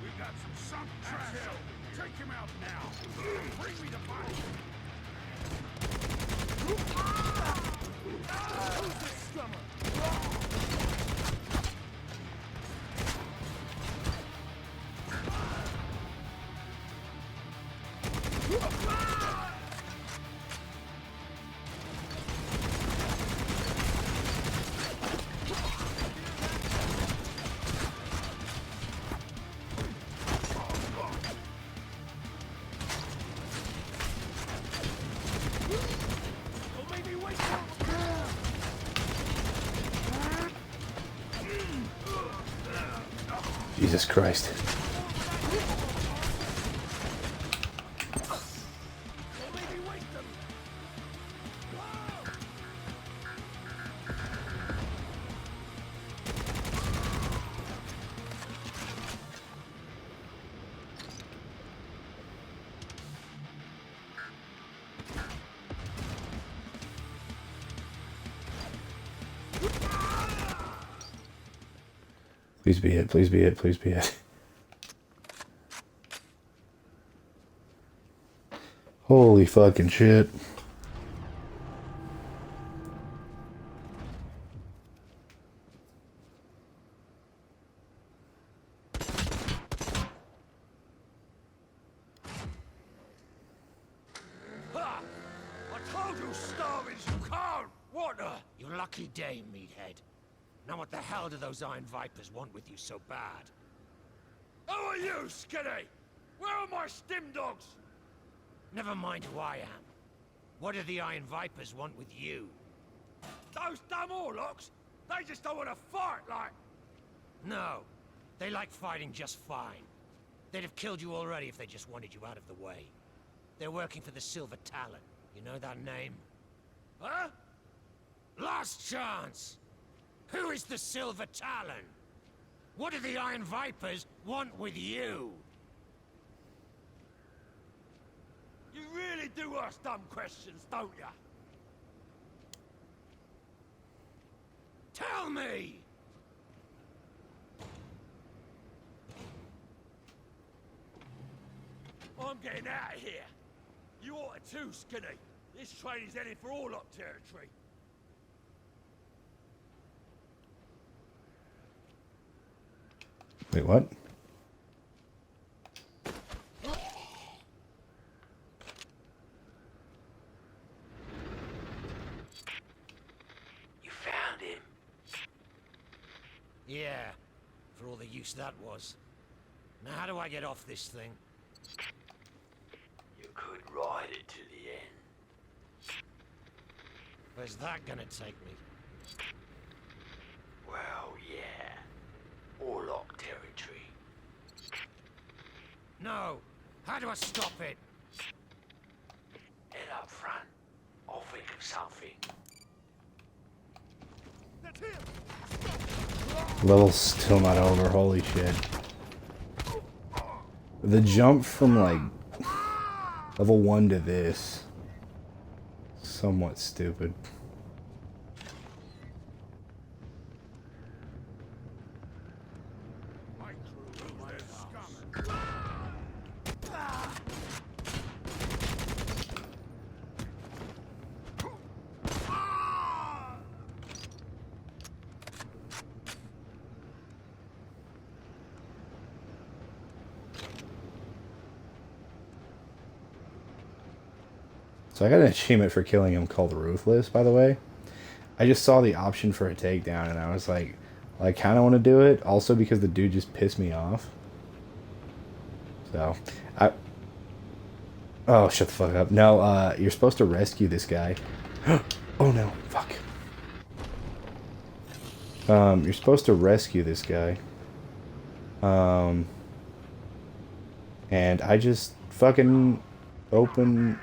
We've got some sunk trash! Take him out now! Bring me the body! Who's this Jesus Christ. Please be it, please be it, please be it. Holy fucking shit. Ha! I told you starving's you can't! What the? Your lucky day, meathead. Now what the hell do those Iron Vipers want with you so bad? Who are you, Skinny? Where are my stim dogs? Never mind who I am. What do the Iron Vipers want with you? Those damn Orlocks? They just don't want to fight like... No. They like fighting just fine. They'd have killed you already if they just wanted you out of the way. They're working for the Silver Talon. You know that name? Huh? Last chance! Who is the Silver Talon? What do the Iron Vipers want with you? You really do ask dumb questions, don't ya? Tell me! I'm getting out of here. You ought to too, Skinny. This train is heading for Orlock territory. Wait, what? You found him. Yeah, for all the use that was. Now how do I get off this thing? You could ride it to the end. Where's that gonna take me? Well, yeah. Orlock territory. No! How do I stop it? Head up front. I'll think of something. Level's still not over, holy shit. The jump from like level 1 to this, somewhat stupid. So I got an achievement for killing him called Ruthless, by the way. I just saw the option for a takedown and I was like, well, I kind of want to do it. Also because the dude just pissed me off. So, oh, shut the fuck up. No, you're supposed to rescue this guy. Oh no, fuck. You're supposed to rescue this guy. And I just fucking opened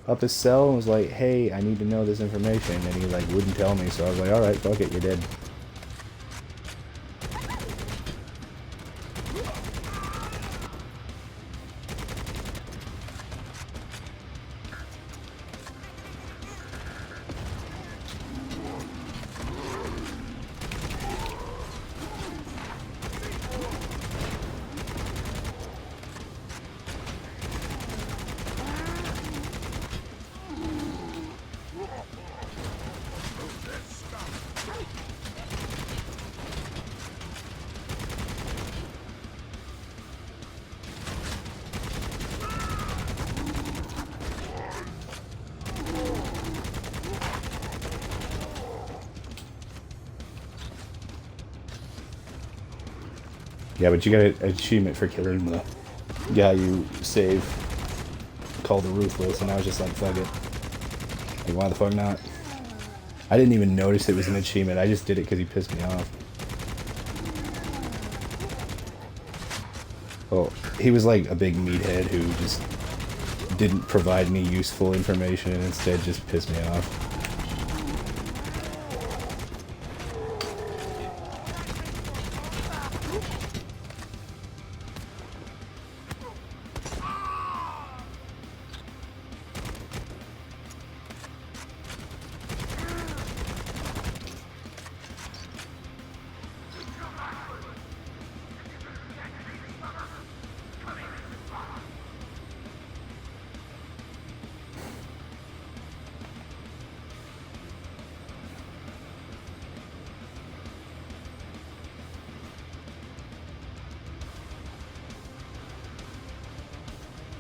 up his cell and was like, hey, I need to know this information, and he like wouldn't tell me, so I was like, alright, fuck it, you're dead. Yeah, but you got an achievement for killing the guy you save called the Ruthless, and I was just like, fuck it. Like, why the fuck not? I didn't even notice it was an achievement. I just did it because he pissed me off. Oh, he was like a big meathead who just didn't provide me useful information and instead just pissed me off.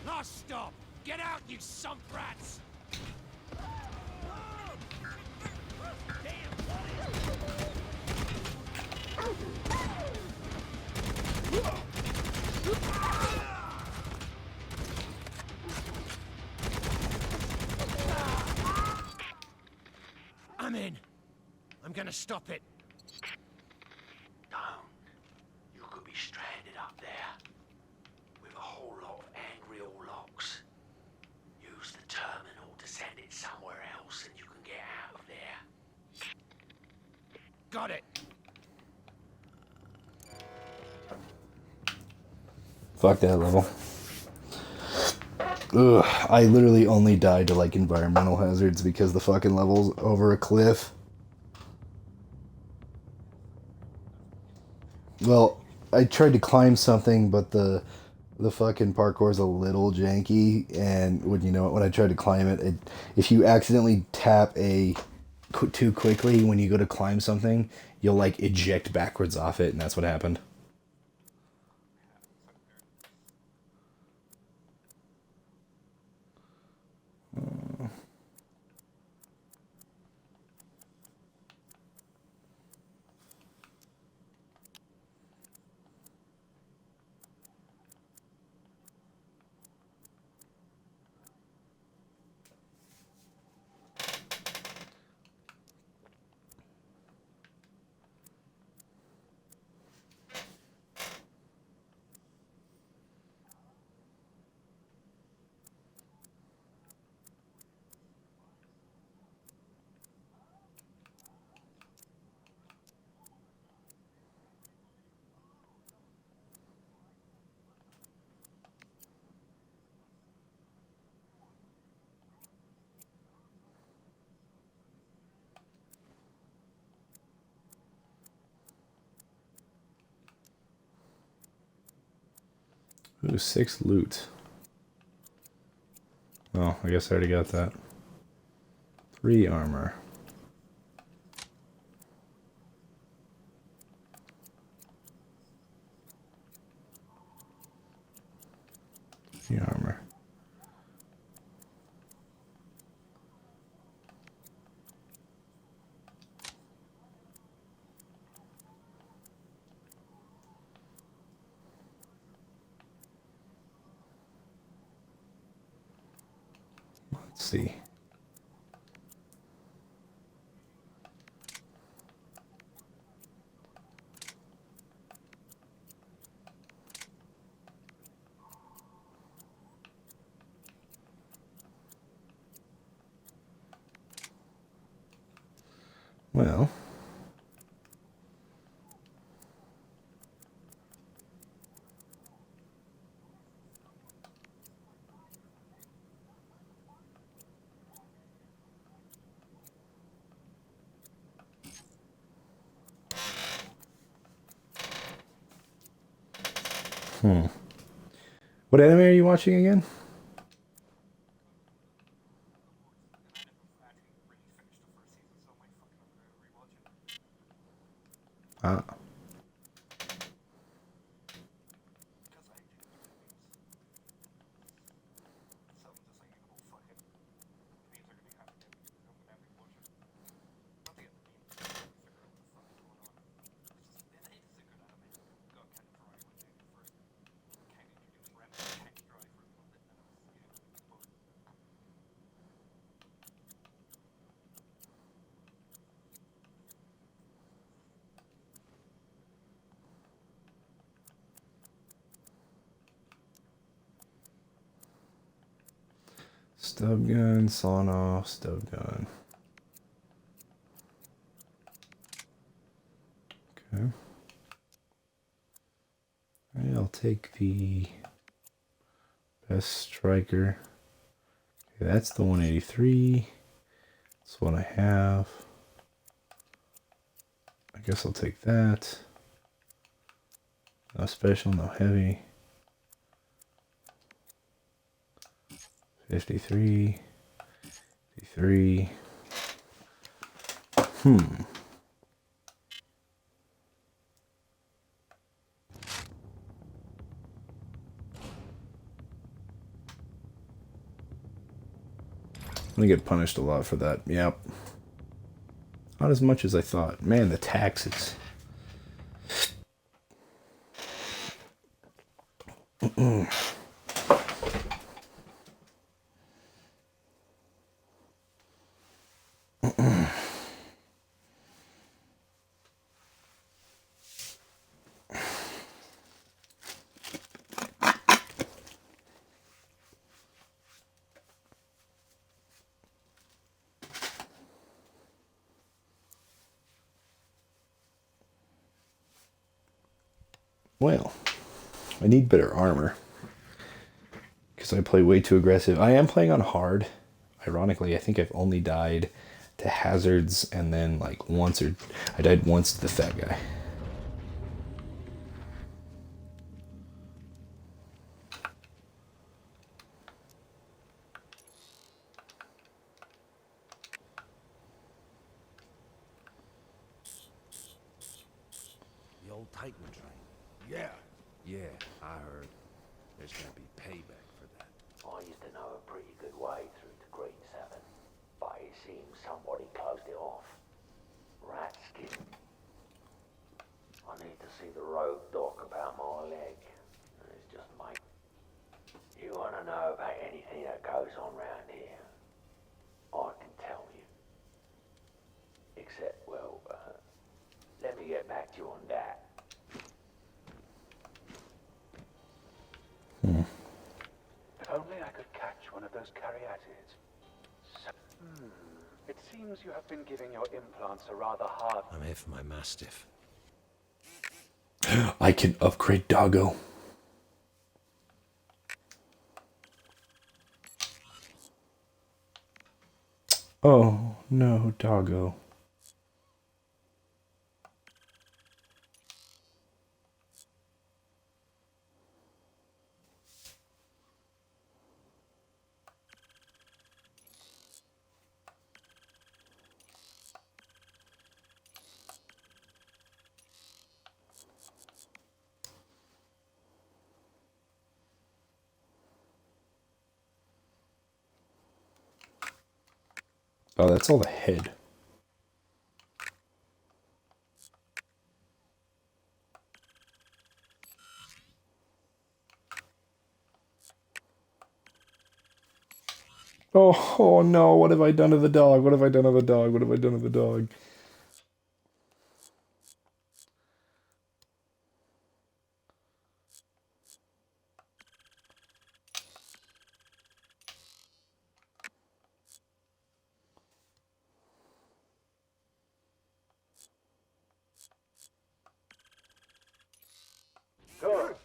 Last stop! Get out, you sump rats! I'm in. I'm gonna stop it. Don't. You could be stranded up there with a whole lot of angry Orlocks. Use the terminal to send it somewhere else and you can get out of there. Got it. Fuck that level. Ugh, I literally only died to like environmental hazards because the fucking level's over a cliff. Well, I tried to climb something, but the fucking parkour's a little janky, and when I tried to climb it, if you accidentally tap too quickly when you go to climb something, you'll like eject backwards off it, and that's what happened. Ooh, 6 loot. Oh, I guess I already got that. 3 armor. The armor. Let's see. Well, what anime are you watching again? Ah. Stub gun, sawn off, stub gun. Okay. Alright, I'll take the best striker. Okay, that's the 183. That's what I have. I guess I'll take that. No special, no heavy. 53. 53. I'm gonna get punished a lot for that. Yep. Not as much as I thought. Man, the taxes. Well, I need better armor because I play way too aggressive. I am playing on hard. Ironically, I think I've only died to hazards and then like once, or I died once to the fat guy. The old Titan train. Yeah. Yeah, I heard. There's gonna be payback for that. I used to know a pretty good way through to Green 7, but it seems somebody closed it off. Rat skin. I need to see the road doc about my leg. It's just mate. You want to know about anything that goes on round here? I can tell you. Except, well, let me get back to you on that. If only I could catch one of those caryatids. It seems you have been giving your implants a rather hard... I'm here for my Mastiff. I can upgrade Doggo. Oh, no, Doggo. Oh, that's all the head. Oh, oh no, what have I done to the dog? What have I done to the dog? What have I done to the dog? Good.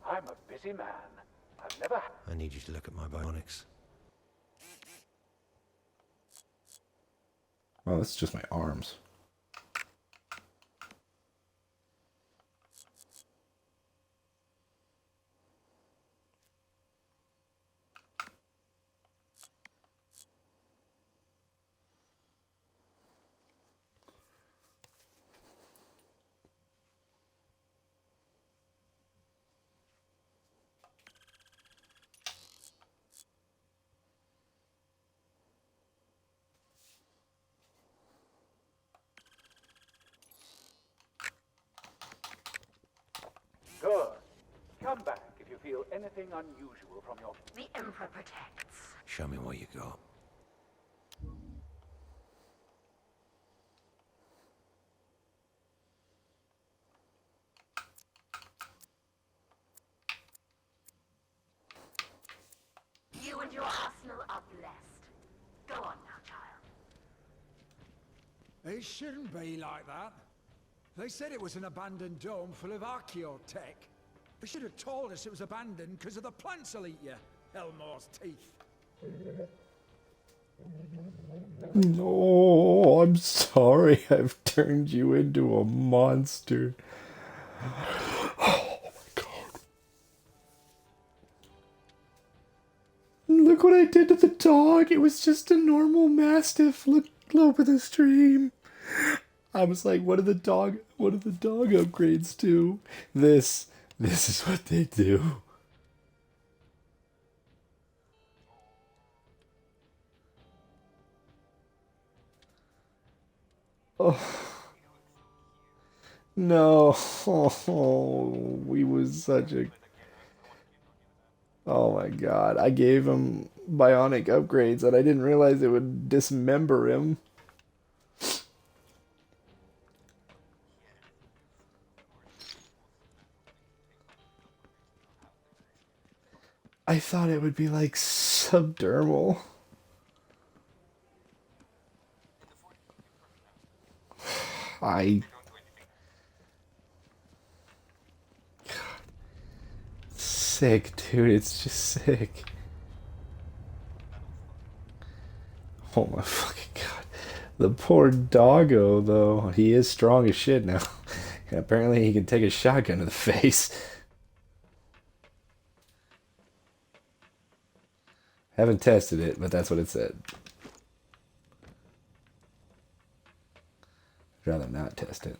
I'm a busy man. I've never... I need you to look at my bionics. Oh, that's just my arms. Good. Come back if you feel anything unusual from your... The Emperor protects. Show me what you got. You and your arsenal of blessed. Go on now, child. It shouldn't be like that. They said it was an abandoned dome full of archaeotech. They should have told us it was abandoned because of the plants will eat you, Elmore's teeth. No, I'm sorry. I've turned you into a monster. Oh my god. Look what I did to the dog. It was just a normal mastiff. Look over the stream. I was like, what do the dog upgrades do? This is what they do. Oh. No. Oh, we was such a... Oh my god. I gave him bionic upgrades and I didn't realize it would dismember him. I thought it would be like subdermal. I... Sick, dude. It's just sick. Oh my fucking god. The poor doggo, though. He is strong as shit now. And apparently he can take a shotgun to the face. Haven't tested it, but that's what it said. I'd rather not test it.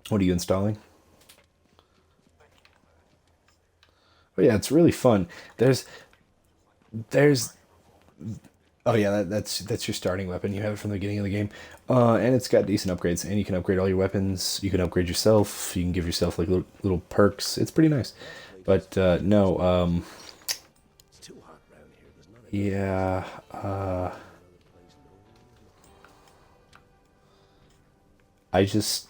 What are you installing? Oh yeah, it's really fun. There's oh yeah, that's your starting weapon. You have it from the beginning of the game. And it's got decent upgrades, and you can upgrade all your weapons. You can upgrade yourself. You can give yourself like little perks. It's pretty nice. But no, yeah, I just...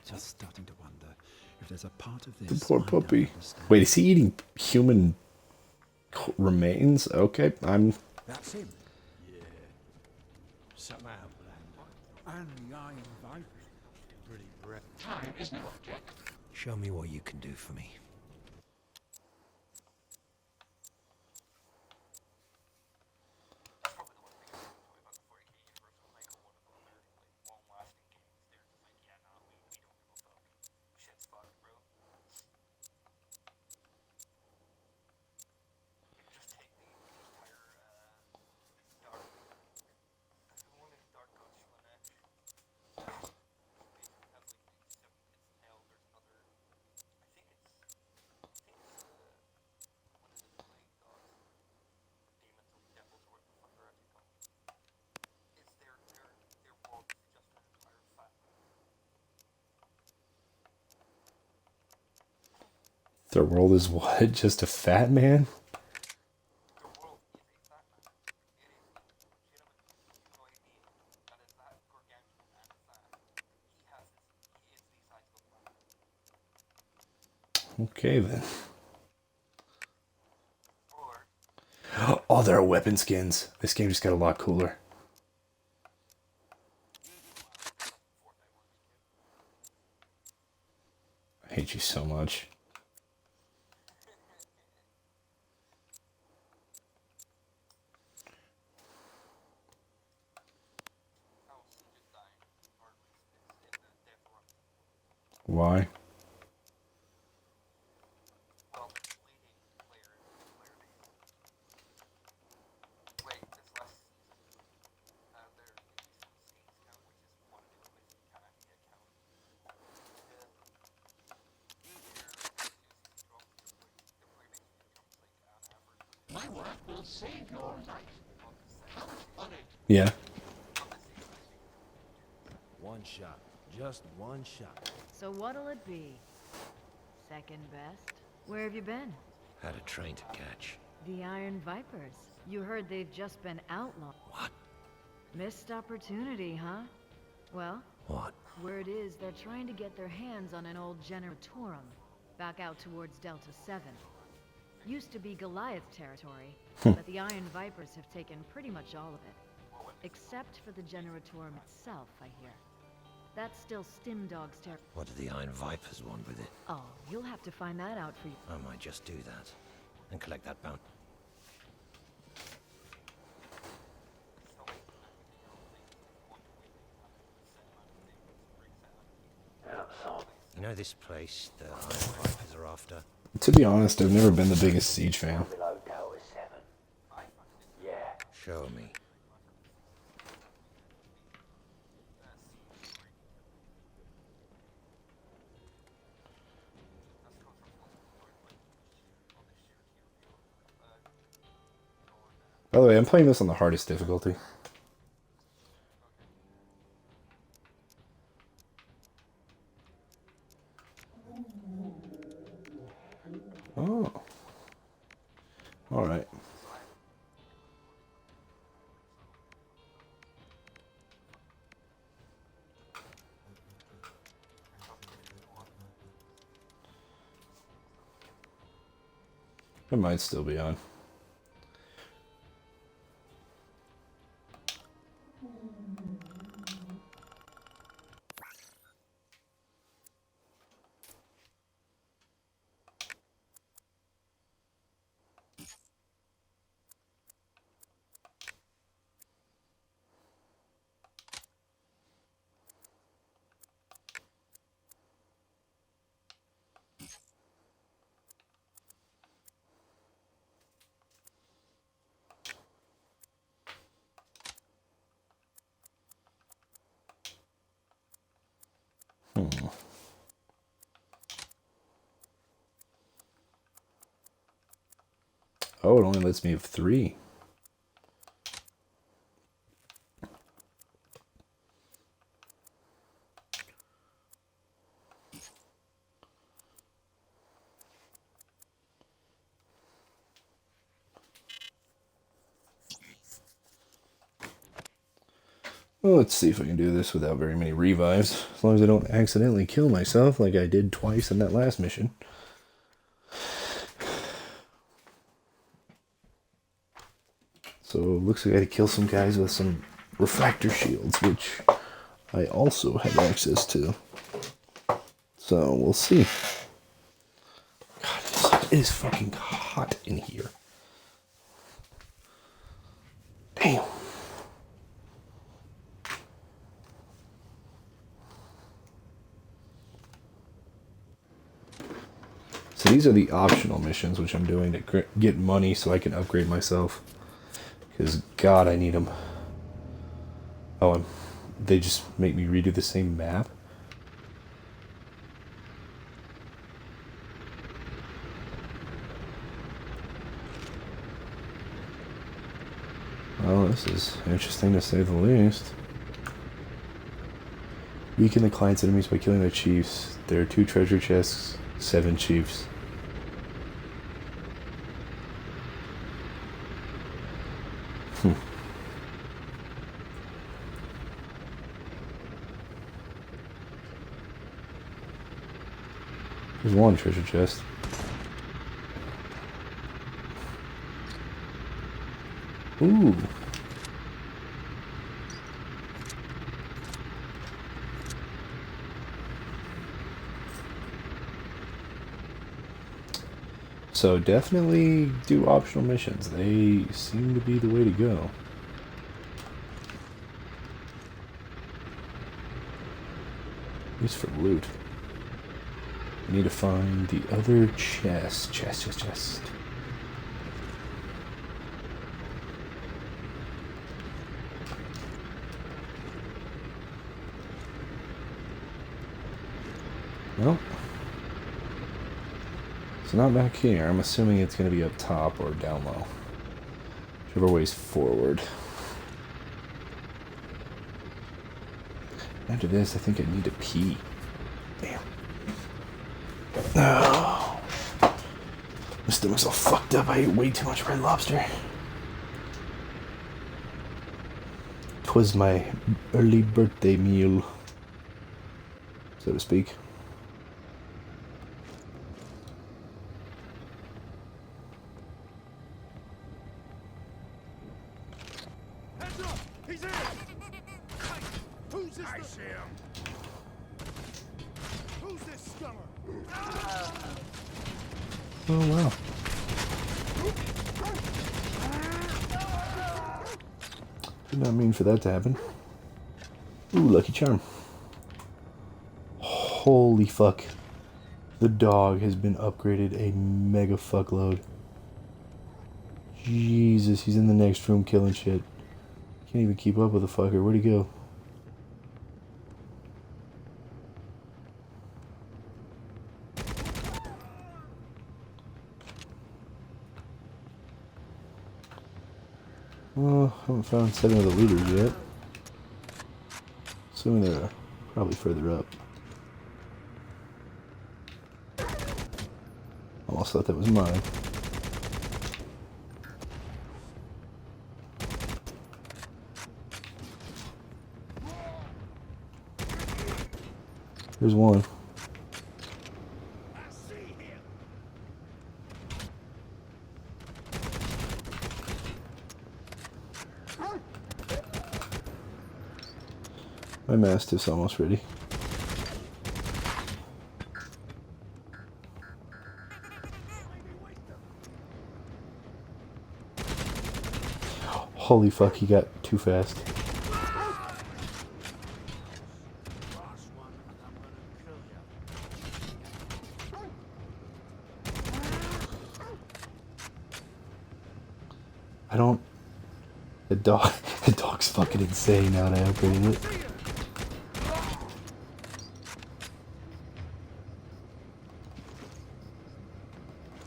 Just starting to wonder if there's a part of this. The poor I don't puppy. understand. Wait, is he eating human remains? Okay, I'm... That's him. Something out, And the Iron Viper. pretty breath. Time is no object. Show me what you can do for me. Their world is what? Just a fat man? Okay then. Oh, there are weapon skins. This game just got a lot cooler. I hate you so much. Why? My work will save your life. Count on it. Yeah. One shot. Just one shot. So what'll it be? Second best? Where have you been? Had a train to catch. The Iron Vipers. You heard they've just been outlawed. What? Missed opportunity, huh? Well, What? word is they're trying to get their hands on an old Generatorum, back out towards Delta 7. Used to be Goliath territory, but the Iron Vipers have taken pretty much all of it. Except for the Generatorum itself, I hear. That's still Stimdog's territory. What do the Iron Vipers want with it? Oh, you'll have to find that out for you. I might just do that. And collect that bounty. Outside. You know this place the Iron Vipers are after? To be honest, I've never been the biggest Siege fan. Below Tower 7. Yeah. Show me. By the way, I'm playing this on the hardest difficulty. Oh. Alright. It might still be on. Oh, it only lets me have 3. Well, let's see if I can do this without very many revives. As long as I don't accidentally kill myself like I did twice in that last mission. So it looks like I had to kill some guys with some refractor shields, which I also have access to. So we'll see. God, it is fucking hot in here. Damn. So these are the optional missions, which I'm doing to get money so I can upgrade myself. Because, God, I need them. Oh, they just make me redo the same map? Well, this is interesting to say the least. Weaken the client's enemies by killing their chiefs. There are 2 treasure chests, 7 chiefs. There's 1 treasure chest. Ooh. So definitely do optional missions. They seem to be the way to go. At least for loot. I need to find the other chest. Chest. Well, it's not back here. I'm assuming it's going to be up top or down low. Whichever way's forward. After this, I think I need to pee. Damn. Oh. My stomach's all fucked up. I ate way too much Red Lobster. 'Twas my early birthday meal, so to speak. Heads up! He's in! Who's this? I see him. Who's this scummer? Oh wow. Did not mean for that to happen. Ooh, lucky charm. Holy fuck. The dog has been upgraded a mega fuckload. Jesus, he's in the next room killing shit. Can't even keep up with the fucker. Where'd he go? Well, I haven't found 7 of the leaders yet. Assuming they're probably further up. Almost thought that was mine. There's one. My Mastiff's almost ready. Holy fuck, he got too fast. I don't... The dog's fucking insane now that I upgraded it.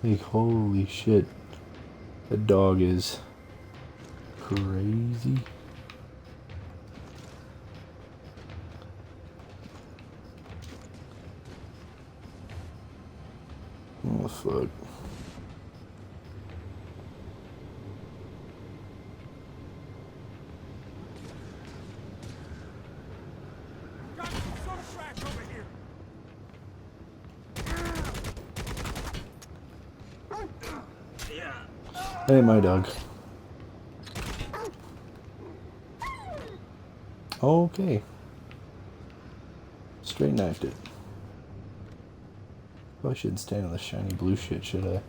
Like, holy shit. That dog is crazy. Oh, fuck. Hey, my dog. Okay. Straight knifed it. Probably shouldn't stand on the shiny blue shit, should I?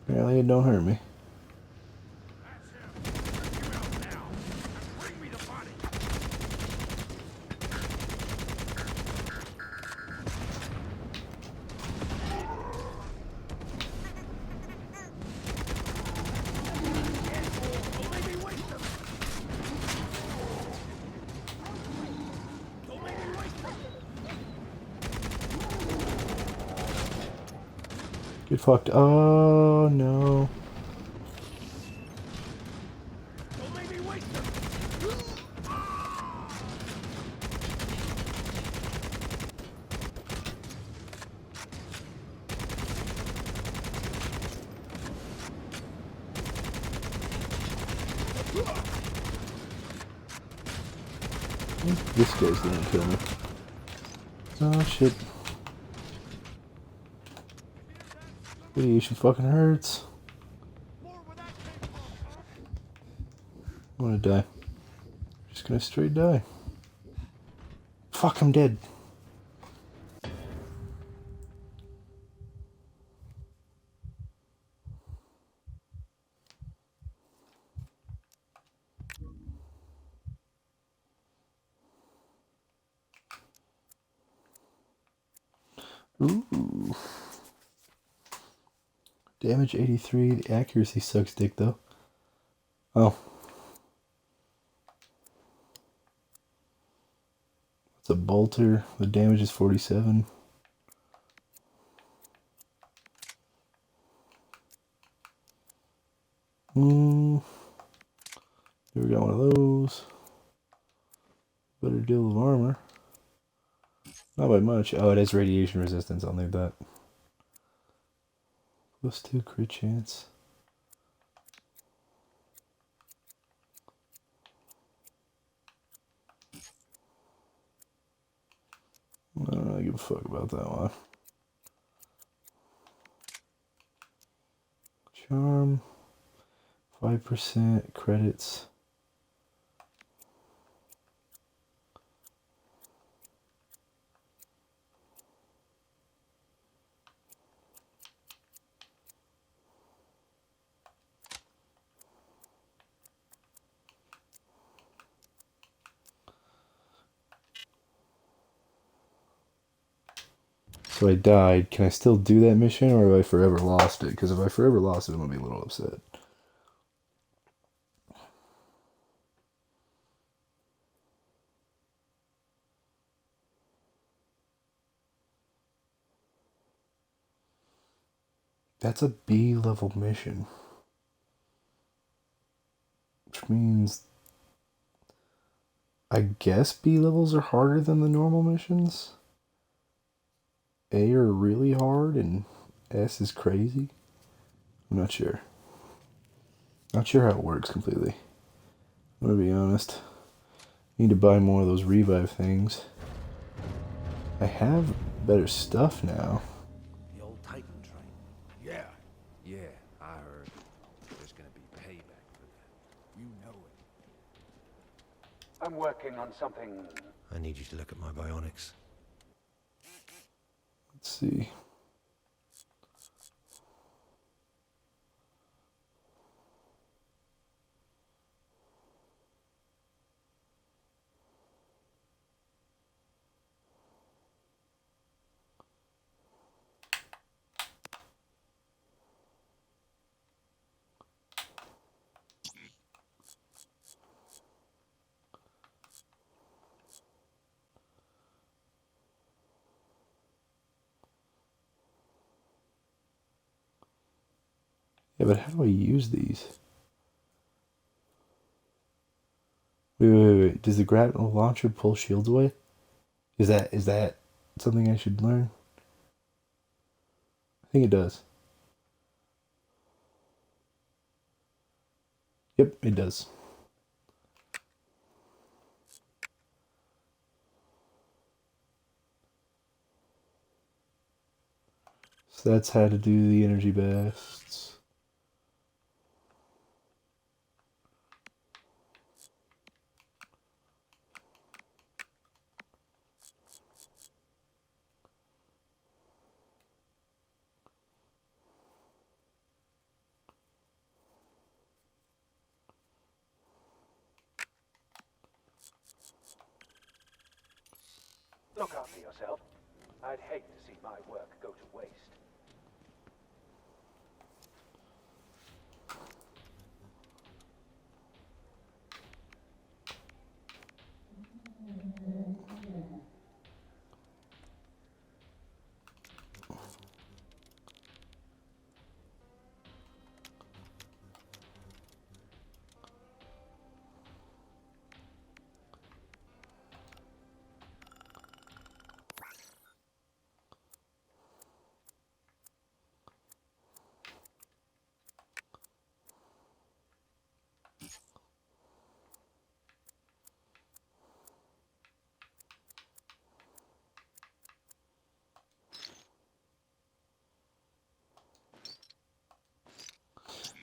Apparently it don't hurt me. Get fucked. Oh no. This guy's gonna kill me. Oh shit. Radiation fucking hurts. I'm gonna die. Just gonna straight die. Fuck, I'm dead. Ooh. Damage 83, the accuracy sucks dick though. Oh. It's a bolter, the damage is 47. Here we got one of those. Better deal of armor. Not by much. Oh, it has radiation resistance, I'll need that. +2 crit chance. I don't really give a fuck about that one. Charm, 5% credits. So I died. Can I still do that mission, or have I forever lost it? Because if I forever lost it, I'm gonna be a little upset. That's a B level mission, which means I guess B levels are harder than the normal missions. A are really hard and S is crazy. I'm not sure. Not sure how it works completely. I'm gonna be honest. Need to buy more of those revive things. I have better stuff now. The old Titan train. Yeah. Yeah, I heard. There's gonna be payback for that. You know it. I'm working on something. I need you to look at my bionics. Let's see. Yeah, but how do I use these? Wait. Does the grapnel launcher pull shields away? Is that something I should learn? I think it does. Yep, it does. So that's how to do the energy basts. Look after yourself. I'd hate to see my work go to waste.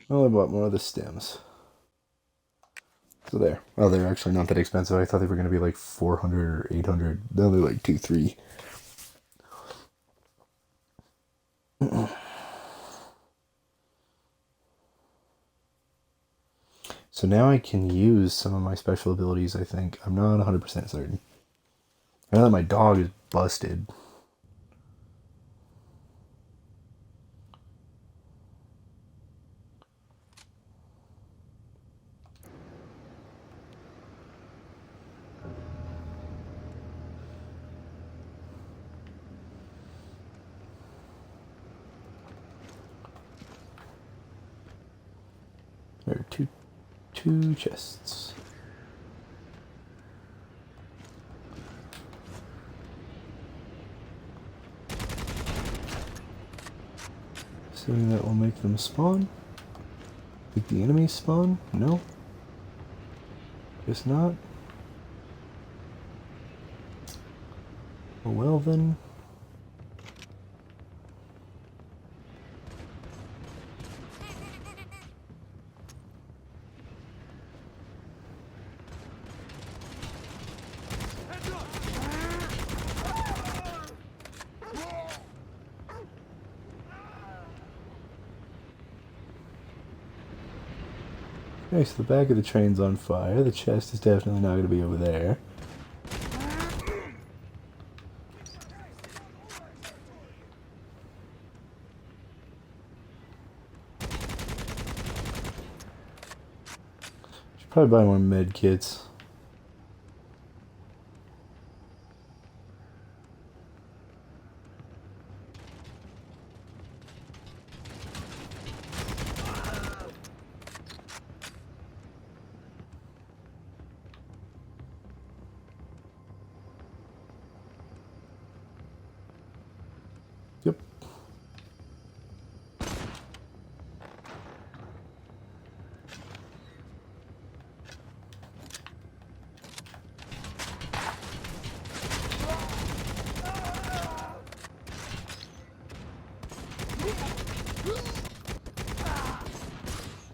Well, I bought more of the stems. So there. Oh, they're actually not that expensive. I thought they were going to be like 400 or 800. Now they're like 2, 3. So now I can use some of my special abilities, I think. I'm not 100% certain. Now that my dog is busted. There are two chests. Assuming that will make them spawn. Make the enemies spawn? No. Guess not. Well then. Okay, so the back of the train's on fire. The chest is definitely not going to be over there. Should probably buy more med kits. Yep.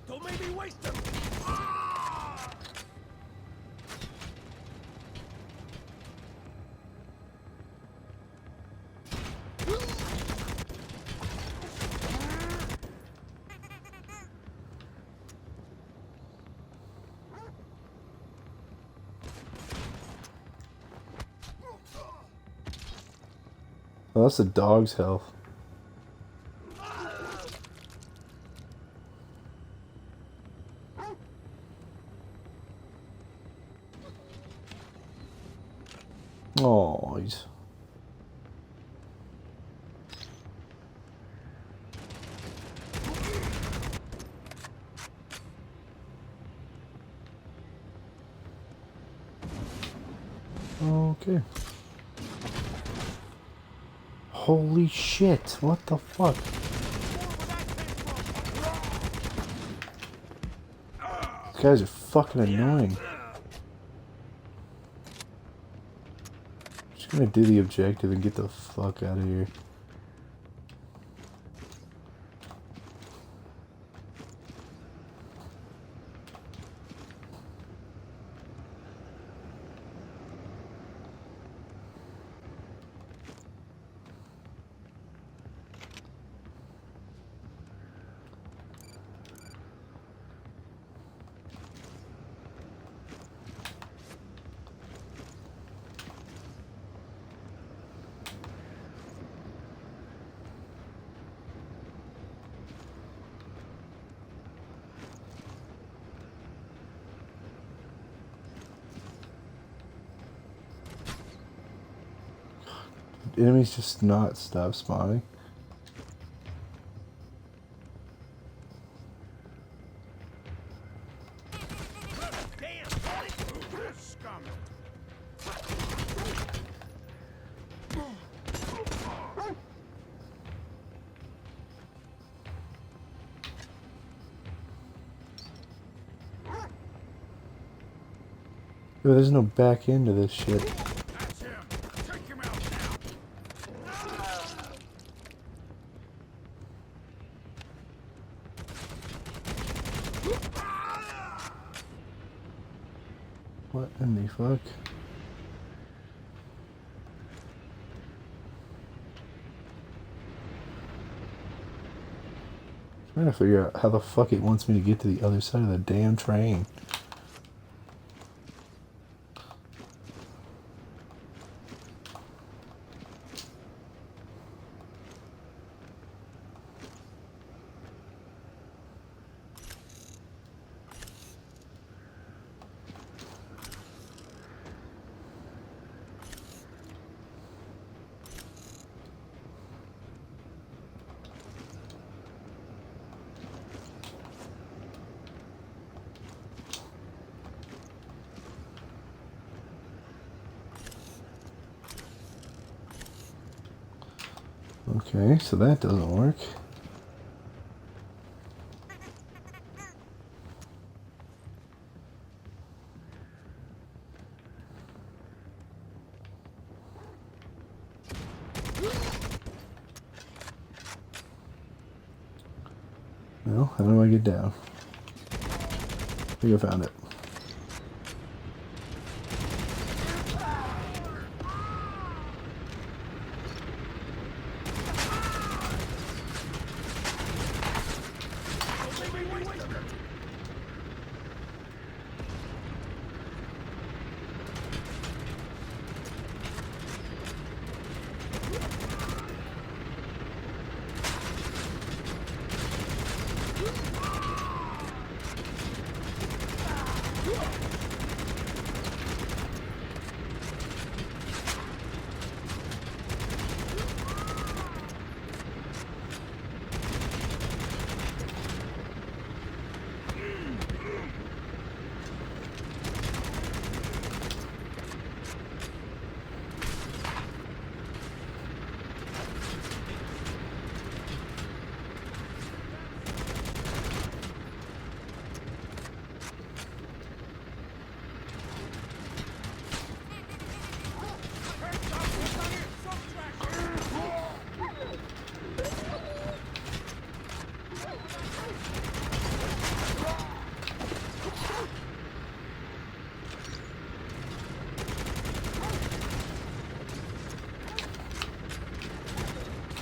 Don't make me waste them! Oh, that's the dog's health. Oh, he's... Okay. Holy shit, what the fuck? These guys are fucking annoying. Just gonna do the objective and get the fuck out of here. Enemies just not stop spawning. Yo, there's no back end to this shit. What in the fuck? Trying to figure out how the fuck it wants me to get to the other side of the damn train. Okay, so that doesn't work. Well, how do I get down? I think I found it.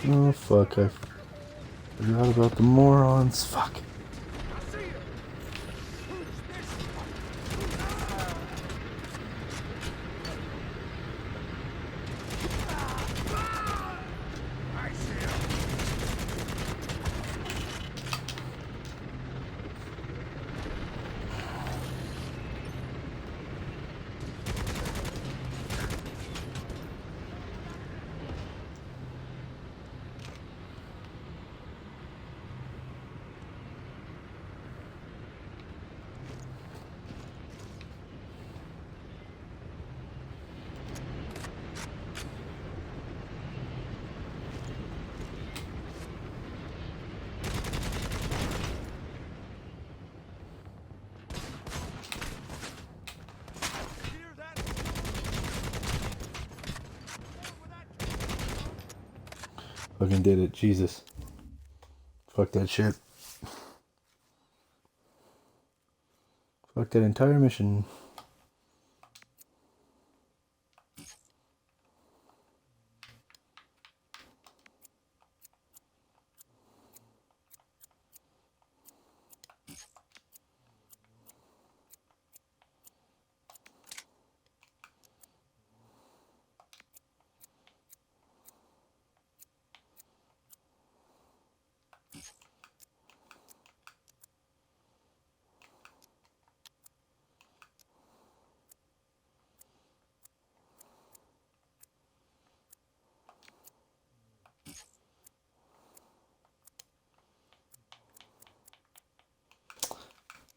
Oh fuck, I forgot about the morons. Fuck. Fucking did it, Jesus. Fuck that shit. Fuck that entire mission.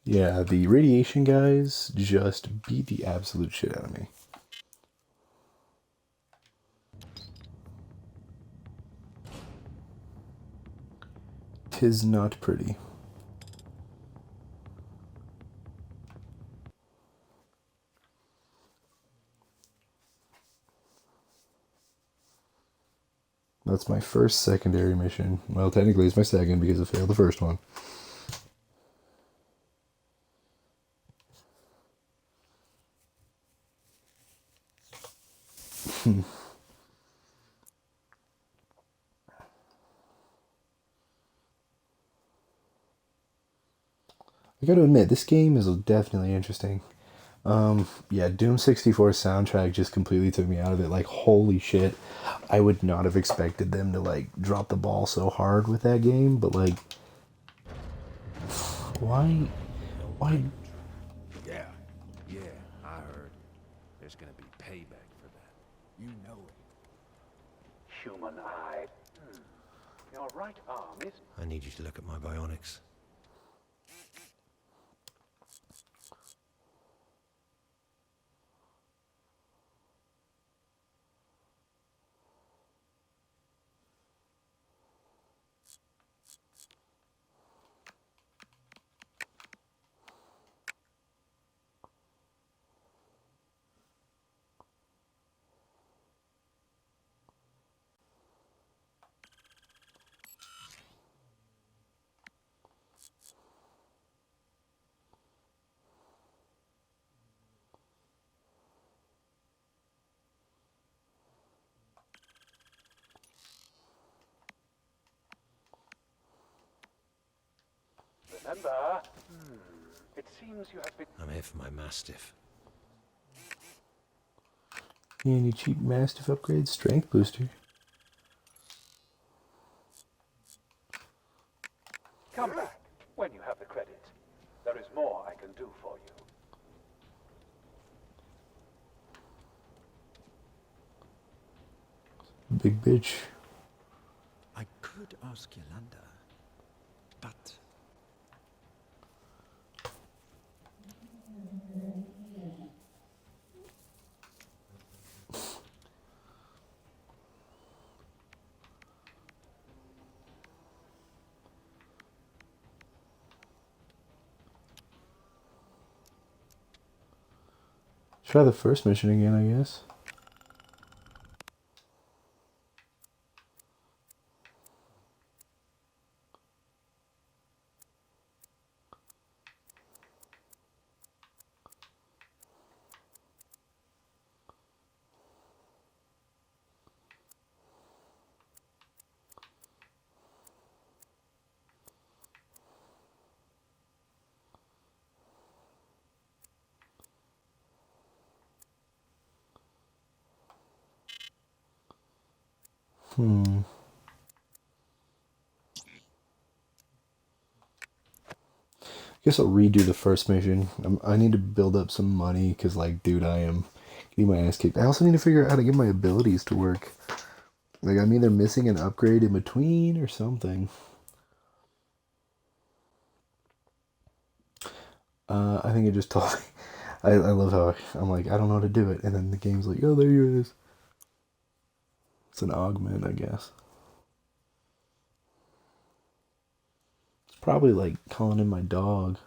Yeah, the radiation guys just beat the absolute shit out of me. Tis not pretty. That's my first secondary mission. Well, technically it's my second because I failed the first one. I gotta admit, this game is definitely interesting. Yeah, Doom 64 soundtrack just completely took me out of it. Like, holy shit. I would not have expected them to, like, drop the ball so hard with that game, but, like, why? Yeah, I heard. There's gonna be payback for that. You know it. Human eye. Your right arm is... I need you to look at my bionics. Member, it seems you have been... I'm here for my Mastiff. Any cheap Mastiff upgrades? Strength booster. Come back when you have the credit. There is more I can do for you. Big bitch. I could ask Yolanda, but Try the first mission again, I guess. Guess I'll redo the first mission. I need to build up some money because, like, dude, I am getting my ass kicked. I also need to figure out how to get my abilities to work. Like, I'm either missing an upgrade in between or something. I think it just told me. I love how I'm like, I don't know how to do it. And then the game's like, oh, there it is. It's an augment, I guess. It's probably like calling in my dog.